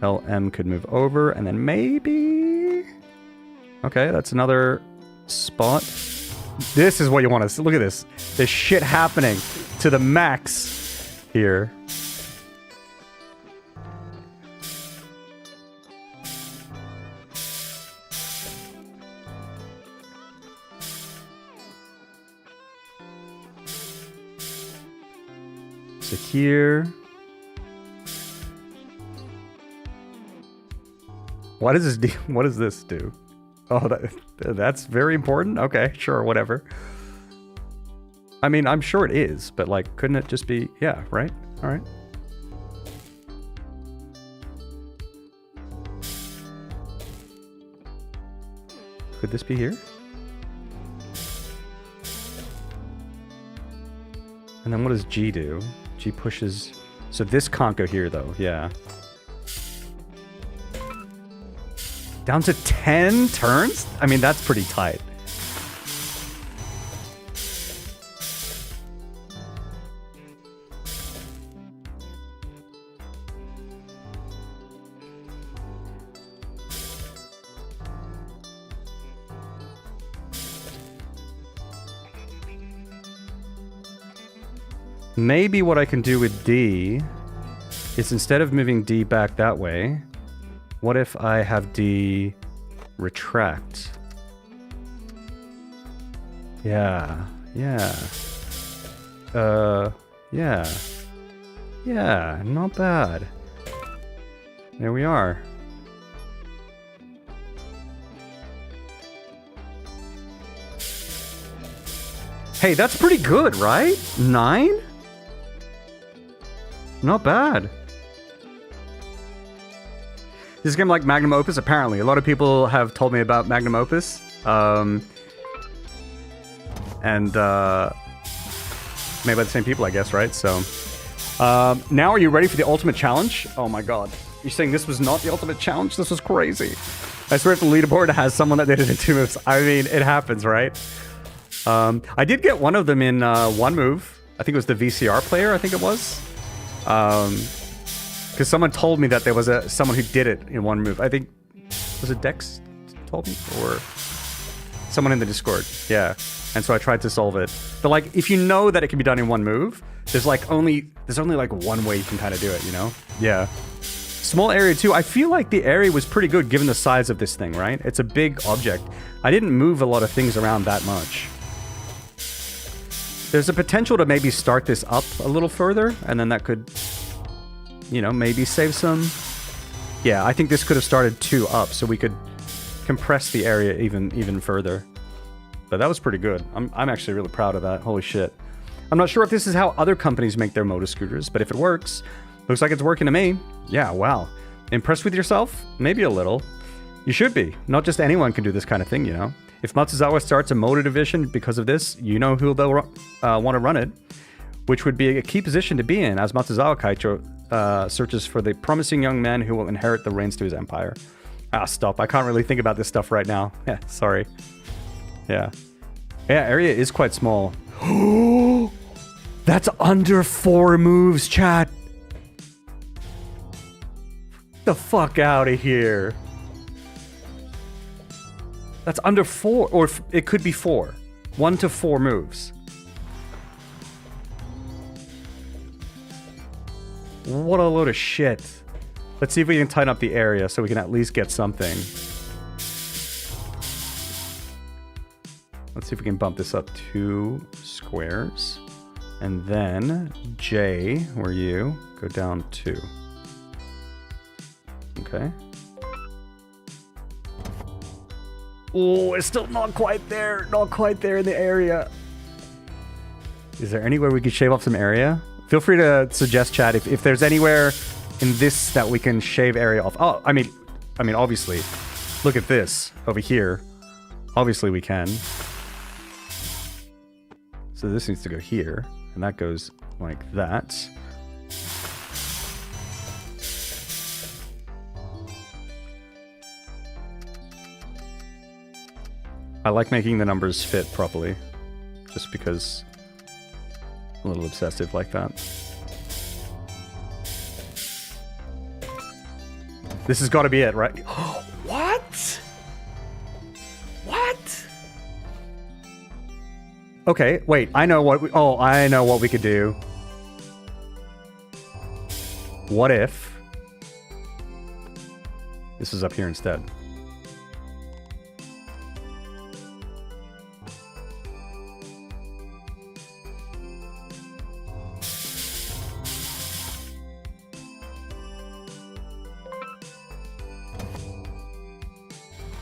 LM could move over, and then maybe... Okay, that's another spot. This is what you want to see. Look at this. There's shit happening to the max here. So here... What does this do? What does this do? Oh, that's very important? Okay, sure, whatever. I mean, I'm sure it is, but like, couldn't it just be... Yeah, right? All right. Could this be here? And then what does G do? G pushes... So this can't go here, though. Yeah. Down to 10 turns? I mean, that's pretty tight. Maybe what I can do with D is instead of moving D back that way, what if I have D retract? Yeah. Yeah, not bad. There we are. Hey, that's pretty good, right? 9? Not bad. This game like Magnum Opus, apparently. A lot of people have told me about Magnum Opus. And made by the same people, I guess, right? So, now are you ready for the ultimate challenge? Oh my god. You're saying this was not the ultimate challenge? This was crazy. I swear if the leaderboard has someone that did it in 2 moves. I mean, it happens, right? I did get one of them in 1 move. I think it was the VCR player, I think it was. Because someone told me that there was someone who did it in 1 move. I think, was it Dex told me? Or someone in the Discord. Yeah. And so I tried to solve it. But like, if you know that it can be done in 1 move, there's only like one way you can kind of do it, you know? Yeah. Small area too. I feel like the area was pretty good given the size of this thing, right? It's a big object. I didn't move a lot of things around that much. There's a potential to maybe start this up a little further, and then that could... You know, maybe save some. Yeah, I think this could have started 2 up, so we could compress the area even further. But that was pretty good. I'm actually really proud of that. Holy shit. I'm not sure if this is how other companies make their motor scooters, but if it works, looks like it's working to me. Yeah, wow. Impressed with yourself? Maybe a little. You should be. Not just anyone can do this kind of thing, you know. If Matsuzawa starts a motor division because of this, you know who they'll want to run it, which would be a key position to be in, as Matsuzawa Kaicho searches for the promising young man who will inherit the reins to his empire. Ah, stop. I can't really think about this stuff right now. Yeah, sorry. Yeah. Yeah, area is quite small. That's under 4 moves, chat. Get the fuck out of here. That's under 4, or it could be 4. 1 to 4 moves. What a load of shit. Let's see if we can tighten up the area so we can at least get something. Let's see if we can bump this up 2 squares. And then, J, where you, go down 2. Okay. Oh, it's still not quite there. Not quite there in the area. Is there anywhere we could shave off some area? Feel free to suggest, chat, if there's anywhere in this that we can shave area off? Oh, I mean, obviously, look at this over here. Obviously, we can. So this needs to go here, and that goes like that. I like making the numbers fit properly, just because I'm a little obsessive like that. This has got to be it, right? What? What? Okay, wait. I know what we could do. What if this is up here instead?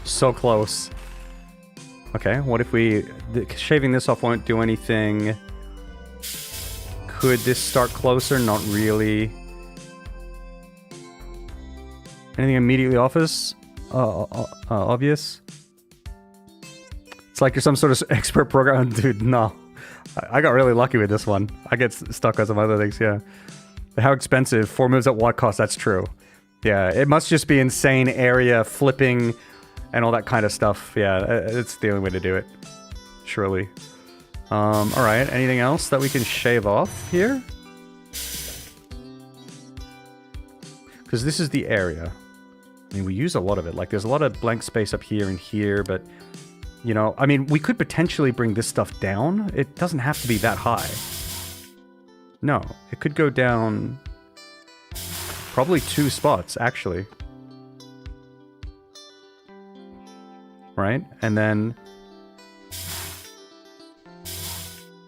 So close. Okay, what if shaving this off won't do anything? Could this start closer? Not really. Anything immediately obvious? It's like you're some sort of expert program. Dude, no. I got really lucky with this one. I get stuck on some other things, yeah. How expensive? 4 moves at what cost? That's true. Yeah, it must just be insane area flipping and all that kind of stuff. Yeah, it's the only way to do it. Surely. Alright, anything else that we can shave off here? Because this is the area. I mean, we use a lot of it. Like, there's a lot of blank space up here and here, but, you know, I mean, we could potentially bring this stuff down. It doesn't have to be that high. No, it could go down probably 2 spots, actually. Right? And then...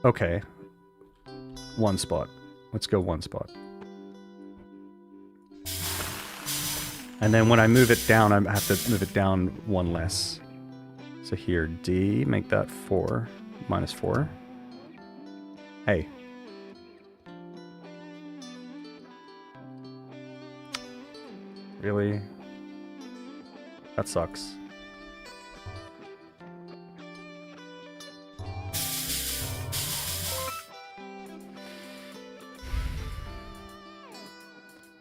Okay. 1 spot. Let's go 1 spot. And then when I move it down, I have to move it down 1 less. So here, D, make that 4. Minus 4. Hey. Really? That sucks.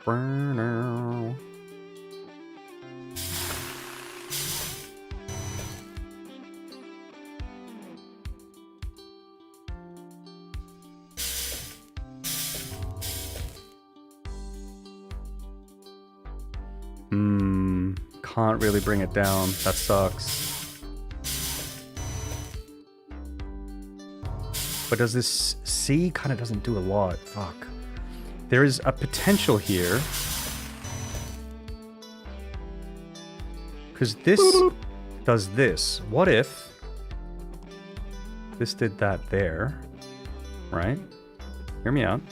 Burner. Can't really bring it down. That sucks. But does this C kind of doesn't do a lot? Fuck. There is a potential here. Because this does this. What if this did that there? Right? Hear me out.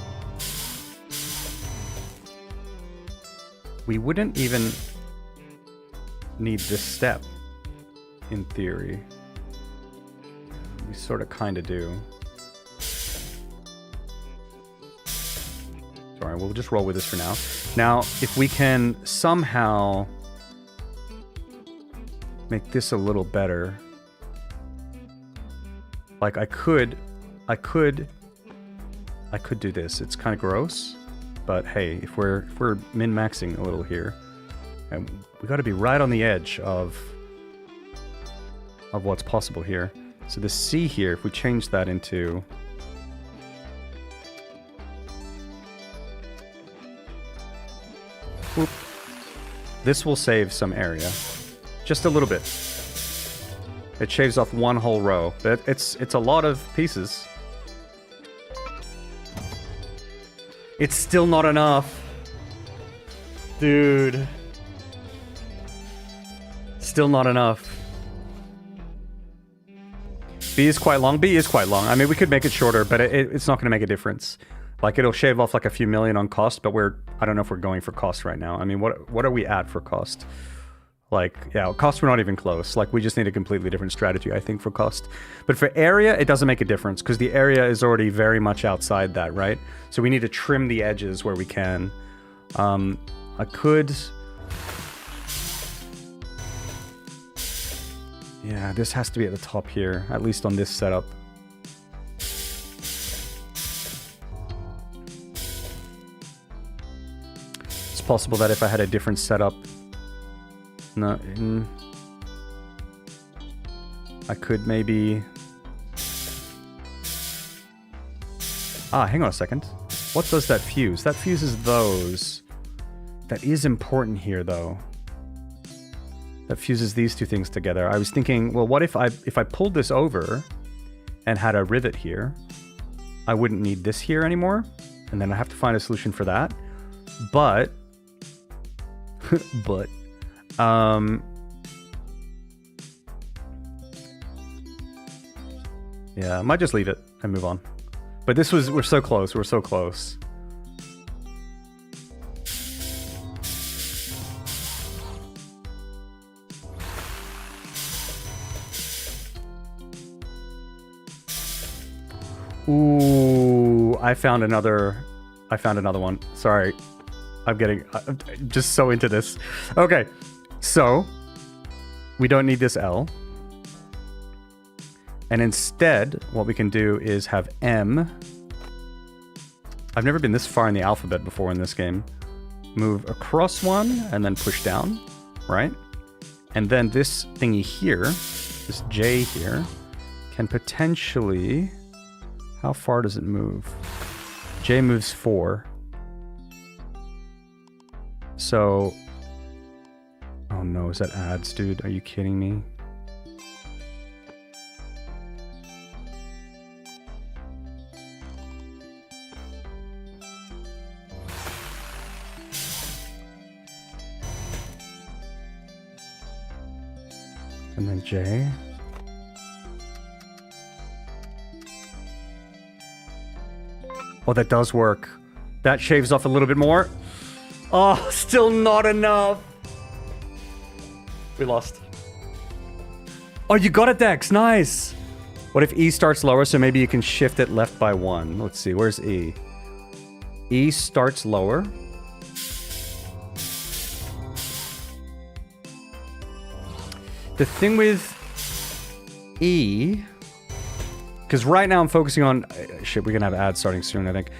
We wouldn't even need this step, in theory. We sort of kind of do. Sorry, we'll just roll with this for now. Now, if we can somehow make this a little better, like I could do this. It's kind of gross, but hey, if we're min-maxing a little here, and we got to be right on the edge of what's possible here. So the C here, if we change that into whoop, this will save some area, just a little bit. It shaves off 1 whole row, but it's a lot of pieces. It's still not enough, dude. Still not enough. B is quite long. B is quite long. I mean, we could make it shorter, but it's not going to make a difference. Like, it'll shave off like a few million on cost, but I don't know if we're going for cost right now. I mean, what are we at for cost? Like, yeah, cost, we're not even close. Like, we just need a completely different strategy, I think, for cost. But for area, it doesn't make a difference, because the area is already very much outside that, right? So we need to trim the edges where we can. I could... Yeah, this has to be at the top here, at least on this setup. It's possible that if I had a different setup... No, I could maybe... Ah, hang on a second. What does that fuse? That fuses those. That is important here, though. That fuses these two things together. I was thinking, well, what if I pulled this over and had a rivet here? I wouldn't need this here anymore, and then I have to find a solution for that. But, yeah, I might just leave it and move on. But this was, we're so close, we're so close. Ooh, I found another one. Sorry. I'm just so into this. Okay. So, we don't need this L. And instead, what we can do is have M. I've never been this far in the alphabet before in this game. Move across one and then push down, right? And then this thingy here, this J here, can potentially... How far does it move? J moves 4. So... Oh no, is that ads, dude? Are you kidding me? And then J. Oh, that does work. That shaves off a little bit more. Oh, still not enough. We lost. Oh, you got it, Dex. Nice. What if E starts lower, so maybe you can shift it left by 1? Let's see. Where's E? E starts lower. The thing with E... Because right now I'm focusing on... Shit, we're going to have ads starting soon, I think.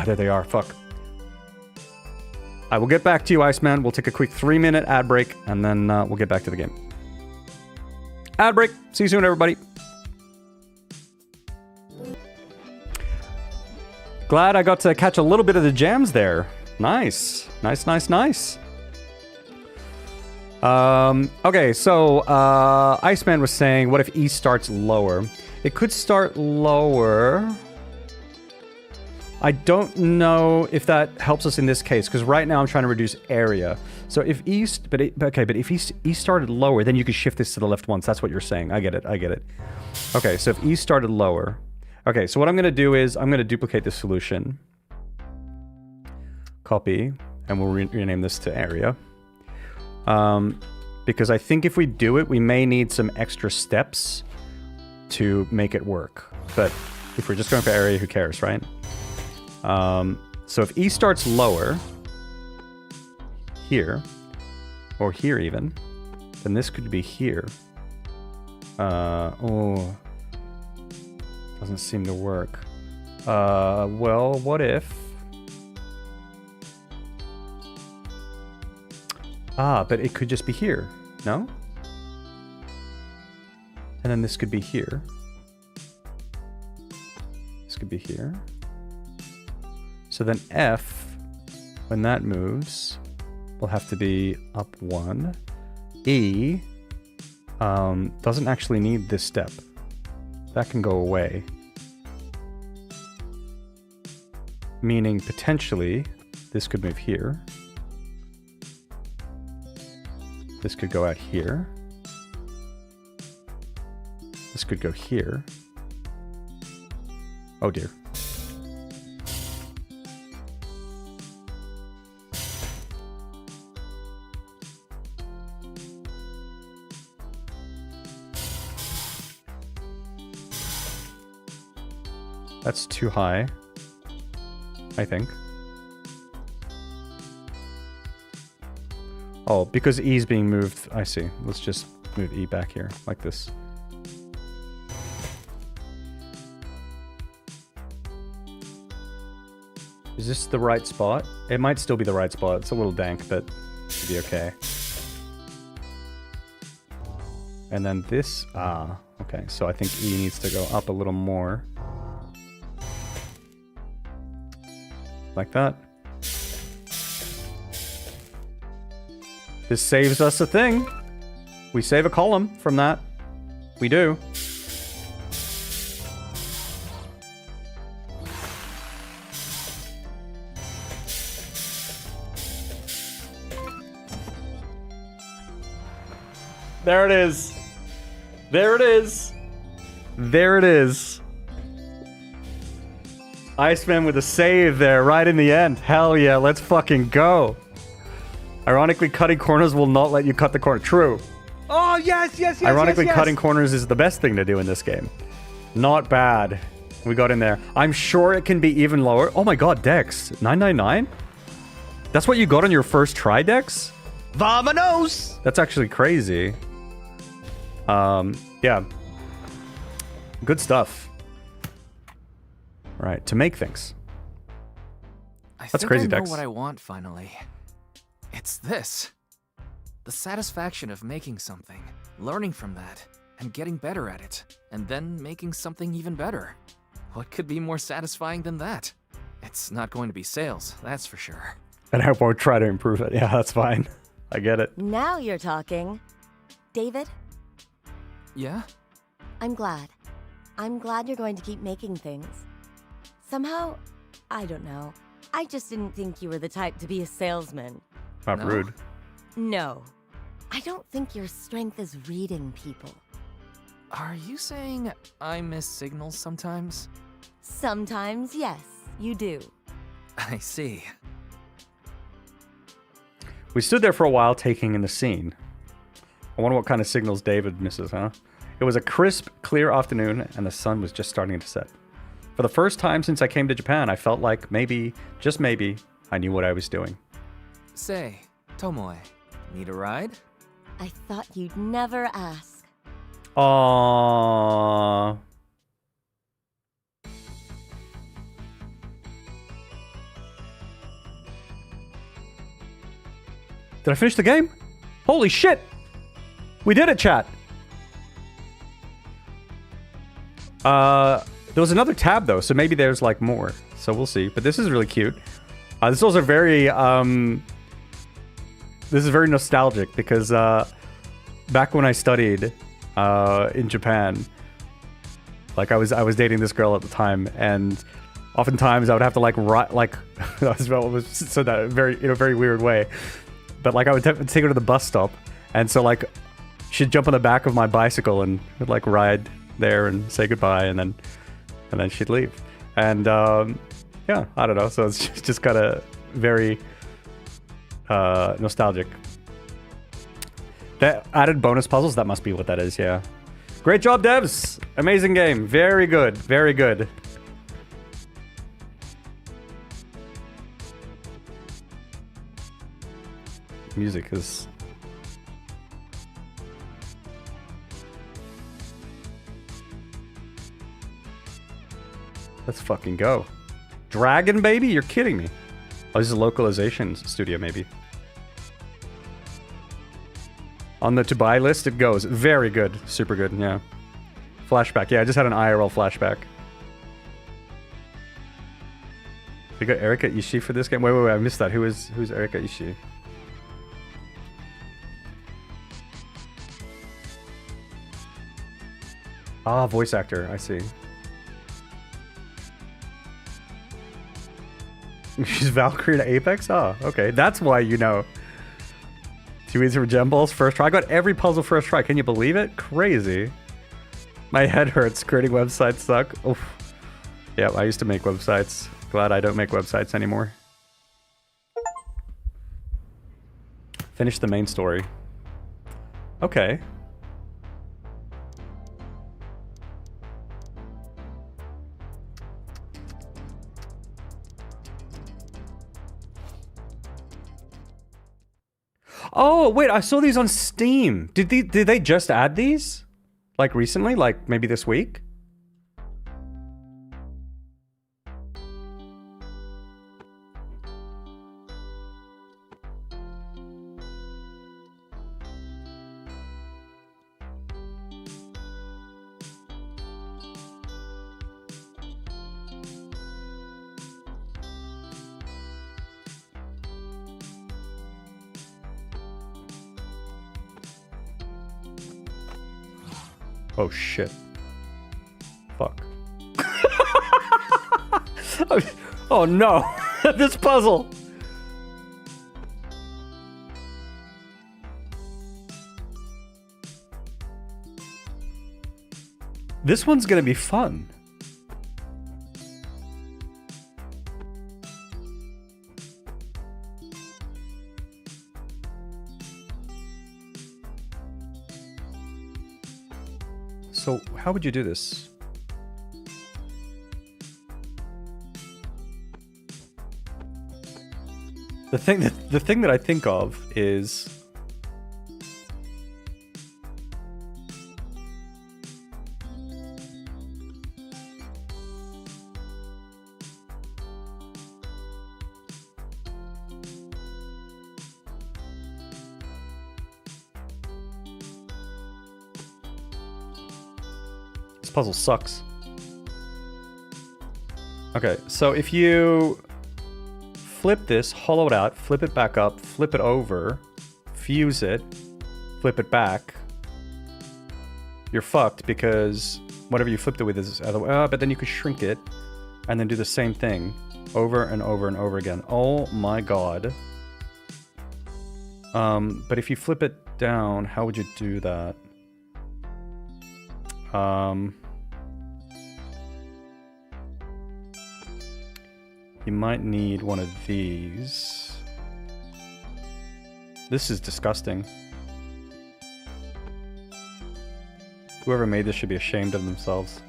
There they are. Fuck. I will get back to you, Iceman. We'll take a quick 3-minute ad break, and then we'll get back to the game. Ad break. See you soon, everybody. Glad I got to catch a little bit of the jams there. Nice. Nice, nice, nice. Okay, so Iceman was saying, what if E starts lower? It could start lower. I don't know if that helps us in this case, because right now I'm trying to reduce area. So if E, but if E started lower, then you could shift this to the left once. That's what you're saying. I get it. I get it. Okay, so if E started lower. Okay, so what I'm going to do is I'm going to duplicate this solution. Copy, and we'll rename this to area. Because I think if we do it, we may need some extra steps to make it work. But if we're just going for area, who cares, right? So if E starts lower, here, or here even, then this could be here. Oh, doesn't seem to work. Well, what if... but it could just be here, no? And then this could be here. This could be here. So then F, when that moves, will have to be up 1. E doesn't actually need this step. That can go away. Meaning, potentially, this could move here. This could go out here. This could go here. Oh dear. That's too high, I think. Oh, because E's being moved. I see. Let's just move E back here, like this. Is this the right spot? It might still be the right spot. It's a little dank, but it'll be okay. And then this, okay. So I think E needs to go up a little more. Like that. This saves us a thing. We save a column from that. We do. There it is. There it is. There it is. Iceman with a save there right in the end. Hell yeah, let's fucking go. Ironically, cutting corners will not let you cut the corner. True. Oh, yes. Ironically, cutting corners is the best thing to do in this game. Not bad. We got in there. I'm sure it can be even lower. Oh my god, Dex. 999? That's what you got on your first try, Dex? Vamonos! That's actually crazy. Yeah. Good stuff. Right, to make things. That's crazy, I know Dex. what I want finally. It's this. The satisfaction of making something, learning from that, and getting better at it, and then making something even better. What could be more satisfying than that? It's not going to be sales, that's for sure. And I won't try to improve it. Yeah, that's fine. I get it. Now you're talking. David, Yeah? I'm glad. I'm glad you're going to keep making things. Somehow, I don't know. I just didn't think you were the type to be a salesman. Not No. rude. No. I don't think your strength is reading people. Are you saying I miss signals sometimes? Sometimes, yes, you do. I see. We stood there for a while taking in the scene. I wonder what kind of signals David misses, huh? It was a crisp, clear afternoon, and the sun was just starting to set. For the first time since I came to Japan, I felt like maybe, just maybe, I knew what I was doing. Say, Tomoe, need a ride? I thought you'd never ask. Aww. Did I finish the game? Holy shit! We did it, chat! There was another tab, though, so maybe there's, like, more. So we'll see. But this is really cute. This is also very, this is very nostalgic, because, back when I studied, in Japan, like, I was dating this girl at the time, and oftentimes I would have to, like, I was said that very, in a very weird way. But, like, I would take her to the bus stop, and so, like, she'd jump on the back of my bicycle and would, like, ride there and say goodbye, and then she'd leave. And, yeah, I don't know. So it's just kind of very nostalgic. That added bonus puzzles, that must be what that is, yeah. Great job, devs! Amazing game. Very good. Very good. Music is... Let's fucking go. Dragon, baby? You're kidding me. Oh, this is a localization studio, maybe. On the to-buy list, it goes. Very good. Super good, yeah. Flashback. Yeah, I just had an IRL flashback. We got Erika Ishii for this game? Wait, I missed that. Who's Erika Ishii? Ah, voice actor. I see. She's Valkyrie to Apex? Oh, okay. That's why you know. 2 weeks for gem balls first try. I got every puzzle first try. Can you believe it? Crazy. My head hurts. Creating websites suck. Oof. Yeah, I used to make websites. Glad I don't make websites anymore. Finish the main story. Okay. Oh, wait, I saw these on Steam. Did they just add these? Like recently? Like maybe this week? Oh shit. Fuck. Oh no. This puzzle. This one's gonna be fun. So, how would you do this? The thing that I think of is this puzzle sucks. Okay, so if you flip this, hollow it out, flip it back up, flip it over, fuse it, flip it back, you're fucked because whatever you flipped it with is other way. But then you could shrink it and then do the same thing over and over and over again. Oh my god. But if you flip it down, how would you do that? You might need one of these. This is disgusting. Whoever made this should be ashamed of themselves.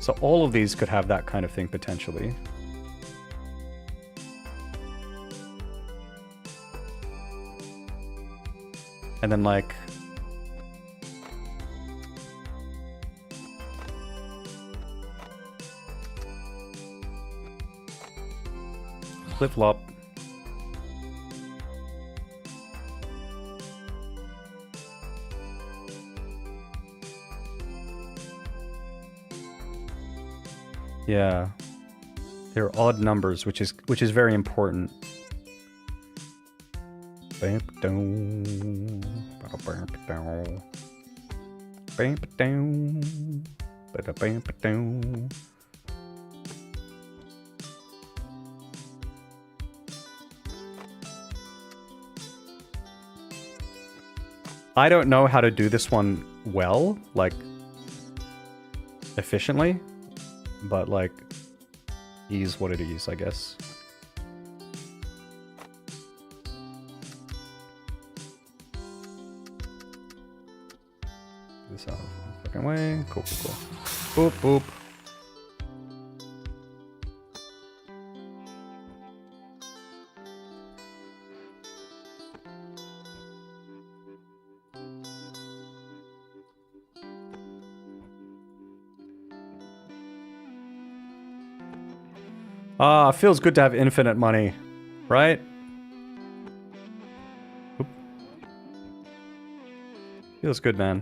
So all of these could have that kind of thing potentially. And then like flip-flop. Yeah. They're odd numbers, which is very important. I don't know how to do this one well, like efficiently, but like is what it is, I guess. This out of the fucking way. Cool, cool, cool. Boop, boop. Ah, feels good to have infinite money, right? Oop. Feels good, man.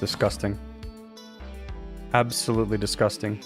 Disgusting. Absolutely disgusting.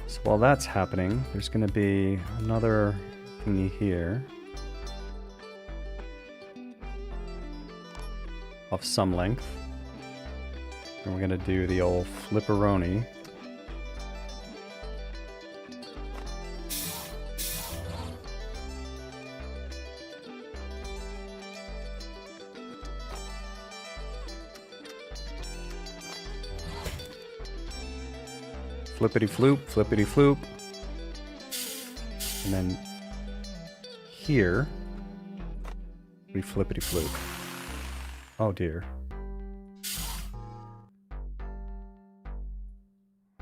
So while that's happening, there's going to be another thingy here of some length. And we're going to do the old flipperoni. Flippity floop, flippity floop. And then here, we flippity floop. Oh dear.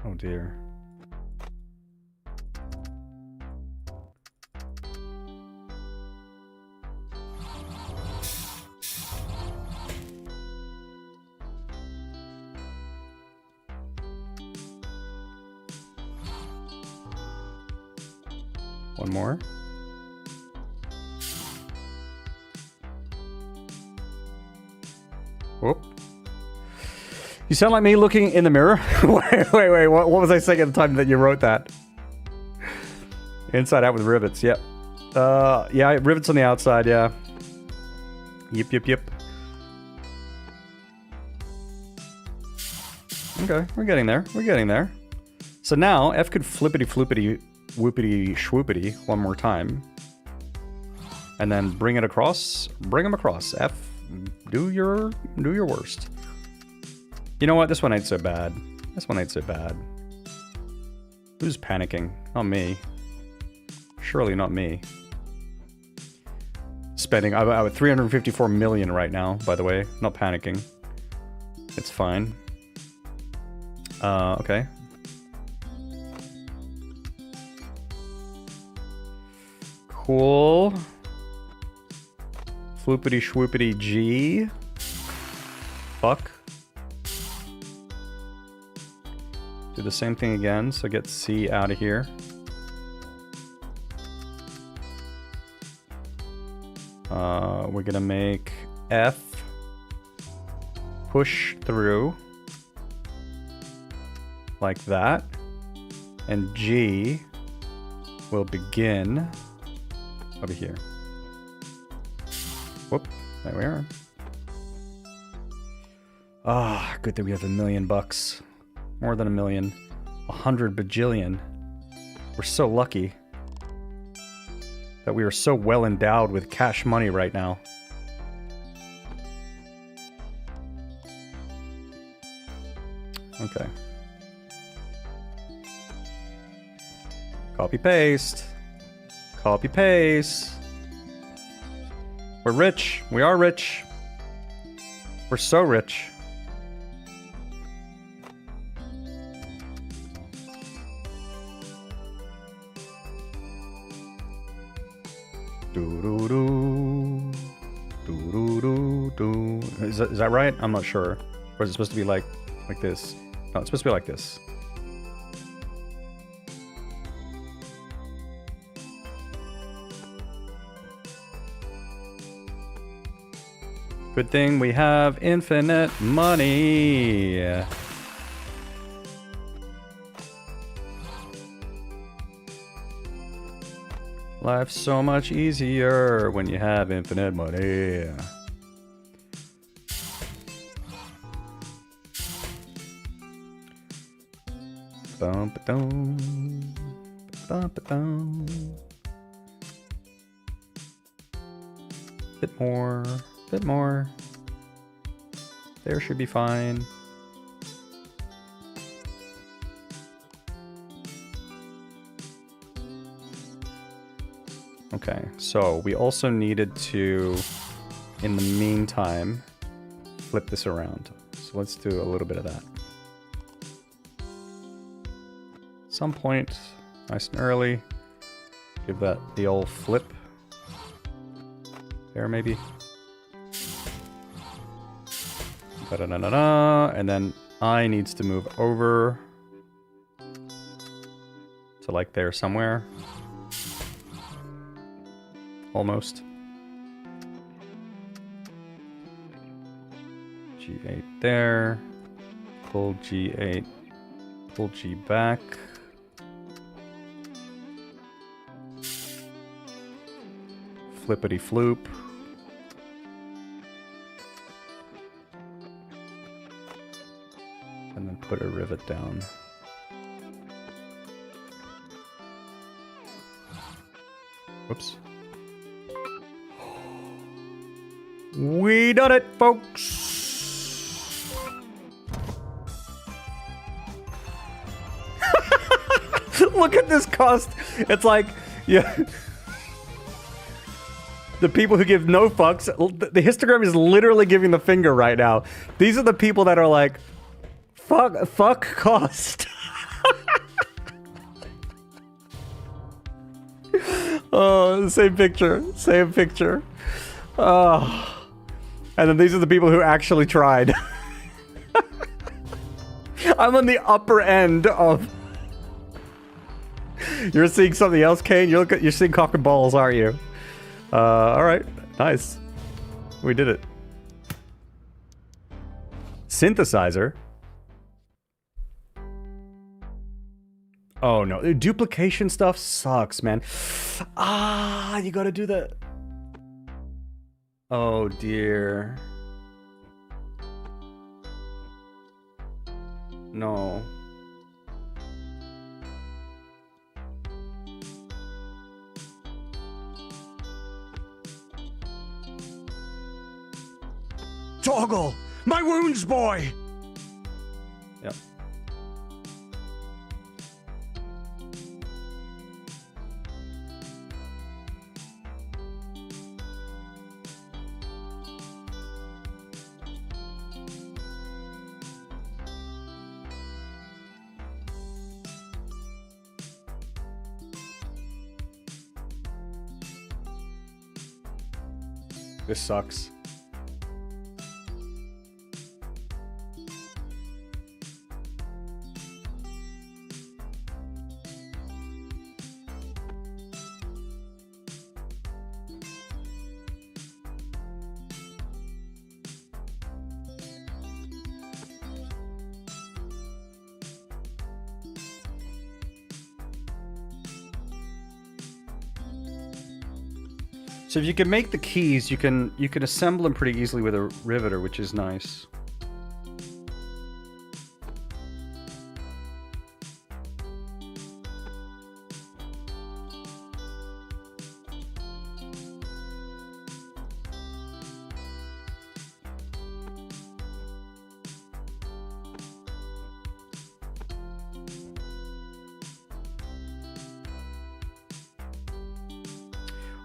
Oh dear. One more. Whoop. You sound like me looking in the mirror. wait. What was I saying at the time that you wrote that? Inside out with rivets. Yep. Yeah, rivets on the outside. Yeah. Yep. Okay, we're getting there. So now F could flippity floopity whoopity schwoopity one more time. And then bring them across. F, do your worst. You know what? This one ain't so bad. Who's panicking? Not me. Surely not me. Spending, I'm at 354 million right now, by the way. Not panicking. It's fine. Okay. Cool. Floopity schwoopity G. Fuck. Do the same thing again, so get C out of here. We're gonna make F push through like that, and G will begin over here. Whoop, there we are. Ah, good that we have $1 million. More than $1 million. 100 bajillion. We're so lucky that we are so well endowed with cash money right now. Okay. Copy paste. Copy paste. We're rich. We are rich. We're so rich. Is that right? I'm not sure. Or is it supposed to be like this? No, it's supposed to be like this. Good thing we have infinite money. Life's so much easier when you have infinite money. Bum-ba-dum. Bum-ba-dum. Bit more. Bit more. There should be fine. Okay, so we also needed to, in the meantime, flip this around. So let's do a little bit of that. Some point, nice and early. Give that the old flip. There, maybe. Da-da-da-da-da. And then I needs to move over to like there somewhere. Almost. G8 there. Pull G8. Pull G back. Flippity floop. And then put a rivet down. Whoops. We done it, folks! Look at this cost. It's like, yeah. The people who give no fucks, the histogram is literally giving the finger right now. These are the people that are like, fuck cost. Oh, same picture. Oh. And then these are the people who actually tried. I'm on the upper end of... You're seeing something else, Kane? You're seeing cock and balls, aren't you? Alright. Nice. We did it. Synthesizer? Oh no. Duplication stuff sucks, man. Ah, you gotta do that. Oh dear. No. Toggle! My wounds, boy! Yep. This sucks. So if you can make the keys, you can assemble them pretty easily with a riveter, which is nice.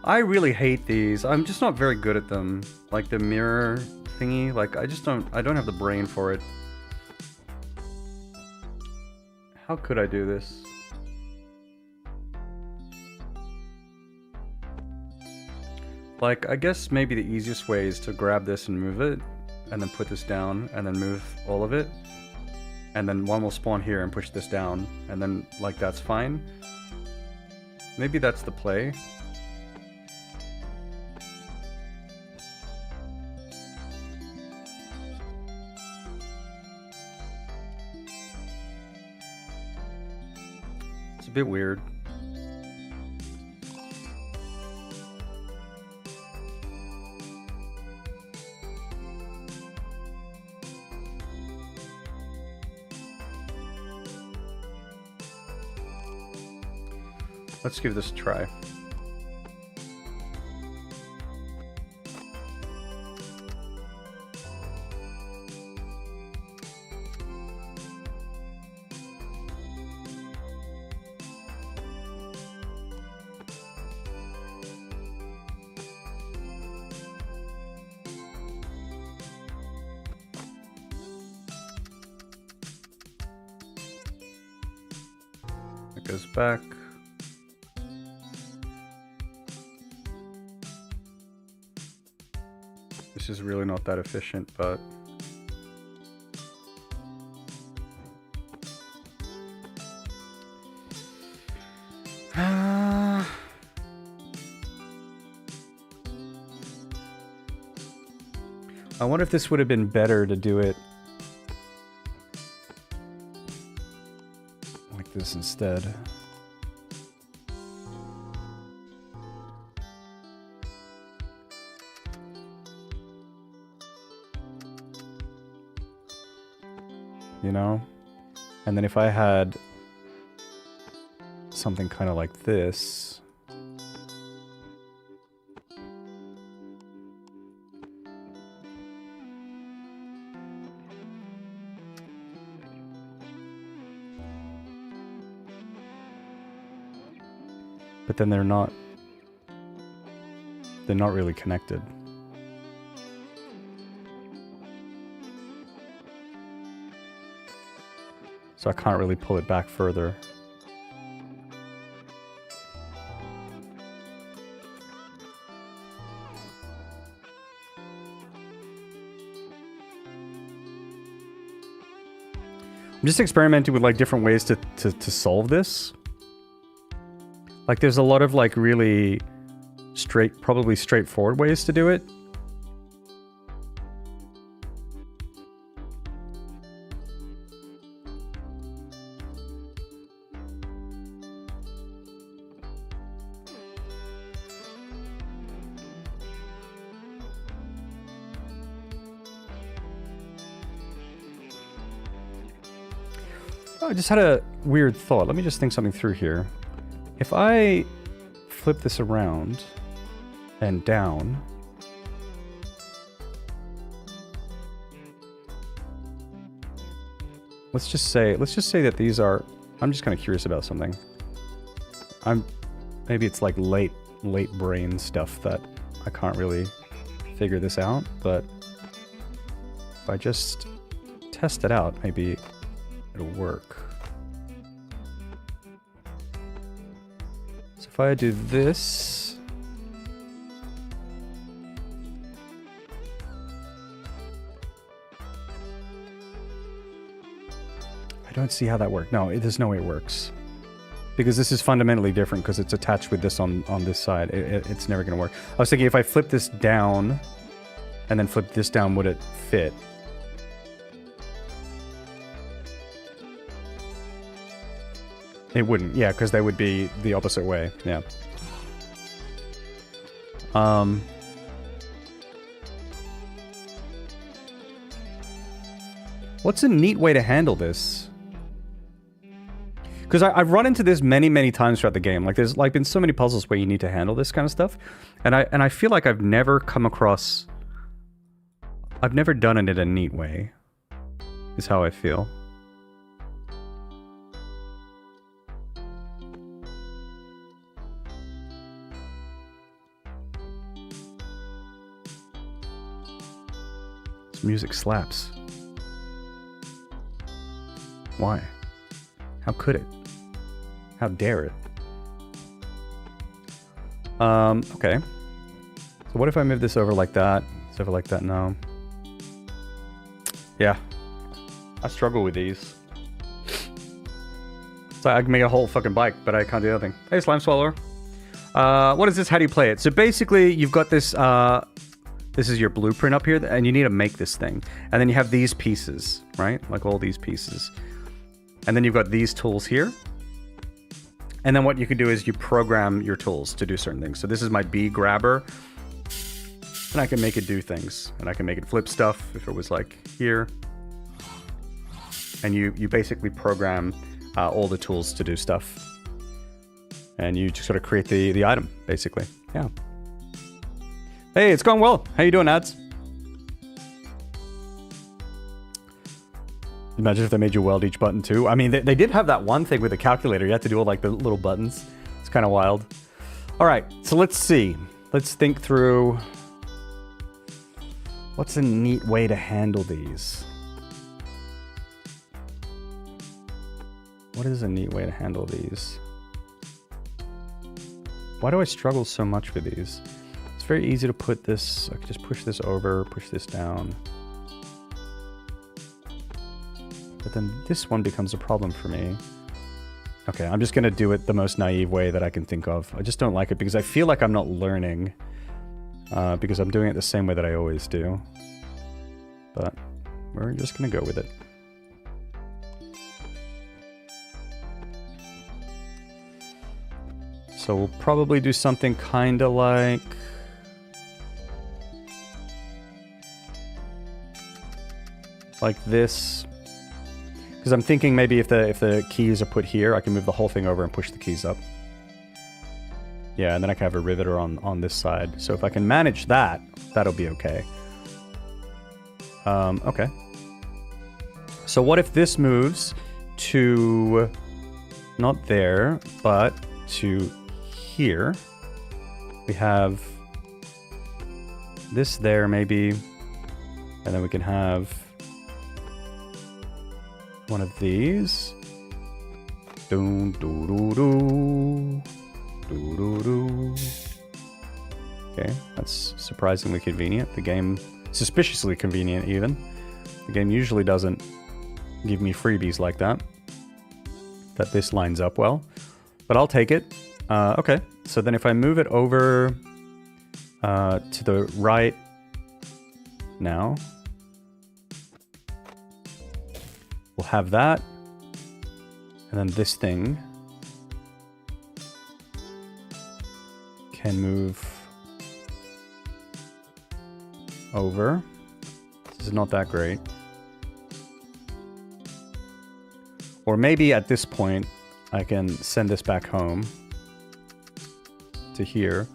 I really hate these. I'm just not very good at them. Like the mirror thingy, like I don't have the brain for it. How could I do this? Like, I guess maybe the easiest way is to grab this and move it, and then put this down, and then move all of it. And then one will spawn here and push this down, and then, like, that's fine. Maybe that's the play. It's a bit weird. Let's give this a try. goes back. This is really not that efficient, but... I wonder if this would have been better to do it like this instead. You know? And then if I had something kind of like this. But then they're not really connected. So I can't really pull it back further. I'm just experimenting with like different ways to solve this. Like there's a lot of like really probably straightforward ways to do it. I just had a weird thought. Let me just think something through here. If I flip this around and down, let's just say that these are, I'm just kind of curious about something. Maybe it's like late brain stuff that I can't really figure this out, but if I just test it out, maybe it'll work. So if I do this, I don't see how that works. No, there's no way it works. Because this is fundamentally different because it's attached with this on this side. It's never going to work. I was thinking if I flip this down and then flip this down, would it fit? It wouldn't, yeah, because they would be the opposite way, yeah. What's a neat way to handle this? Because I've run into this many times throughout the game. Like, there's like been so many puzzles where you need to handle this kind of stuff, and I feel like I've never come across. I've never done it in a neat way. Is how I feel. This music slaps. Why? How could it? How dare it? Okay. So what if I move this over like that? It's over like that now. Yeah. I struggle with these. So I can make a whole fucking bike, but I can't do anything. Hey, Slime Swallower. What is this? How do you play it? So basically, you've got this, this is your blueprint up here, and you need to make this thing. And then you have these pieces, right? Like all these pieces. And then you've got these tools here. And then what you can do is you program your tools to do certain things. So this is my bee grabber. And I can make it do things. And I can make it flip stuff if it was like here. And you basically program all the tools to do stuff. And you just sort of create the item, basically. Yeah. Hey, it's going well. How you doing, Ads? Imagine if they made you weld each button too. I mean, they did have that one thing with the calculator. You had to do all like the little buttons. It's kind of wild. All right, so let's see. Let's think through what's a neat way to handle these. what is a neat way to handle these? Why do I struggle so much with these? It's very easy to put this, I could just push this over, push this down. But then this one becomes a problem for me. Okay, I'm just gonna do it the most naive way that I can think of. I just don't like it because I feel like I'm not learning. Because I'm doing it the same way that I always do. But we're just gonna go with it. So we'll probably do something kind of like this. Because I'm thinking maybe if the keys are put here, I can move the whole thing over and push the keys up. Yeah, and then I can have a riveter on this side. So if I can manage that, that'll be okay. Okay. So what if this moves to not there, but to here? We have this there maybe, and then we can have one of these. Doo doo doo doo. Doo doo doo. Okay, that's surprisingly convenient. The game, suspiciously convenient even. The game usually doesn't give me freebies like that. That this lines up well. But I'll take it. Okay, so then if I move it over to the right now, we'll have that. And then this thing can move over. This is not that great. Or maybe at this point, I can send this back home to here.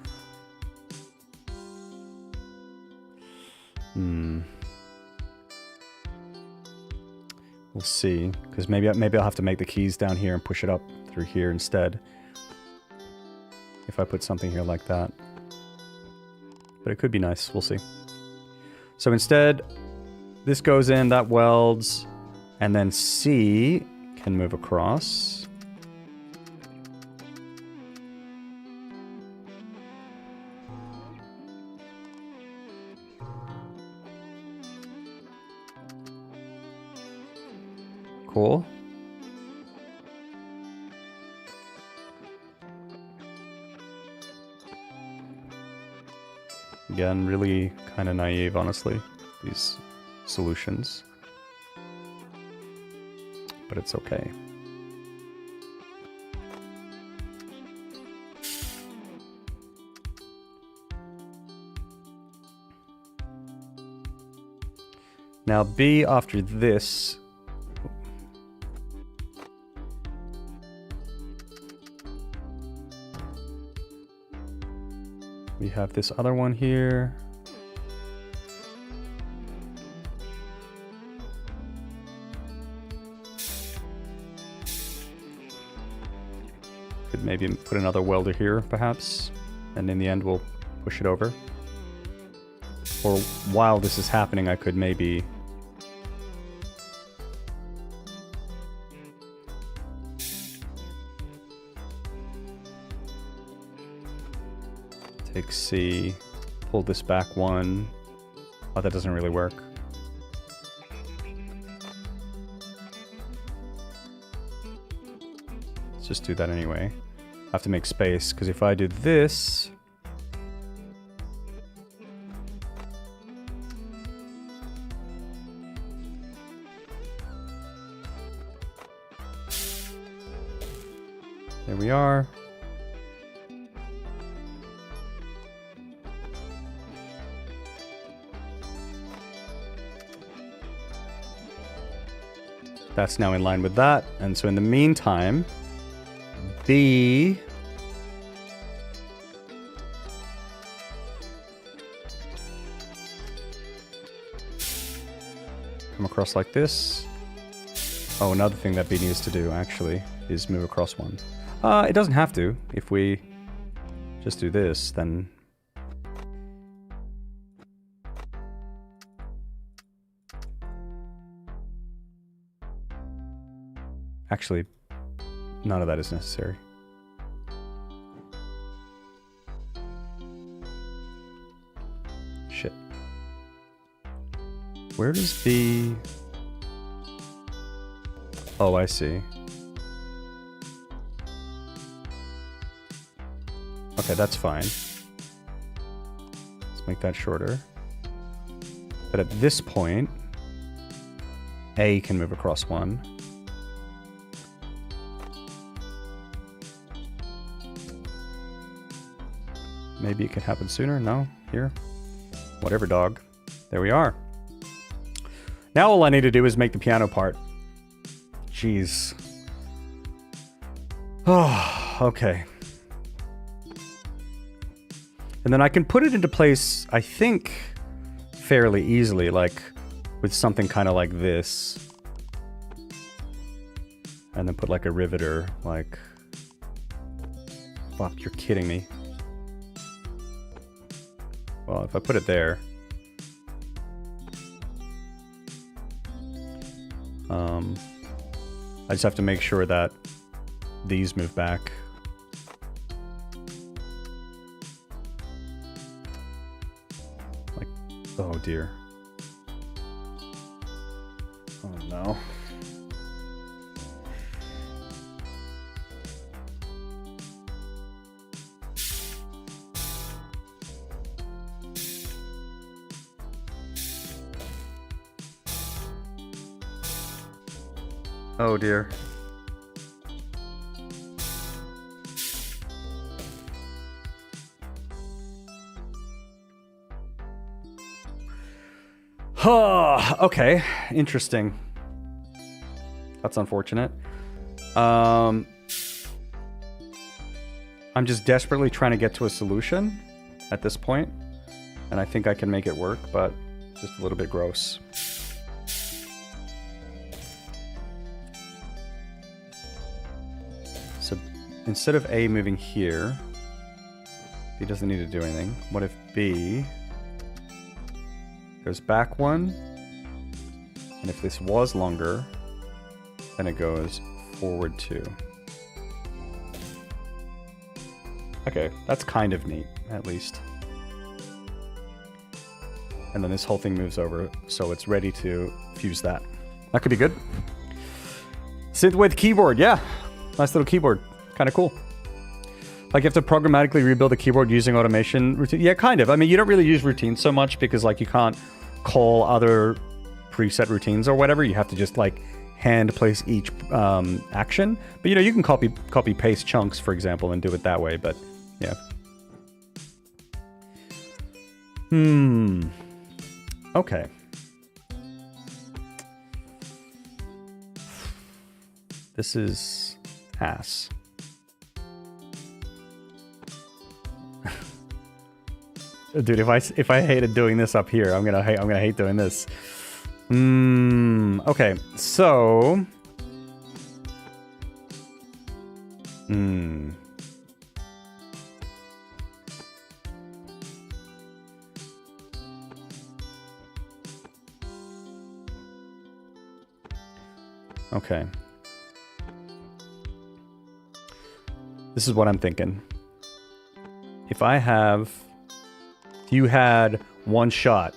We'll see, because maybe I'll have to make the keys down here and push it up through here instead. If I put something here like that. But it could be nice, we'll see. So instead, this goes in, that welds, and then C can move across. Cool. Again, really kind of naive, honestly, these solutions. But it's okay. Now B after this. We have this other one here. Could maybe put another welder here, perhaps. And in the end, we'll push it over. Or while this is happening, I could maybe... take C, pull this back one. Oh, that doesn't really work. Let's just do that anyway. I have to make space, because if I do this... There we are. That's now in line with that. And so in the meantime, B come across like this. Oh, another thing that B needs to do actually is move across one. It doesn't have to. If we just do this, then actually, none of that is necessary. Shit. Where does the... Oh, I see. Okay, that's fine. Let's make that shorter. But at this point, A can move across 1. Maybe it could happen sooner. No? Here? Whatever, dog. There we are. Now all I need to do is make the piano part. Jeez. Oh, okay. And then I can put it into place, I think, fairly easily, like with something kind of like this. And then put like a riveter, like... Fuck, you're kidding me. Well, if I put it there... I just have to make sure that these move back. Like, oh dear. Oh no. Oh dear. Okay, interesting. That's unfortunate. I'm just desperately trying to get to a solution at this point, and I think I can make it work, but it's just a little bit gross. So instead of A moving here, B doesn't need to do anything. What if B goes back 1, and if this was longer, then it goes forward 2. Okay, that's kind of neat, at least. And then this whole thing moves over, so it's ready to fuse that. That could be good. Synthwave keyboard, yeah. Nice little keyboard. Kind of cool. Like you have to programmatically rebuild the keyboard using automation routine. Yeah, kind of. I mean, you don't really use routines so much because like you can't call other preset routines or whatever. You have to just like hand place each action. But you know, you can copy paste chunks, for example, and do it that way. But yeah. Okay. This is ass. Dude, if I hated doing this up here, I'm gonna hate doing this. Okay, so okay. This is what I'm thinking. If you had one shot,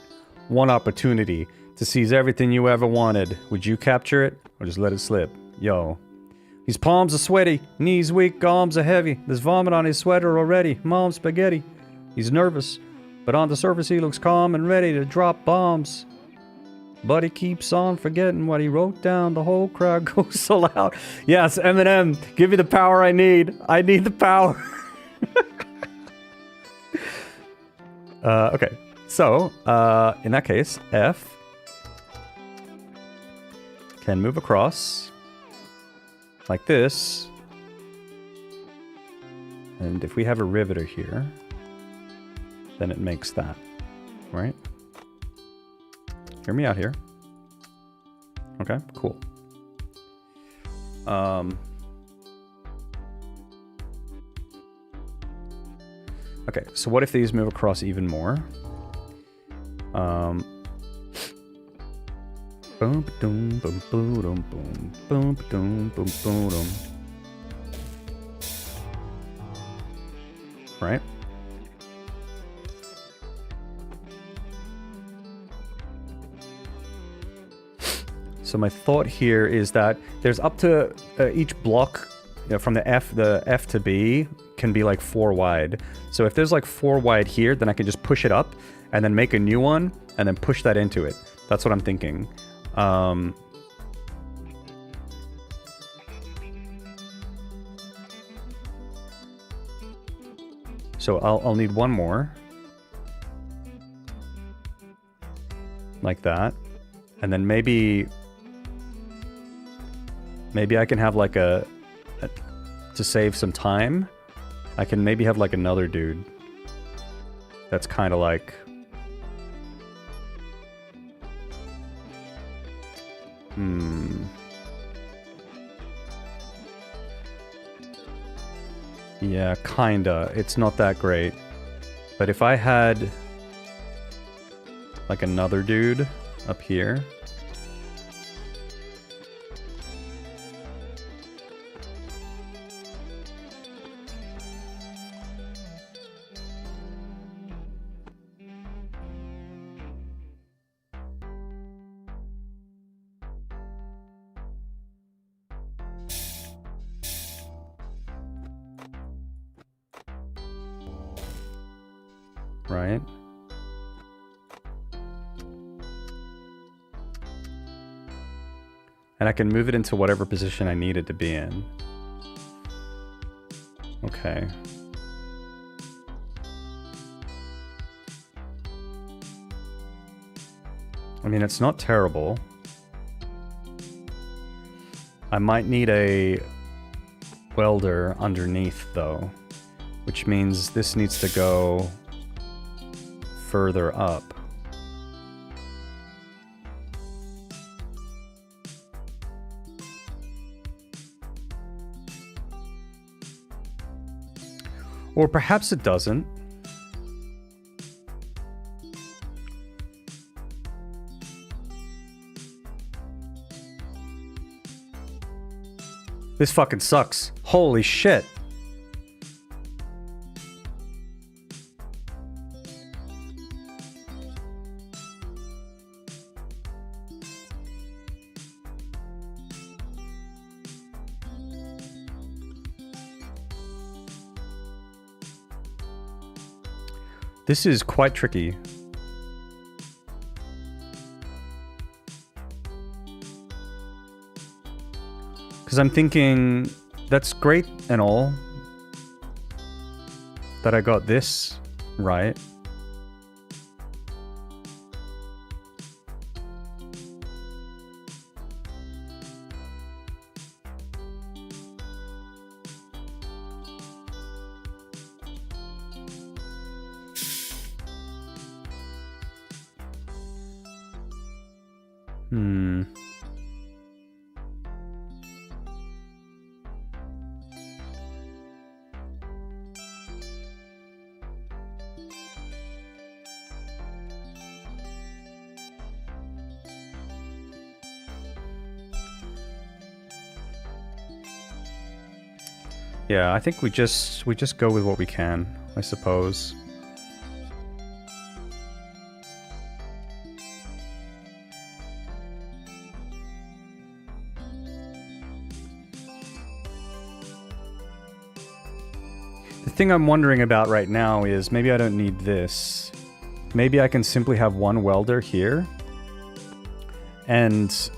one opportunity to seize everything you ever wanted, would you capture it or just let it slip? Yo. His palms are sweaty, knees weak, arms are heavy. There's vomit on his sweater already. Mom's spaghetti. He's nervous, but on the surface he looks calm and ready to drop bombs. But he keeps on forgetting what he wrote down. The whole crowd goes so loud. Yes, Eminem, give me the power I need. I need the power. Okay, so in that case, F can move across like this. And if we have a riveter here, then it makes that, right? Hear me out here. Okay, cool. Okay, so what if these move across even more? Boom, boom, boom, boom, boom, boom, boom, boom, boom, boom. right? So my thought here is that there's up to each block, you know, from the F to B can be like 4 wide. So if there's like 4 wide here, then I can just push it up and then make a new one and then push that into it. That's what I'm thinking. So I'll need one more. Like that. And then maybe I can have like to save some time, I can maybe have like another dude that's kind of like yeah, kinda. It's not that great. But if I had like another dude up here. Right? And I can move it into whatever position I need it to be in. Okay. I mean, it's not terrible. I might need a welder underneath, though, which means this needs to go further up. Or perhaps it doesn't. This fucking sucks. Holy shit. This is quite tricky. Because I'm thinking, that's great and all, that I got this right. Yeah, I think we just go with what we can, I suppose. The thing I'm wondering about right now is maybe I don't need this. Maybe I can simply have one welder here and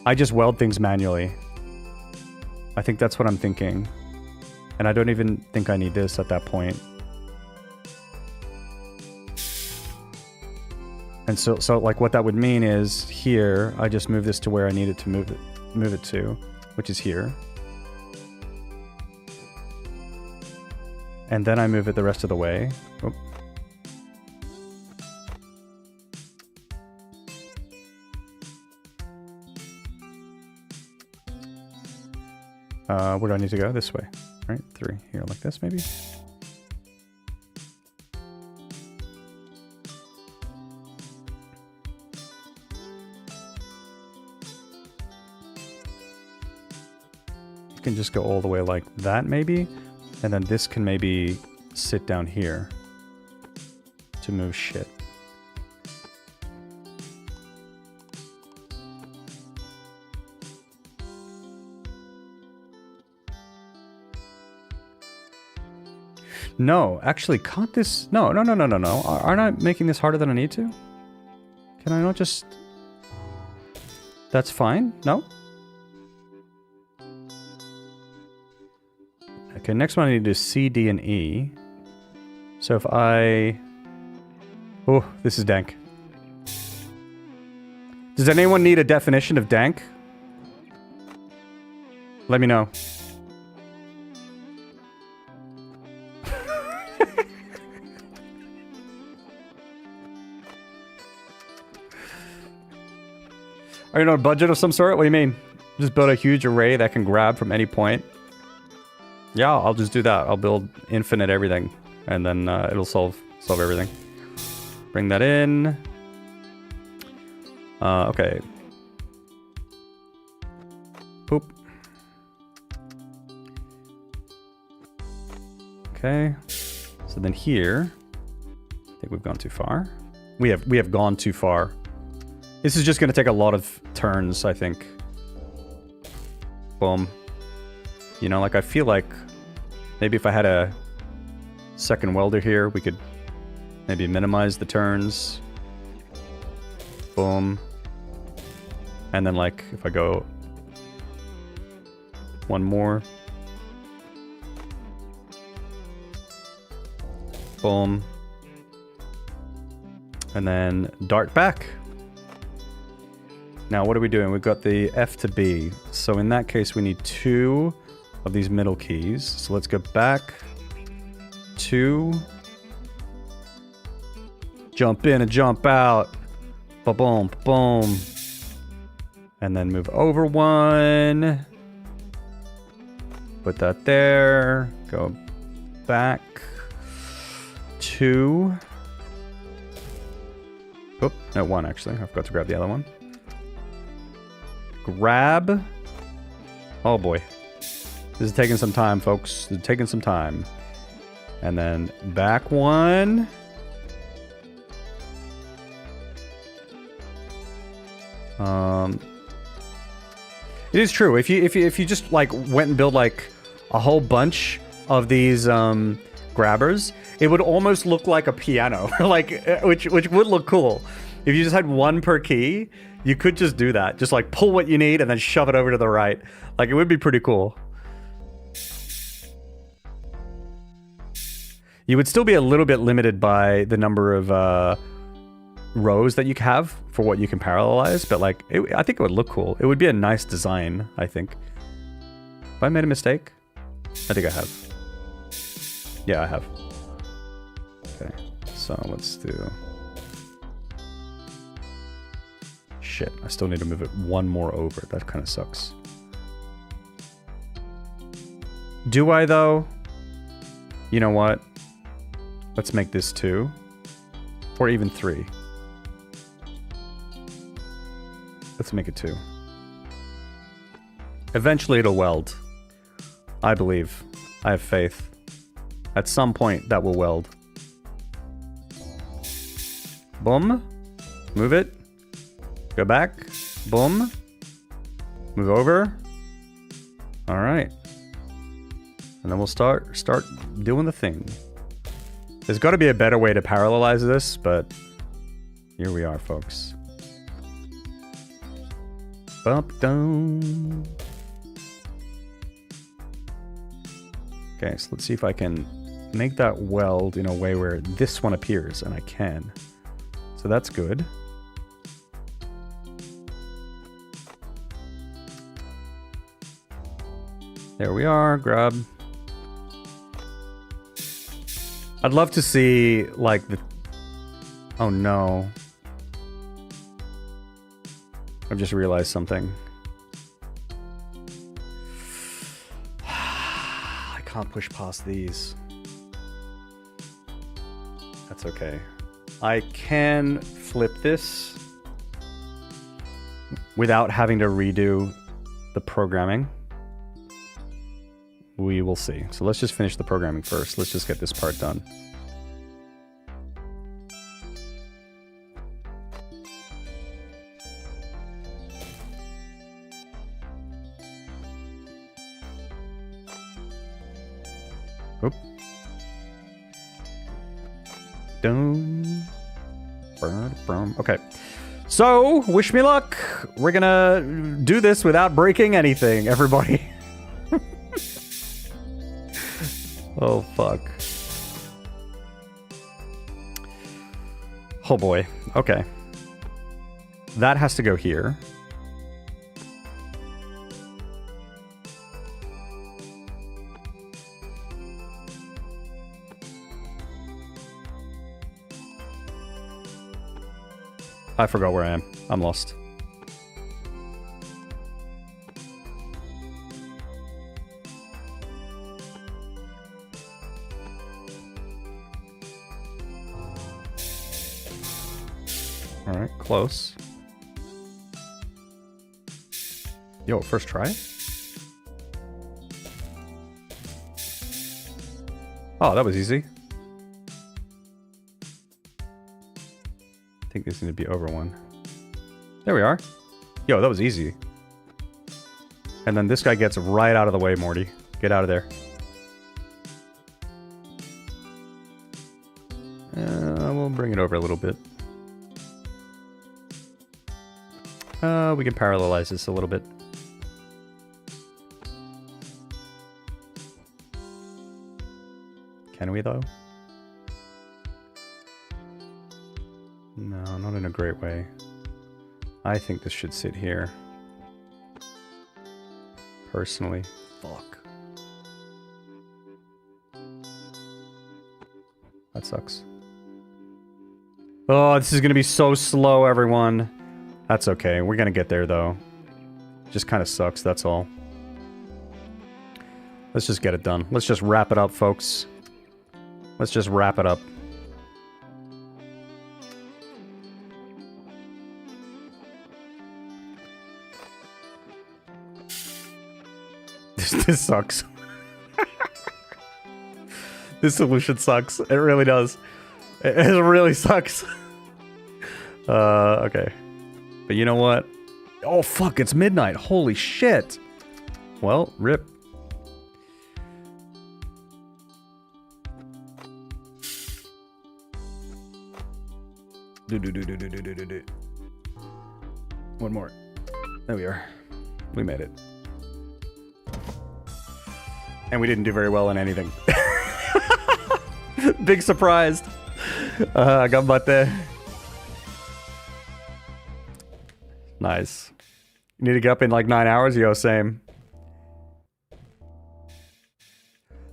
I just weld things manually. I think that's what I'm thinking. And I don't even think I need this at that point. And so like what that would mean is here, I just move this to where I need it to move it to, which is here. And then I move it the rest of the way. Oh. Where do I need to go? This way. Right, 3 here, like this, maybe. You can just go all the way like that, maybe, and then this can maybe sit down here to move shit. No, actually, can't this... No. Aren't I making this harder than I need to? Can I not just... That's fine? No? Okay, next one I need to do C, D, and E. So if I... Oh, this is dank. Does anyone need a definition of dank? Let me know. Are you on a budget of some sort? What do you mean? Just build a huge array that can grab from any point? Yeah, I'll just do that. I'll build infinite everything. And then it'll solve everything. Bring that in. Okay. Poop. Okay. So then here, I think we've gone too far. We have gone too far. This is just going to take a lot of turns, I think. Boom. You know, like I feel like maybe if I had a second welder here, we could maybe minimize the turns. Boom. And then like if I go one more. Boom. And then dart back. Now, what are we doing? We've got the F to B. So in that case, we need 2 of these middle keys. So let's go back. 2. Jump in and jump out. Ba-boom, boom. And then move over 1. Put that there. Go back. 2. Oh, no, 1 actually. I forgot to grab the other one. Grab. Oh boy. This is taking some time, folks. This is taking some time. And then back 1. It is true. If you just like went and built like a whole bunch of these grabbers, it would almost look like a piano, like which would look cool. If you just had 1 per key, you could just do that. Just like pull what you need and then shove it over to the right. Like it would be pretty cool. You would still be a little bit limited by the number of rows that you have for what you can parallelize, but like I think it would look cool. It would be a nice design, I think. Have I made a mistake? I think I have. Yeah, I have. Okay, so let's do... Shit, I still need to move it 1 more over. That kind of sucks. Do I, though? You know what? Let's make this 2. Or even 3. Let's make it 2. Eventually it'll weld. I believe. I have faith. At some point, that will weld. Boom. Move it. Go back. Boom. Move over. All right. And then we'll start doing the thing. There's got to be a better way to parallelize this, but here we are, folks. Bump down. Okay, so let's see if I can make that weld in a way where this one appears, and I can. So that's good. There we are, grab. I'd love to see, like, the... Oh no. I've just realized something. I can't push past these. That's okay. I can flip this without having to redo the programming. We will see. So let's just finish the programming first. Let's just get this part done. Oop. Dun. Okay. So, wish me luck. We're gonna do this without breaking anything, everybody. Oh, fuck. Oh, boy. Okay. That has to go here. I forgot where I am. I'm lost. Alright, close. Yo, first try? Oh, that was easy. I think this is going to be over one. There we are. Yo, that was easy. And then this guy gets right out of the way, Morty. Get out of there. We'll bring it over a little bit. We can parallelize this a little bit. Can we, though? No, not in a great way. I think this should sit here. Personally. Fuck. That sucks. Oh, this is gonna be so slow, everyone. That's okay. We're gonna get there, though. Just kind of sucks, that's all. Let's just get it done. Let's just wrap it up, folks. Let's just wrap it up. This sucks. This solution sucks. It really does. It really sucks. Okay. But you know what? Oh, fuck, it's midnight. Holy shit. Well, rip. Do. One more. There we are. We made it. And we didn't do very well in anything. Big surprise. Ganbatte. Nice. You need to get up in like 9 hours? Yo, same.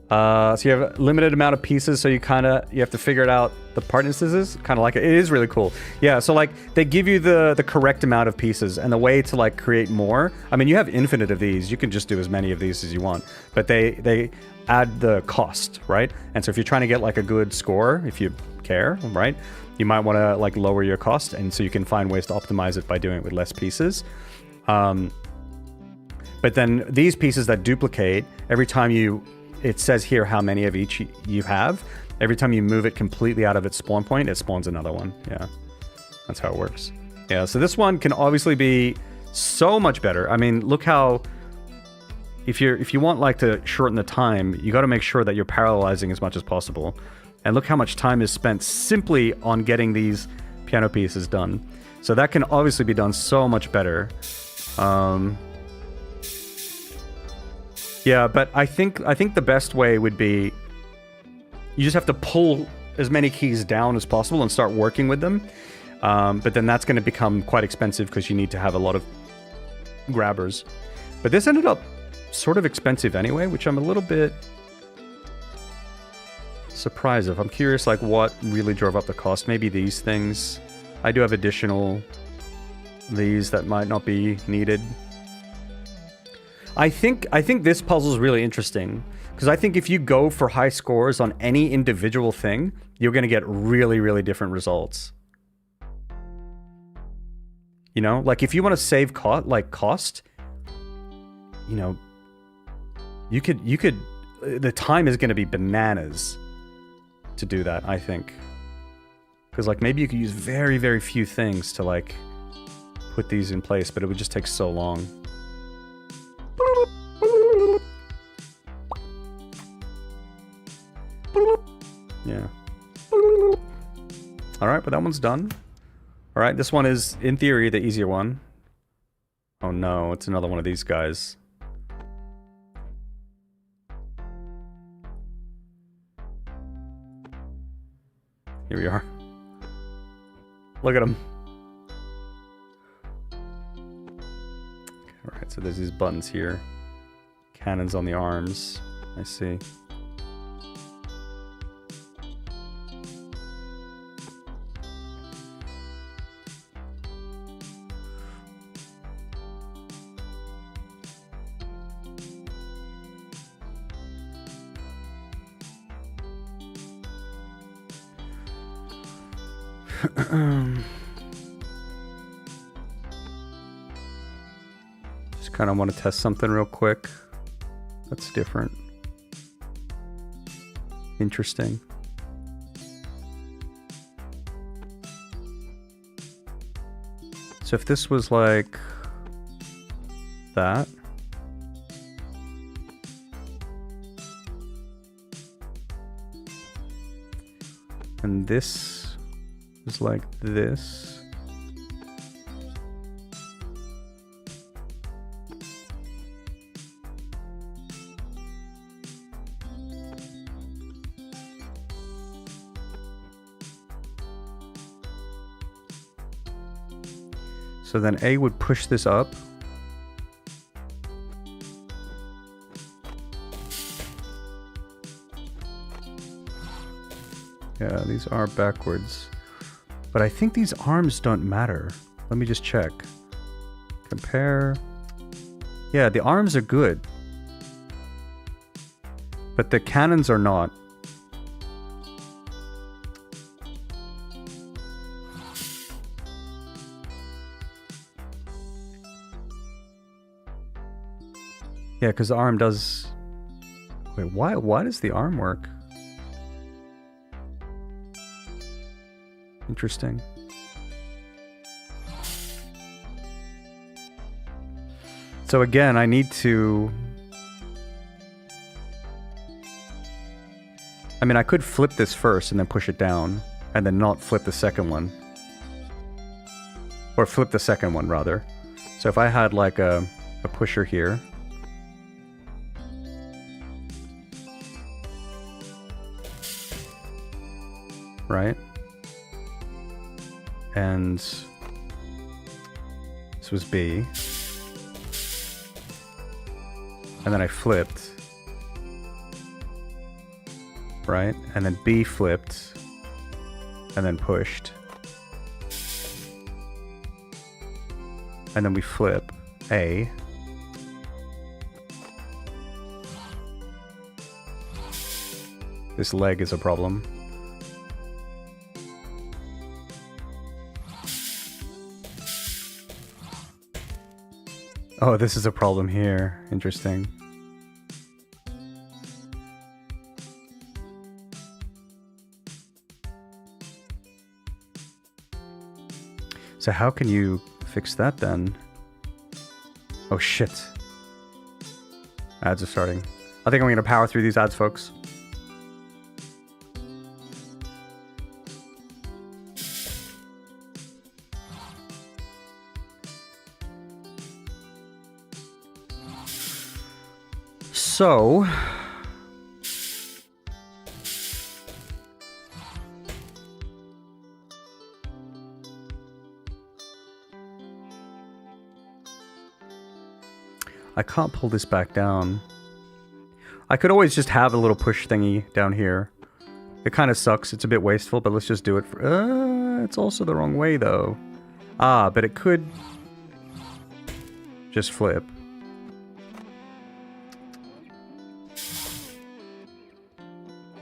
So you have a limited amount of pieces, so you have to figure it out the part instances. Kind of like it is really cool. Yeah, so like they give you the correct amount of pieces and the way to like create more. I mean, you have infinite of these. You can just do as many of these as you want, but they add the cost, right? And so if you're trying to get like a good score, if you care, right, you might want to like lower your cost, and so you can find ways to optimize it by doing it with less pieces. But then these pieces that duplicate every time it says here how many of each you have. Every time you move it completely out of its spawn point, it spawns another one. Yeah, that's how it works. Yeah, so this one can obviously be so much better. I mean, look how... If you want like to shorten the time, you got to make sure that you're parallelizing as much as possible. And look how much time is spent simply on getting these piano pieces done. So that can obviously be done so much better. Yeah, but I think the best way would be you just have to pull as many keys down as possible and start working with them. But then that's going to become quite expensive because you need to have a lot of grabbers. But this ended up sort of expensive anyway, which I'm a little bit surprised of. I'm curious like what really drove up the cost. Maybe these things. I do have additional these that might not be needed. I think this puzzle is really interesting because I think if you go for high scores on any individual thing, you're going to get really, really different results. You know, like if you want to save cost, you know, you could the time is going to be bananas to do that, I think. Because, like, maybe you could use very, very few things to, like, put these in place, but it would just take so long. Yeah. Alright, but that one's done. Alright, this one is, in theory, the easier one. Oh no, it's another one of these guys. Here we are. Look at him. Okay, alright, so there's these buttons here. Cannons on the arms. I see. Just kind of want to test something real quick. That's different. Interesting. So if this was like that. And this is like this. So then A would push this up. Yeah, these are backwards. But I think these arms don't matter. Let me just check. Compare. Yeah, the arms are good. But the cannons are not. Yeah, because the arm does... Wait, why does the arm work? Interesting. So again, I need to... I mean, I could flip this first and then push it down, and then not flip the second one. Or flip the second one, rather. So if I had like a pusher here... Right? And this was B. And then I flipped. Right? And then B flipped. And then pushed. And then we flip A. This leg is a problem. Oh, this is a problem here. Interesting. So how can you fix that then? Oh shit. Ads are starting. I think I'm going to power through these ads, folks. So, I can't pull this back down. I could always just have a little push thingy down here. It kind of sucks. It's a bit wasteful, but let's just do it. It's also the wrong way, though. Ah, but it could just flip.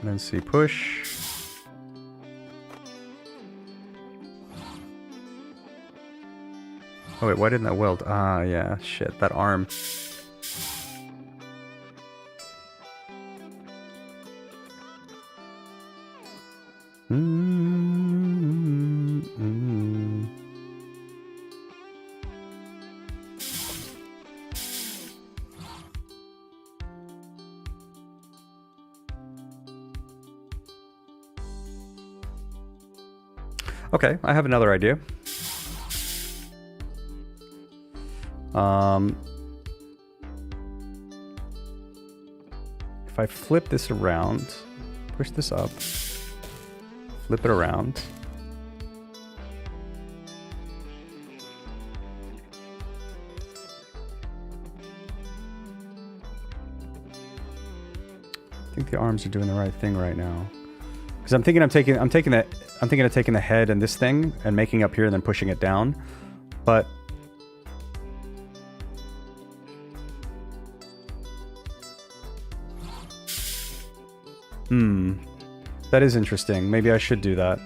And then C push. Oh wait, why didn't that weld? Ah, yeah, shit, that arm. Okay, I have another idea. If I flip this around, push this up, flip it around. I think the arms are doing the right thing right now. Because I'm thinking of taking the head and this thing and making up here and then pushing it down. But that is interesting. Maybe I should do that.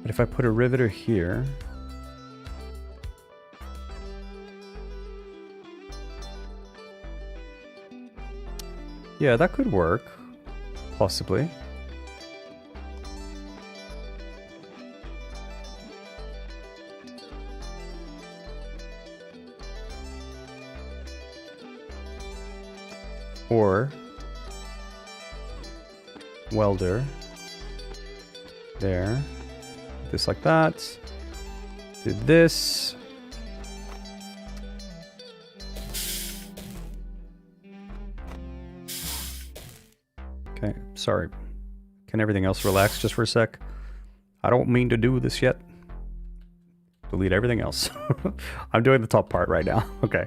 But if I put a riveter here, yeah, that could work, possibly. Or welder there, this like that, do this, okay, sorry, can everything else relax just for a sec? I don't mean to do this yet. Delete everything else. I'm doing the top part right now. Okay,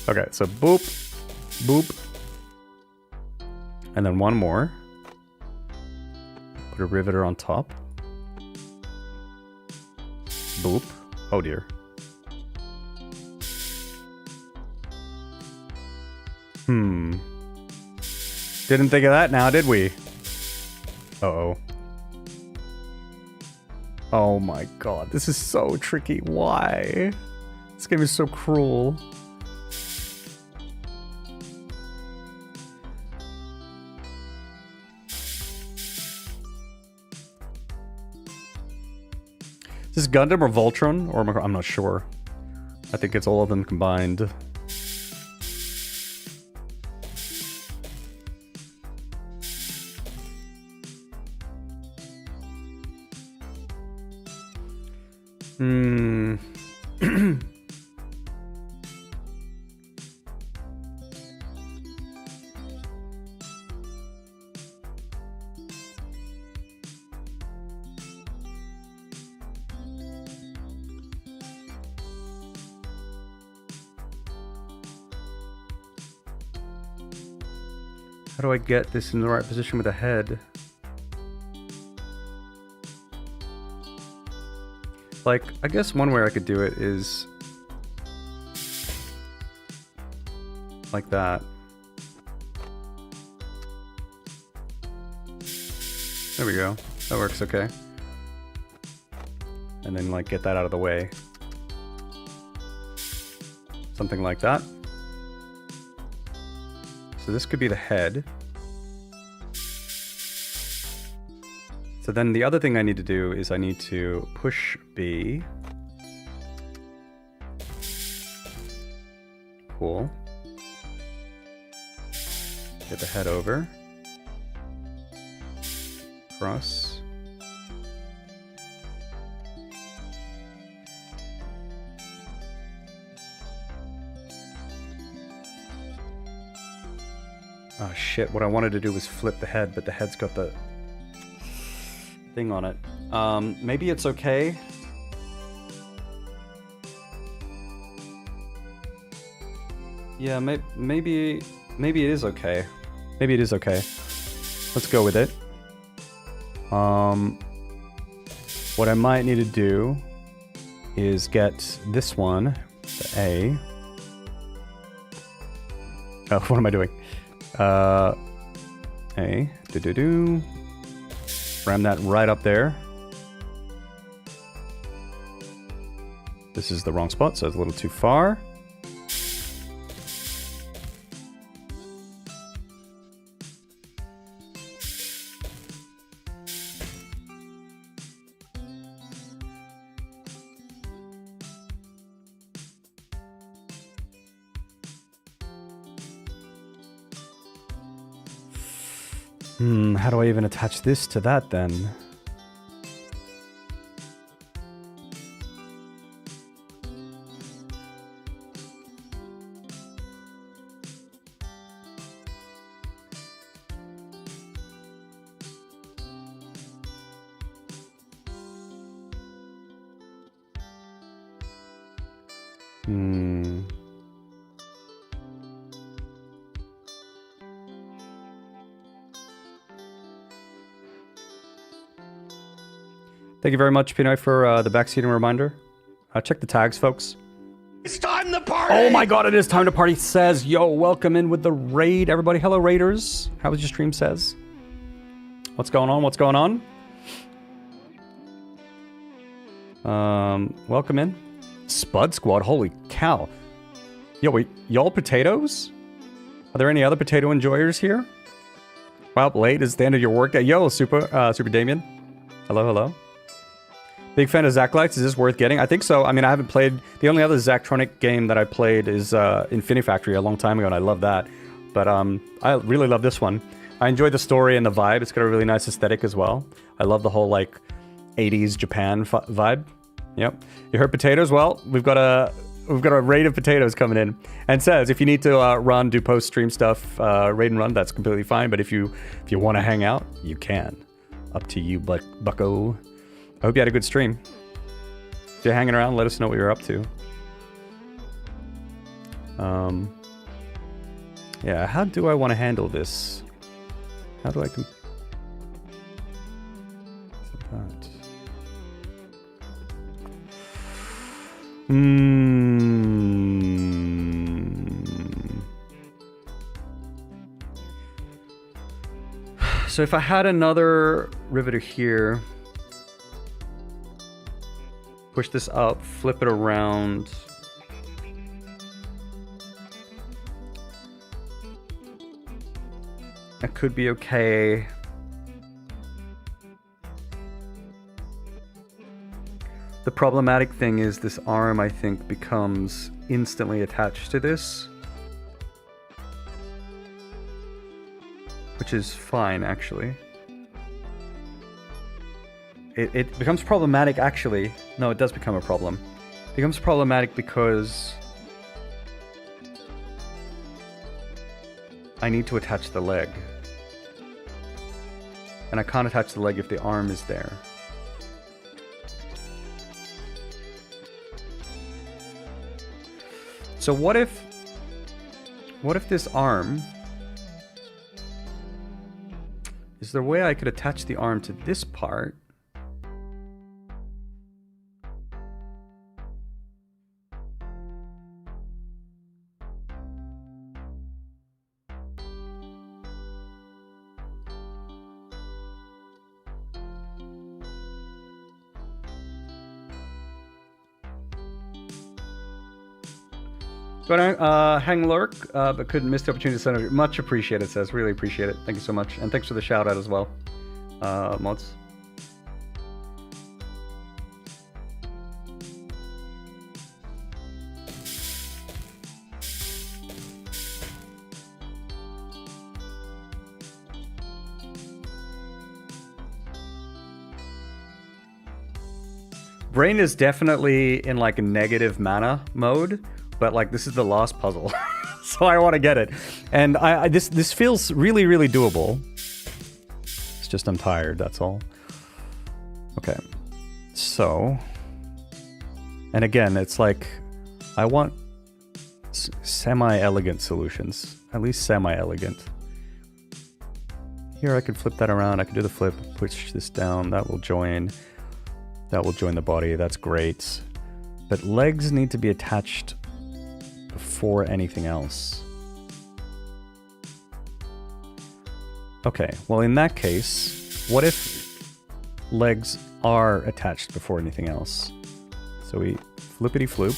so boop, boop. And then one more. Put a riveter on top. Boop. Oh dear. Didn't think of that now, did we? Uh-oh. Oh my god, this is so tricky. Why? This game is so cruel. Is this Gundam or Voltron? Or I'm not sure. I think it's all of them combined. How do I get this in the right position with the head? Like, I guess one way I could do it is like that. There we go. That works okay. And then like get that out of the way. Something like that. So this could be the head. So then the other thing I need to do is I need to push B. Cool. Get the head over. Cross. Oh shit, what I wanted to do was flip the head, but the head's got the thing on it. Maybe it's okay. Yeah, maybe it is okay. Maybe it is okay. Let's go with it. What I might need to do is get this one, the A. Oh, what am I doing? A. Ram that right up there. This is the wrong spot, so it's a little too far. How do I even attach this to that then? Thank you very much, Pinoy, for the backseating reminder. Check the tags, folks. It's time to party! Oh my god, it is time to party, says. Yo, welcome in with the raid, everybody. Hello, raiders. How was your stream, says? What's going on? What's going on? Welcome in. Spud Squad, holy cow. Yo, wait, y'all potatoes? Are there any other potato enjoyers here? Wow, late is the end of your workday. Yo, Super Damien. Hello, hello. Big fan of Zacklights. Is this worth getting? I think so. I mean, I haven't played... The only other Zachtronic game that I played is Infinity Factory a long time ago, and I love that. But I really love this one. I enjoy the story and the vibe. It's got a really nice aesthetic as well. I love the whole, like, 80s Japan vibe. Yep. You heard potatoes? Well, we've got a raid of potatoes coming in. And says, if you need to do post-stream stuff, raid and run, that's completely fine. But if you want to hang out, you can. Up to you, bucko. I hope you had a good stream. If you're hanging around, let us know what you're up to. Yeah, how do I want to handle this? How do I that? So if I had another riveter here, push this up, flip it around. That could be okay. The problematic thing is this arm, I think, becomes instantly attached to this. Which is fine, actually. It becomes problematic, actually. No, it does become a problem. It becomes problematic because I need to attach the leg. And I can't attach the leg if the arm is there. So what if this arm... Is there a way I could attach the arm to this part? But hang lurk, but couldn't miss the opportunity to send it. Much appreciated, says. Really appreciate it. Thank you so much. And thanks for the shout out as well, mods. Brain is definitely in like a negative mana mode. But like this is the last puzzle, so I want to get it, and this feels really, really doable. It's just I'm tired. That's all. Okay, so, and again, it's like I want semi-elegant solutions, at least semi-elegant. Here I could flip that around. I could do the flip, push this down. That will join. That will join the body. That's great. But legs need to be attached before anything else. Okay, well in that case, what if legs are attached before anything else? So we flippity floop.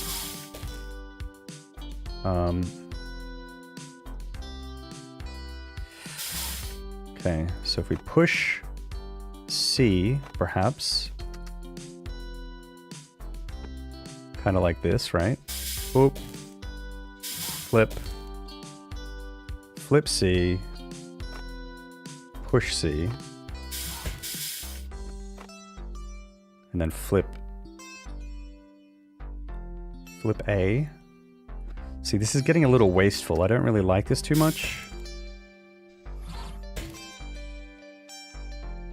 Okay, so if we push C, perhaps, kind of like this, right? Oop. Flip. Flip C. Push C. And then flip. Flip A. See, this is getting a little wasteful. I don't really like this too much.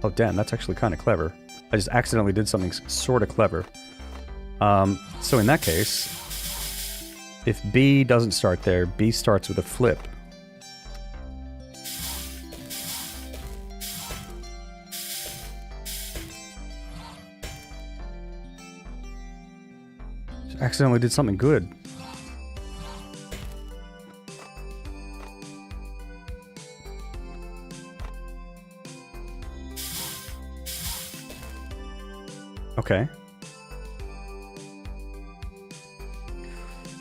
Oh, damn, that's actually kind of clever. I just accidentally did something sort of clever. So in that case, if B doesn't start there, B starts with a flip. Just accidentally did something good. Okay.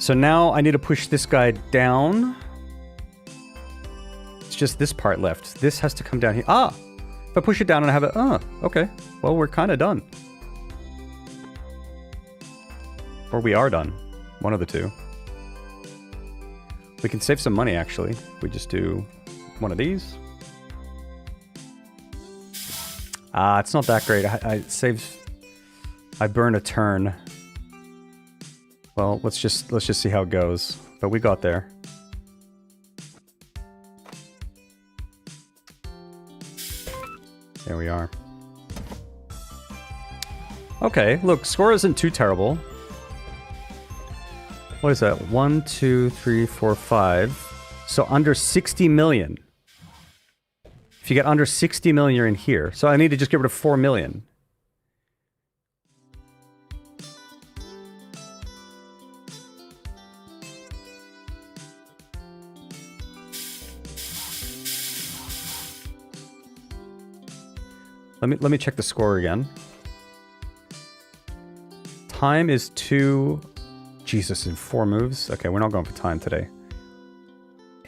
So now I need to push this guy down. It's just this part left. This has to come down here. Ah! If I push it down and I have it... okay. Well, we're kind of done. Or we are done. One of the two. We can save some money, actually. We just do one of these. It's not that great. I save... I burn a turn. Well, let's just see how it goes. But we got there. There we are. Okay, look, score isn't too terrible. What is that? 1, 2, 3, 4, 5. So under 60 million. If you get under 60 million, you're in here. So I need to just get rid of 4 million. Let me check the score again. Time is 2... Jesus, in 4 moves? Okay, we're not going for time today.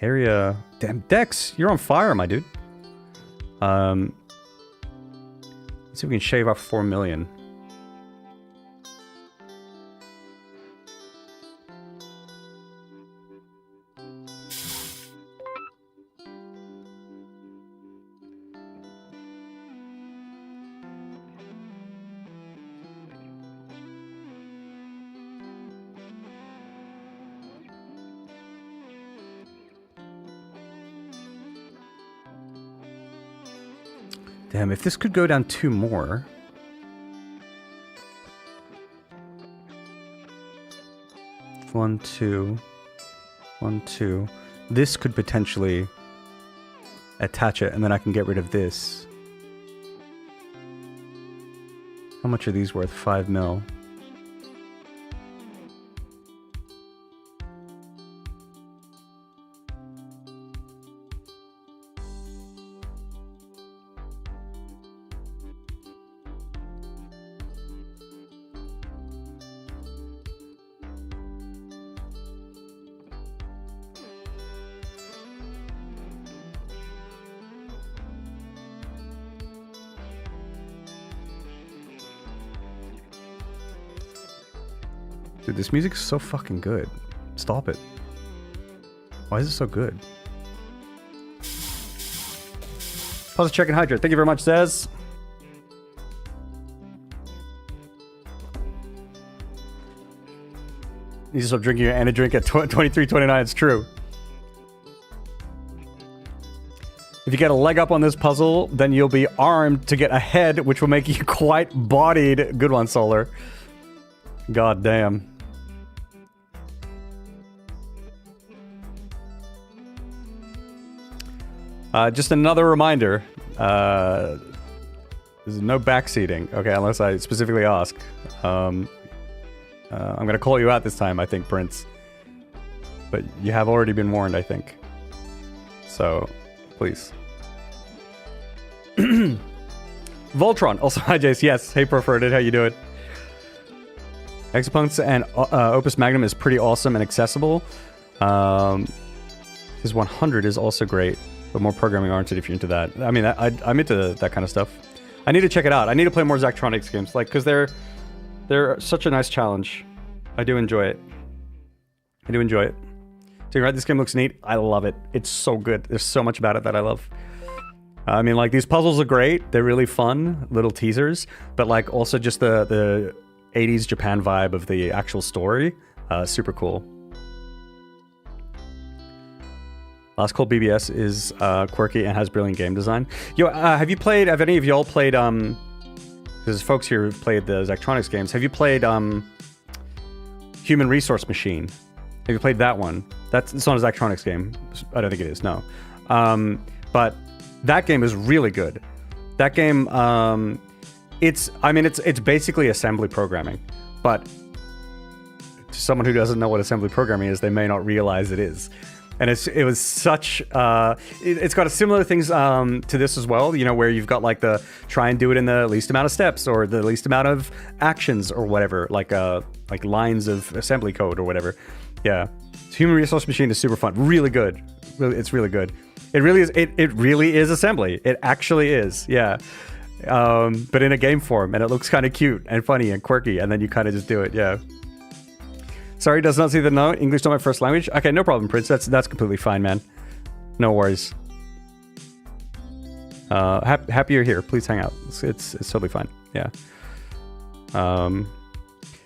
Area... Damn, Dex, you're on fire, my dude. Let's see if we can shave off 4 million. Damn, if this could go down 2 more... One, two. 1, 2. This could potentially attach it, and then I can get rid of this. How much are these worth? 5 mil. Dude, this music is so fucking good. Stop it. Why is it so good? Pause, check, and hydrate. Thank you very much, Zez. You stop drinking your energy drink at 23:29. It's true. If you get a leg up on this puzzle, then you'll be armed to get ahead, which will make you quite bodied. Good one, Solar. God damn. Just another reminder. There's no backseating. Okay, unless I specifically ask. I'm going to call you out this time, I think, Prince. But you have already been warned, I think. So, please. Voltron. Also, hi, Jace. Yes. Hey, Preferred. How you doing? Exapunks and Opus Magnum is pretty awesome and accessible. His 100 is also great, but more programming oriented if you're into that. I mean, I'm into that kind of stuff. I need to check it out. I need to play more Zachtronics games, like, because they're such a nice challenge. I do enjoy it. I do enjoy it. So you're right, this game looks neat. I love it. It's so good. There's so much about it that I love. I mean, like, these puzzles are great. They're really fun, little teasers. But, like, also just the 80s Japan vibe of the actual story. Super cool. Last Call BBS is quirky and has brilliant game design. Yo, have any of y'all played, there's folks here who've played the Zachtronics games. Have you played Human Resource Machine? Have you played that one? It's not a Zachtronics game. I don't think it is, no. But that game is really good. That game, it's basically assembly programming. But to someone who doesn't know what assembly programming is, they may not realize it is. And it was such, it's got similar things to this as well, you know, where you've got like the try and do it in the least amount of steps or the least amount of actions or whatever, like lines of assembly code or whatever. Yeah. Human Resource Machine is super fun. Really good. It's really good. It really is. It really is assembly. It actually is. Yeah. But in a game form, and it looks kind of cute and funny and quirky, and then you kind of just do it. Yeah. Sorry, does not see the no. English not my first language. Okay, no problem, Prince. That's completely fine, man. No worries. Happy you're here. Please hang out. It's totally fine. Yeah.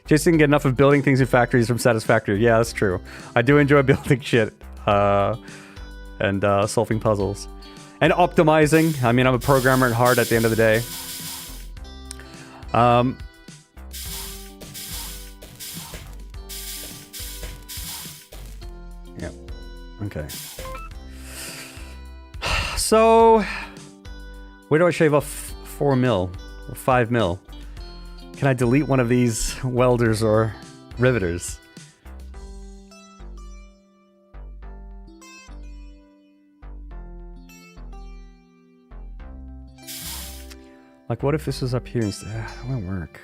Jason can get enough of building things in factories from Satisfactory. Yeah, that's true. I do enjoy building shit and solving puzzles and optimizing. I mean, I'm a programmer at heart at the end of the day. Yeah. Okay. So, where do I shave off 4 mil or 5 mil? Can I delete one of these welders or riveters? Like, what if this was up here instead? That won't work.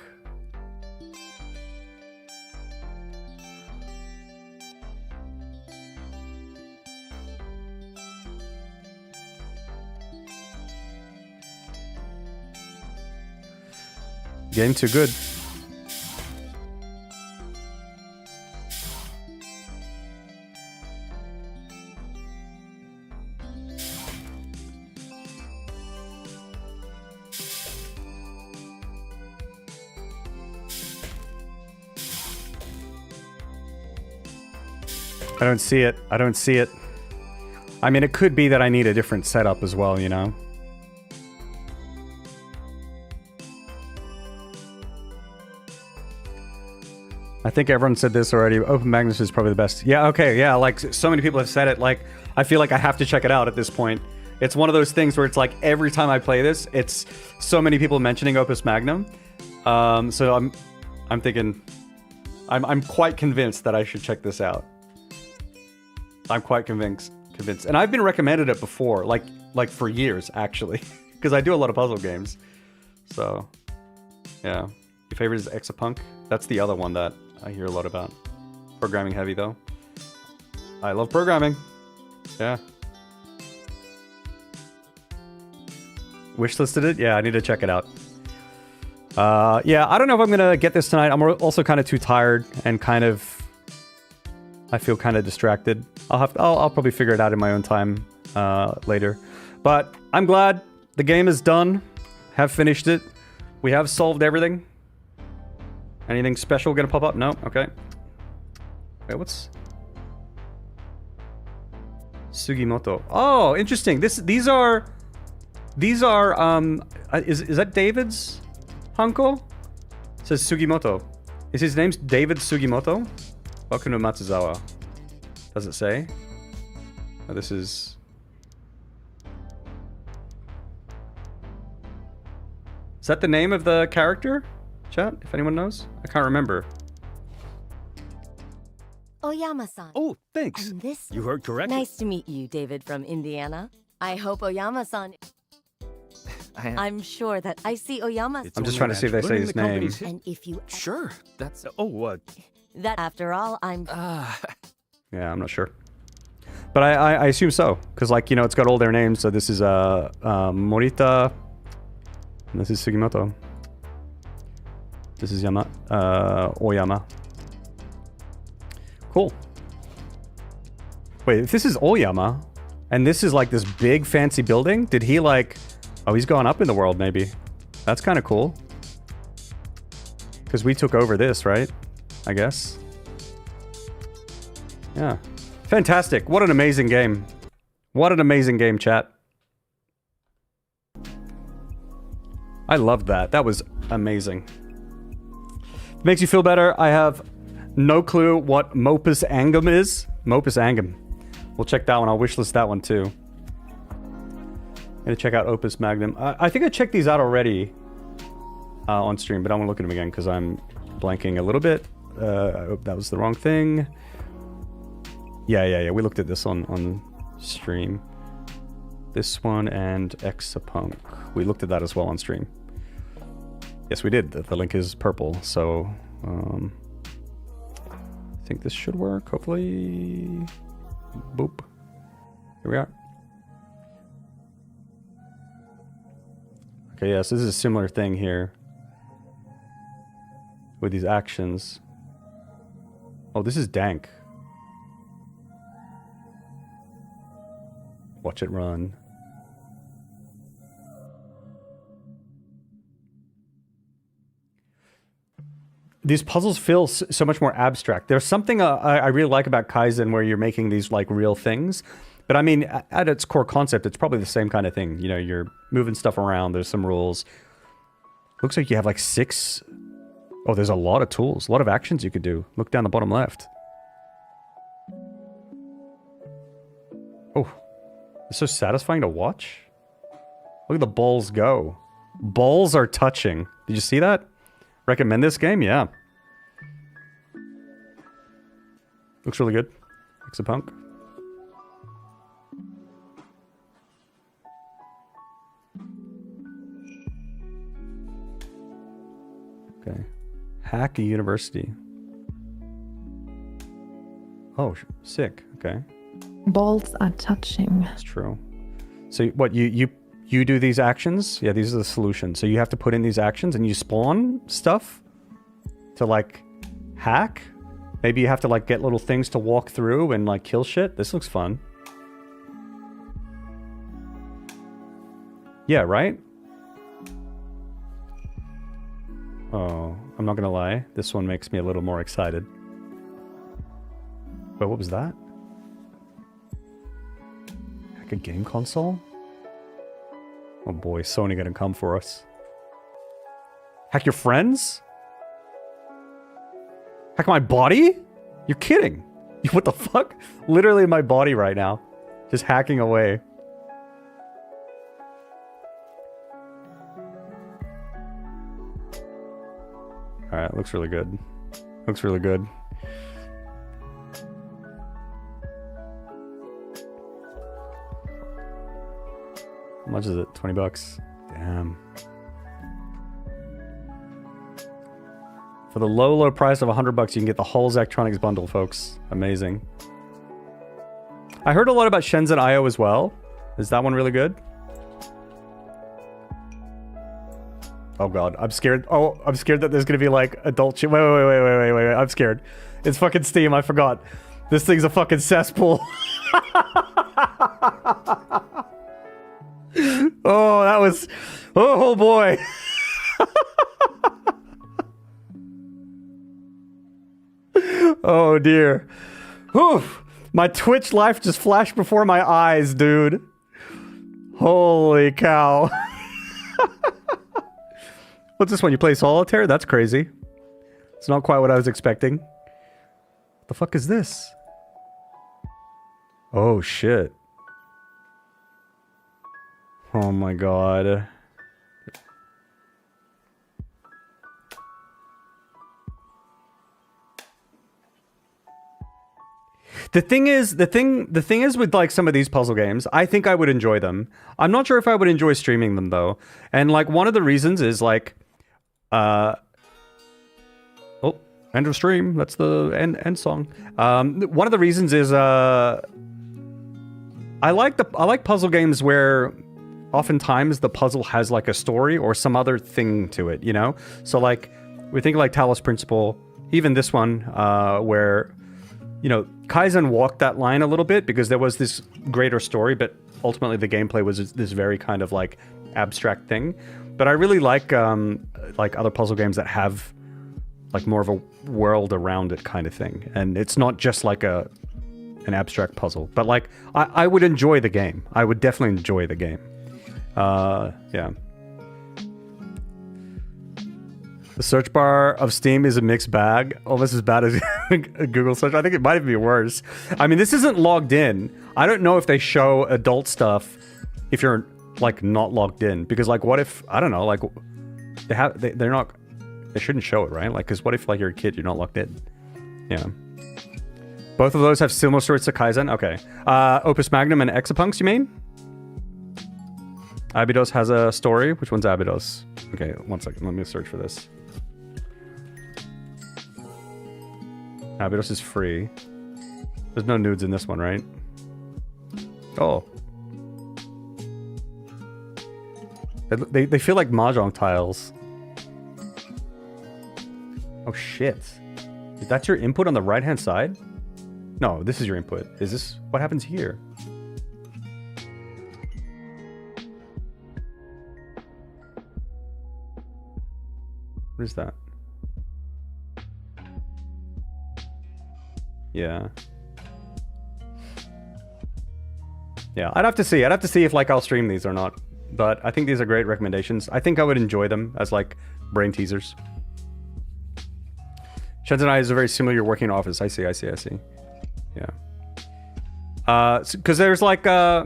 Game too good. I don't see it. I don't see it. I mean, it could be that I need a different setup as well, you know? I think everyone said this already. Open Magnus is probably the best. Yeah, okay, yeah, like, so many people have said it. Like, I feel like I have to check it out at this point. It's one of those things where it's like, every time I play this, it's so many people mentioning Opus Magnum. So I'm thinking... I'm quite convinced that I should check this out. I'm quite convinced. And I've been recommended it before, like for years, actually. Because I do a lot of puzzle games. So, yeah. Your favorite is Exapunk? That's the other one that I hear a lot about. Programming heavy, though. I love programming. Yeah. Wishlisted it? Yeah, I need to check it out. Yeah, I don't know if I'm gonna get this tonight. I'm also kind of too tired and kind of... I feel kind of distracted. I'll probably figure it out in my own time later. But I'm glad the game is done. Have finished it. We have solved everything. Anything special gonna pop up? No? Okay. Wait, what's... Sugimoto. Oh, interesting. These are... Is that David's uncle? It says Sugimoto. Is his name David Sugimoto? Welcome to Matsuzawa. Does it say? Oh, this is... Is that the name of the character? Chat, if anyone knows? I can't remember. Oyama-san. Oh, thanks. And this... You heard correctly. Nice to meet you, David from Indiana. I hope Oyama-san... I'm sure that I see Oyama. It's I'm just only trying to see if they natural. say his Learning the name. company's And if you Sure, that's... Oh, what? that after all, I'm Yeah, I'm not sure. But I assume so. Because, like, you know, it's got all their names. So this is Morita. And this is Sugimoto. This is Oyama. Cool. Wait, if this is Oyama, and this is like this big fancy building, did he like... Oh, he's gone up in the world, maybe. That's kind of cool. Because we took over this, right? I guess. Yeah. Fantastic. What an amazing game. What an amazing game, chat. I loved that. That was amazing. Makes you feel better. I have no clue what Mopus Angum is. Mopus Angum. We'll check that one. I'll wishlist that one too. Gonna check out Opus Magnum. I think I checked these out already on stream, but I want to look at them again because I'm blanking a little bit. I hope that was the wrong thing. Yeah. We looked at this on stream. This one and Exapunk. We looked at that as well on stream. Yes, we did. The link is purple, so I think this should work, hopefully. Boop. Here we are. Okay, yes, this is a similar thing here. With these actions. Oh, this is dank. Watch it run. These puzzles feel so much more abstract. There's something I really like about Kaizen where you're making these like real things. But I mean, at its core concept, it's probably the same kind of thing. You know, you're moving stuff around. There's some rules. Looks like you have like 6... Oh, there's a lot of tools. A lot of actions you could do. Look down the bottom left. Oh. It's so satisfying to watch. Look at the balls go. Balls are touching. Did you see that? Recommend this game? Yeah. Looks really good. Exapunk. Okay. Hack a university. Oh, sick. Okay. Balls are touching. That's true. So what, you do these actions? Yeah, these are the solutions. So you have to put in these actions and you spawn stuff to like hack? Maybe you have to like get little things to walk through and like kill shit? This looks fun. Yeah, right? Oh, I'm not gonna lie. This one makes me a little more excited. Wait, what was that? Hack a game console? Oh boy, Sony gonna come for us. Hack your friends? Hack my body? You're kidding. What the fuck? Literally my body right now. Just hacking away. Alright, looks really good. Looks really good. How much is it? 20 bucks. Damn. For the low price of 100 bucks, you can get the whole Zachtronics bundle, folks. Amazing. I heard a lot about Shenzhen IO as well. Is that one really good? Oh god, I'm scared. Oh, I'm scared that there's gonna be like adult shit. Wait. I'm scared. It's fucking Steam, I forgot. This thing's a fucking cesspool. Oh, that was... Oh boy. Oh dear. Whew. My Twitch life just flashed before my eyes, dude. Holy cow. What's this one? You play solitaire? That's crazy. It's not quite what I was expecting. What the fuck is this? Oh shit. Oh my god. The thing is with like some of these puzzle games, I think I would enjoy them. I'm not sure if I would enjoy streaming them though. And like one of the reasons is like, end of stream. That's the end song. One of the reasons is I like puzzle games where oftentimes the puzzle has like a story or some other thing to it, you know? So like we think like Talos Principle, even this one, where, you know, Kaizen walked that line a little bit because there was this greater story, but ultimately the gameplay was this very kind of like abstract thing. But I really like other puzzle games that have like more of a world around it kind of thing. And it's not just like an abstract puzzle, but like I would enjoy the game. I would definitely enjoy the game. Yeah. The search bar of Steam is a mixed bag, almost as bad as Google search. I think it might even be worse. I mean, this isn't logged in. I don't know if they show adult stuff if you're like not logged in, because like what if, I don't know, like they're not, they shouldn't show it, right? Like, because what if like you're a kid, you're not logged in? Yeah. Both of those have similar stories to Kaizen. Okay. Opus Magnum and Exapunks, you mean? Abydos has a story. Which one's Abydos? Okay, one second. Let me search for this. Abydos is free. There's no nudes in this one, right? Oh. They feel like mahjong tiles. Oh shit. Is that your input on the right-hand side? No, this is your input. Is this... What happens here? What is that? Yeah. Yeah, I'd have to see. I'd have to see if like I'll stream these or not. But I think these are great recommendations. I think I would enjoy them as like brain teasers. Shenzhen and I is a very similar. You're working in office. I see. Yeah. Because there's like I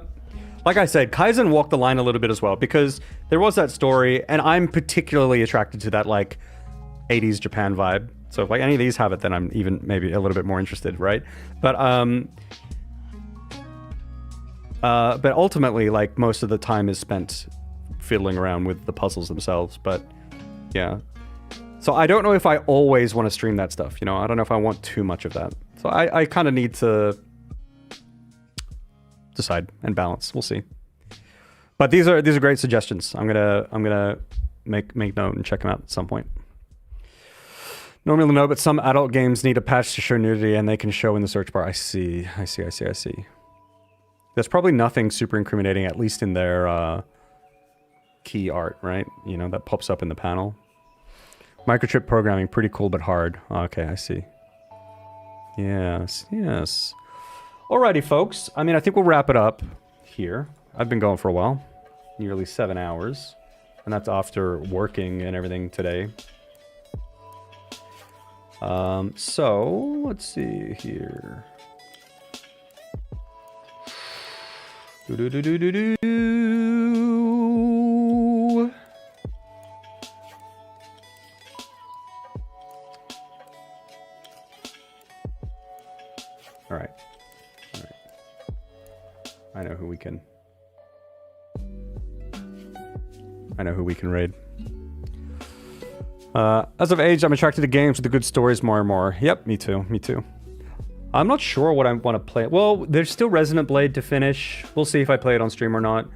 said, Kaizen walked the line a little bit as well, because there was that story, and I'm particularly attracted to that like 80s Japan vibe. So if like any of these have it, then I'm even maybe a little bit more interested, right? But ultimately, like most of the time is spent fiddling around with the puzzles themselves. But yeah. So I don't know if I always want to stream that stuff, you know? I don't know if I want too much of that. So I kind of need to decide and balance. We'll see. But these are great suggestions. I'm gonna make note and check them out at some point. Normally no, but some adult games need a patch to show nudity, and they can show in the search bar. I see. There's probably nothing super incriminating, at least in their key art, right? You know, that pops up in the panel. Microchip programming, pretty cool but hard. Okay, I see. Yes. Alrighty, folks. I mean, I think we'll wrap it up here. I've been going for a while. Nearly 7 hours. And that's after working and everything today. So, let's see here. All right. I know who we can raid. As of age, I'm attracted to games with the good stories more and more. Yep, me too. I'm not sure what I want to play. Well, there's still Resonant Blade to finish. We'll see if I play it on stream or not.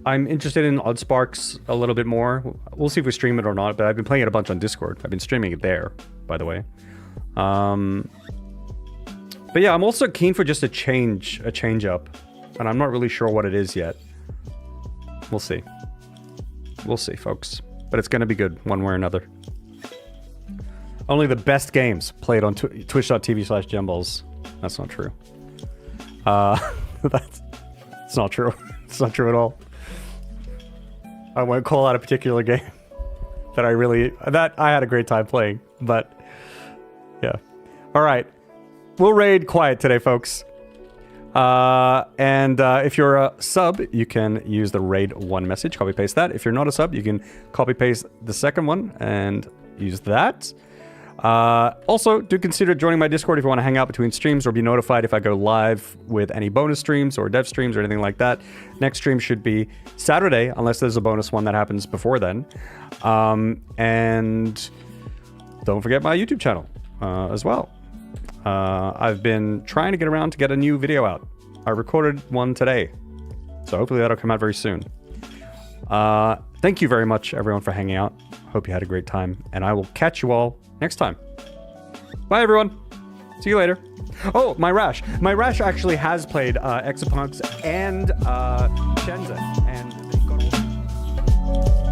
I'm interested in Oddsparks a little bit more. We'll see if we stream it or not, but I've been playing it a bunch on Discord. I've been streaming it there, by the way. But yeah, I'm also keen for just a change up, and I'm not really sure what it is yet. We'll see, folks. But it's going to be good, one way or another. Only the best games played on twitch.tv/gemballs. That's not true. It's not true. It's not true at all. I won't call out a particular game that I had a great time playing. But yeah. All right. We'll raid quiet today, folks. And if you're a sub, you can use the raid 1 message, copy paste that. If you're not a sub, you can copy paste the second one and use that. Also, do consider joining my Discord if you want to hang out between streams or be notified if I go live with any bonus streams or dev streams or anything like that. Next stream should be Saturday, unless there's a bonus one that happens before then. And don't forget my YouTube channel as well. I've been trying to get around to get a new video out. I recorded one today, so hopefully that'll come out very soon. Thank you very much, everyone, for hanging out. Hope you had a great time, and I will catch you all next time. Bye, everyone. See you later. Oh, my Rash. My Rash actually has played Exapunks and Shenzhen, and they've got all...